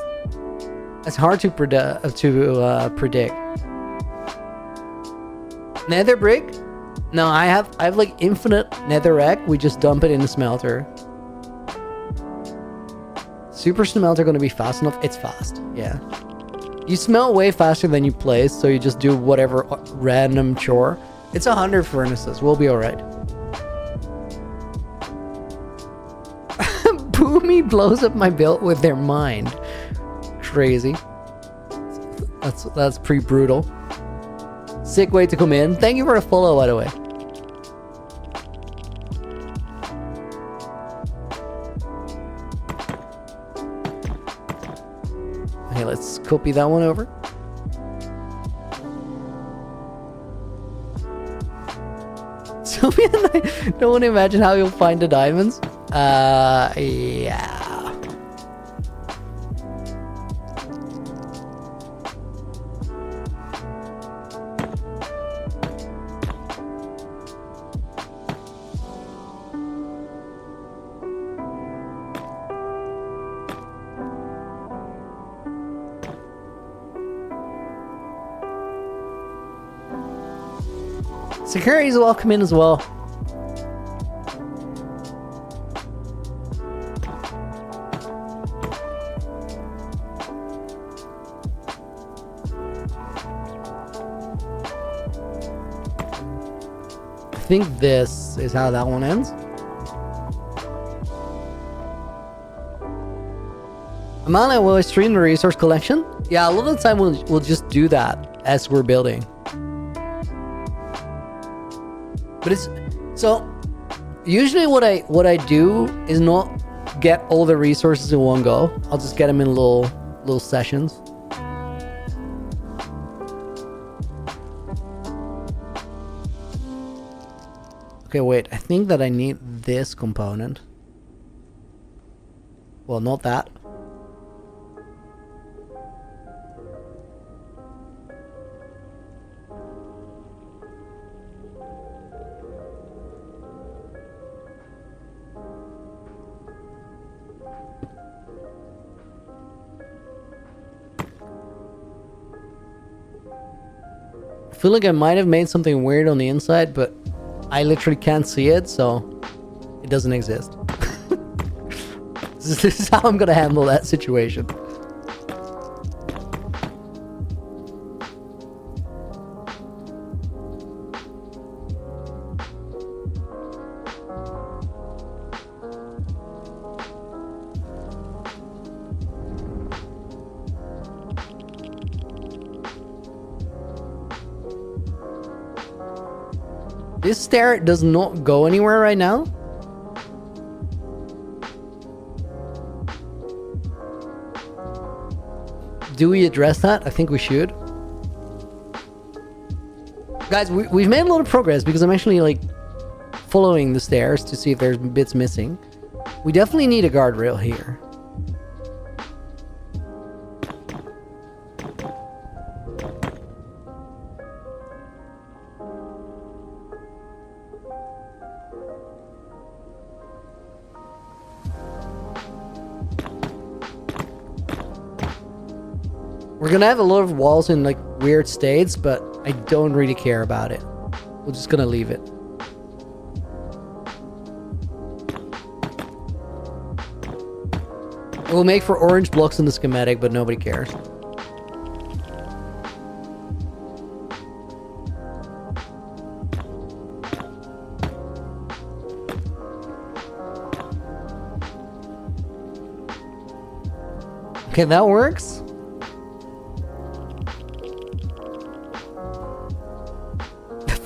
hard to predict. Nether brick? No, I have like infinite netherrack. We just dump it in the smelter. Super smelter gonna be fast enough? It's fast, yeah. You smelt way faster than you place, so you just do whatever random chore. It's 100 furnaces. We'll be alright. Boomy blows up my build with their mind. Crazy. That's pretty brutal. Sick way to come in. Thank you for the follow, by the way. copy that one over. So I don't want to imagine how you'll find the diamonds. Yeah. Security's welcome in as well. I think this is how that one ends. Amanda, will I stream the resource collection? Yeah, a lot of the time we'll just do that as we're building. But it's so usually what I do is not get all the resources in one go. I'll just get them in little sessions. Okay, wait. I think that I need this component. Well, not that. I feel like I might have made something weird on the inside, but I literally can't see it, so it doesn't exist. This is how I'm gonna handle that situation. This stair does not go anywhere right now. Do we address that? I think we should. Guys, we've made a lot of progress because I'm actually like following the stairs to see if there's bits missing. We definitely need a guardrail here. We're gonna have a lot of walls in like weird states, but I don't really care about it. We're just gonna leave it. It will make for orange blocks in the schematic, but nobody cares. Okay, that works.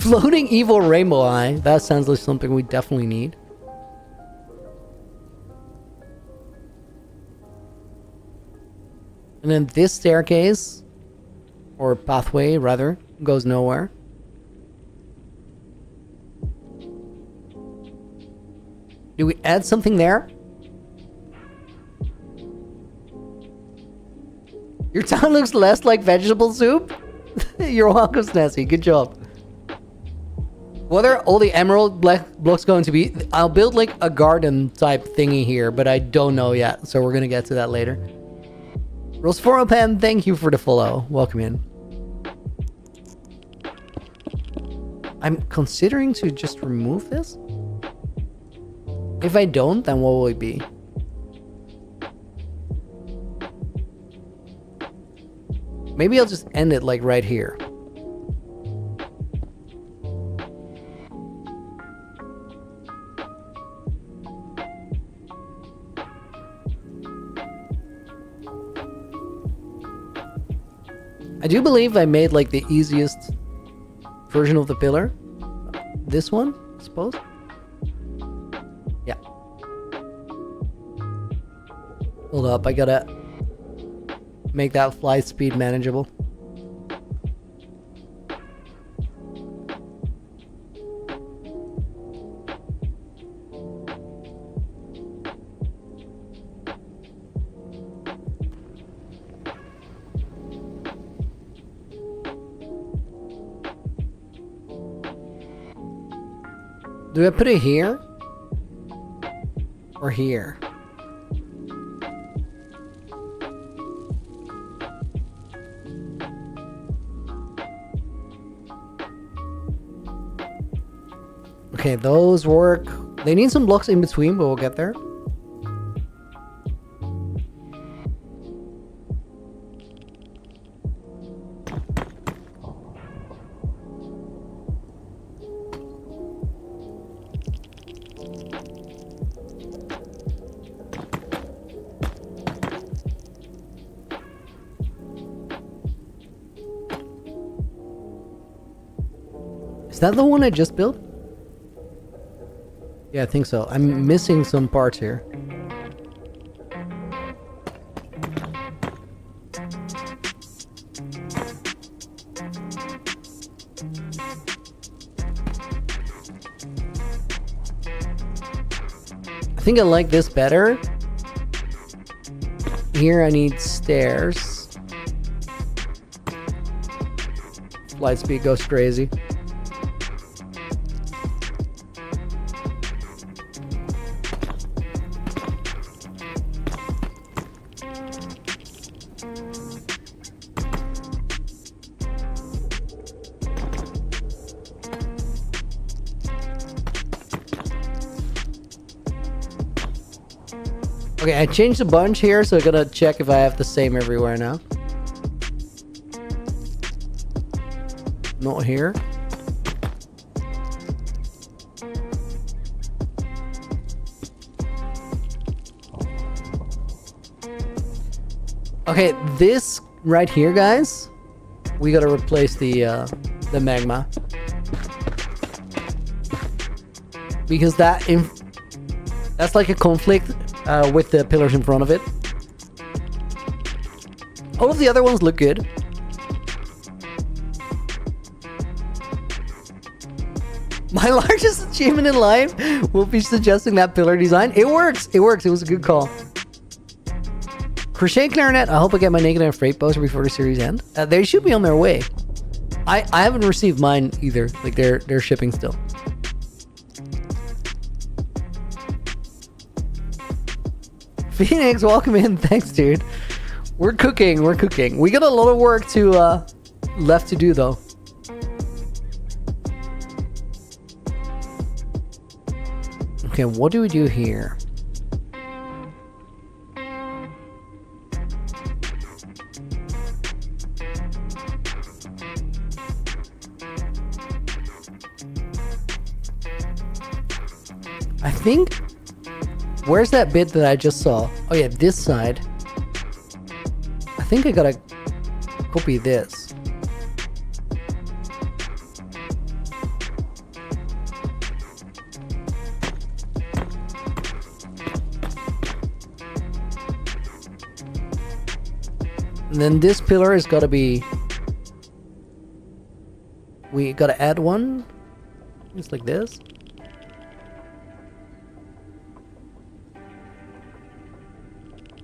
Floating evil rainbow eye. That sounds like something we definitely need. And then this staircase, or pathway rather, goes nowhere. Do we add something there? Your town looks less like vegetable soup? You're welcome, Snazzy. Good job. What are all the emerald blocks going to be? I'll build like a garden type thingy here, but I don't know yet. So we're going to get to that later. Rosforopan, thank you for the follow. Welcome in. I'm considering to just remove this. If I don't, then what will it be? Maybe I'll just end it like right here. I do believe I made like the easiest version of the pillar. This one, I suppose. Yeah. Hold up, I gotta make that flight speed manageable. Do I put it here? Or here? Okay, those work. They need some blocks in between, but we'll get there. Is that the one I just built? Yeah, I think so. I'm missing some parts here. I think I like this better. Here I need stairs. Flight speed goes crazy. Okay, I changed a bunch here, so I gotta check if I have the same everywhere now. Not here. Okay, this right here, guys, we gotta replace the magma. Because that's like a conflict with the pillars in front of it. All of the other ones look good. My largest achievement in life will be suggesting that pillar design. It works. It works. It was a good call. Crochet clarinet. I hope I get my naked and freight poster before the series end. They should be on their way. I haven't received mine either. Like they're shipping still. Phoenix, welcome in. Thanks, dude. We're cooking. We're cooking. We got a lot of work to left to do though. Okay, what do we do here? I think... Where's that bit that I just saw? Oh yeah, this side. I think I gotta copy this. And then this pillar has gotta be... We gotta add one. Just like this.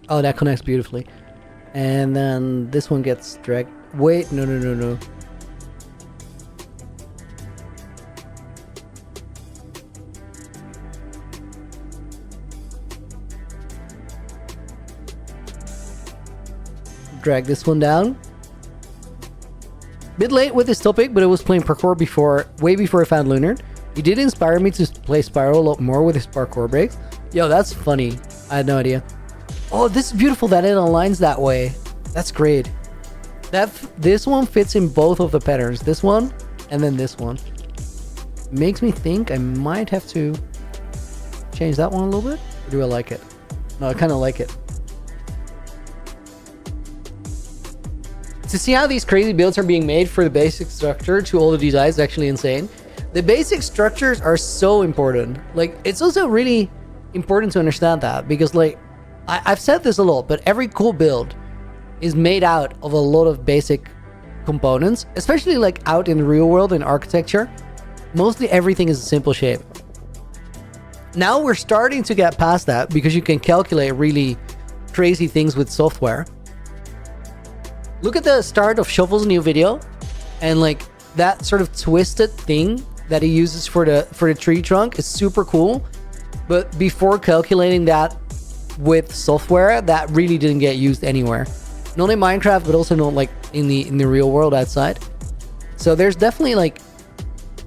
Oh, that connects beautifully. And then this one gets dragged. Wait, no. Drag this one down. Bit late with this topic, but I was playing parkour before, way before I found Lunar. He did inspire me to play Spyro a lot more with his parkour breaks. Yo, that's funny. I had no idea. Oh, this is beautiful that it aligns that way. That's great. This one fits in both of the patterns. This one and then this one. Makes me think I might have to change that one a little bit. Or do I like it? No, I kind of like it. To see how these crazy builds are being made for the basic structure to all the designs is actually insane. The basic structures are so important. Like, it's also really important to understand that because, like, I've said this a lot, but every cool build is made out of a lot of basic components, especially like out in the real world in architecture. Mostly everything is a simple shape. Now we're starting to get past that because you can calculate really crazy things with software. Look at the start of Shovel's new video, and like that sort of twisted thing that he uses for the tree trunk is super cool. But before calculating that with software, that really didn't get used anywhere. Not in Minecraft, but also not like in the real world outside. So there's definitely like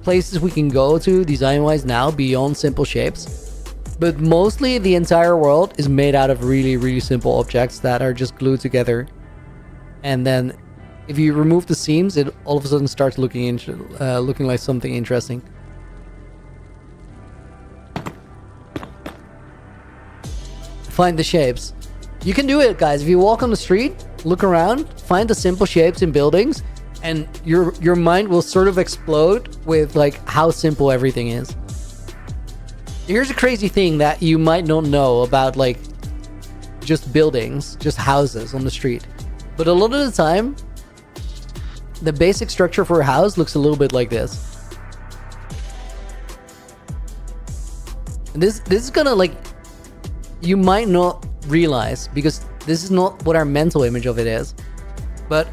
places we can go to design-wise now beyond simple shapes. But mostly the entire world is made out of really, really simple objects that are just glued together. And then if you remove the seams, it all of a sudden starts looking like something interesting. Find the shapes. You can do it, guys. If you walk on the street, look around, find the simple shapes in buildings, and your mind will sort of explode with like how simple everything is. Here's a crazy thing that you might not know about like just buildings, just houses on the street. But a lot of the time, the basic structure for a house looks a little bit like this. And this is gonna like, you might not realize because this is not what our mental image of it is. But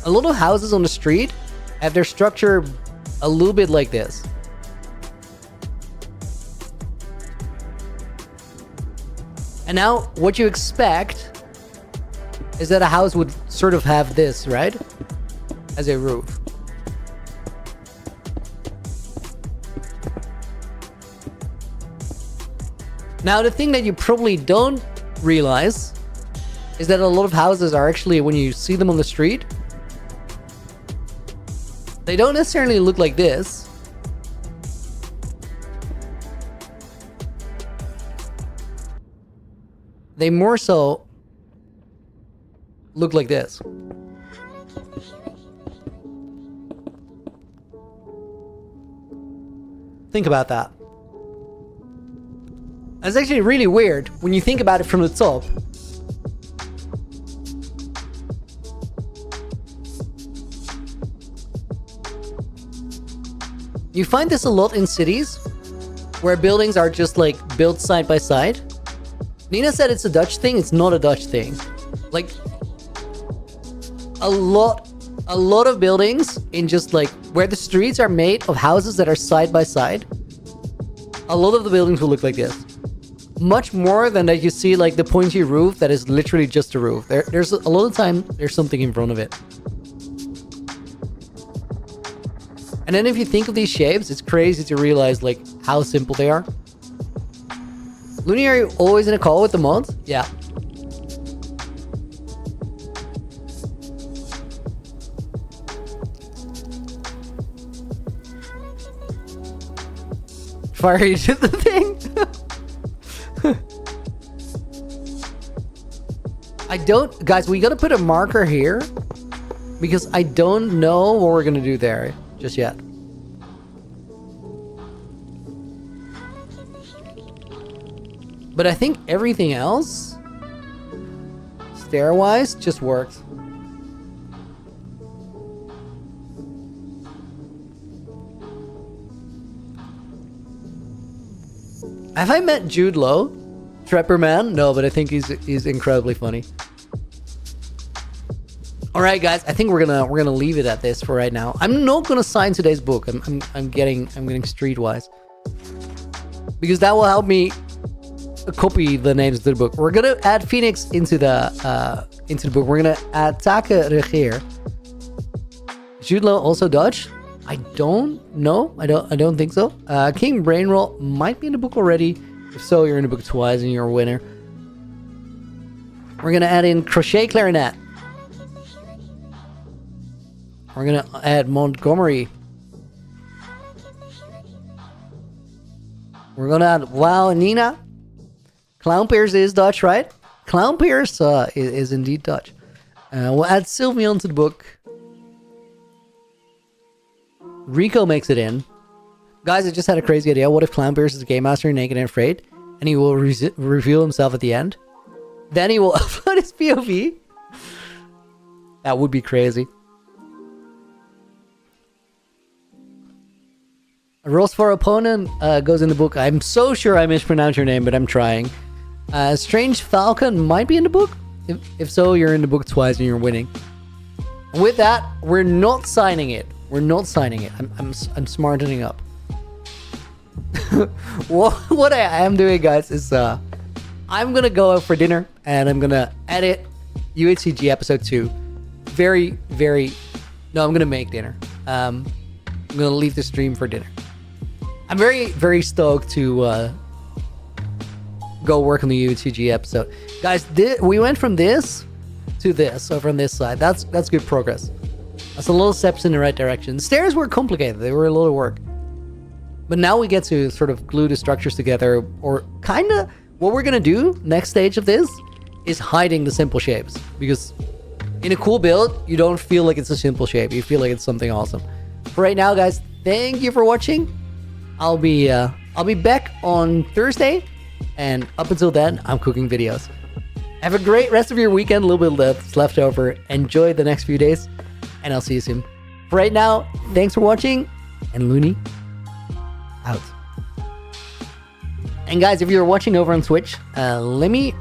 a lot of houses on the street have their structure a little bit like this. And now what you expect is that a house would sort of have this, right? As a roof. Now the thing that you probably don't realize is that a lot of houses are actually, when you see them on the street, they don't necessarily look like this. They more so look like this. Think about that. It's actually really weird when you think about it from the top. You find this a lot in cities where buildings are just like built side by side. Nina said it's a Dutch thing. It's not a Dutch thing. Like a lot of buildings in just like where the streets are made of houses that are side by side. A lot of the buildings will look like this. Much more than that you see like the pointy roof that is literally just a roof. There's a lot of time there's something in front of it. And then if you think of these shapes, it's crazy to realize like how simple they are. Looney, are you always in a call with the mods? Yeah. Fire you did the thing? I don't... Guys, we gotta put a marker here because I don't know what we're gonna do there just yet. But I think everything else, stair-wise, just works. Have I met Jude Law? Trapper Man? No, but I think he's incredibly funny. All right, guys, I think we're gonna leave it at this for right now. I'm not gonna sign today's book. I'm getting Streetwise because that will help me copy the names of the book. We're gonna add Phoenix into the book. We're gonna add Take Regeer. Jude Law also Dutch? I don't know. I don't think so. King Brainroll might be in the book already. If so, you're in the book twice and you're a winner. We're gonna add in Crochet Clarinet. We're gonna add Montgomery. We're gonna add Wow and Nina. Clown Pierce is Dutch, right? Clown Pierce is indeed Dutch. We'll add Sylvie onto the book. Rico makes it in. Guys, I just had a crazy idea. What if Clown Pierce is a game master, naked and afraid, and he will reveal himself at the end? Then he will upload his POV. That would be crazy. Rules for opponent goes in the book. I'm so sure I mispronounced your name, but I'm trying. Strange Falcon might be in the book. If so, you're in the book twice and you're winning. And with that, we're not signing it. We're not signing it. I'm smartening up. What I am doing, guys, is I'm gonna go out for dinner and I'm gonna edit UHCG episode 2. No, I'm gonna make dinner. I'm gonna leave the stream for dinner. I'm very stoked to go work on the UHCG episode, guys. We went from this to this, so from this side. That's good progress. That's a little steps in the right direction. The stairs were complicated. They were a lot of work. But now we get to sort of glue the structures together, or kind of what we're going to do next stage of this is hiding the simple shapes. Because in a cool build, you don't feel like it's a simple shape. You feel like it's something awesome. For right now, guys, thank you for watching. I'll be back on Thursday. And up until then, I'm cooking videos. Have a great rest of your weekend. A little bit left over. Enjoy the next few days. And I'll see you soon. For right now, thanks for watching. And Looney out. And guys, if you're watching over on Twitch, let me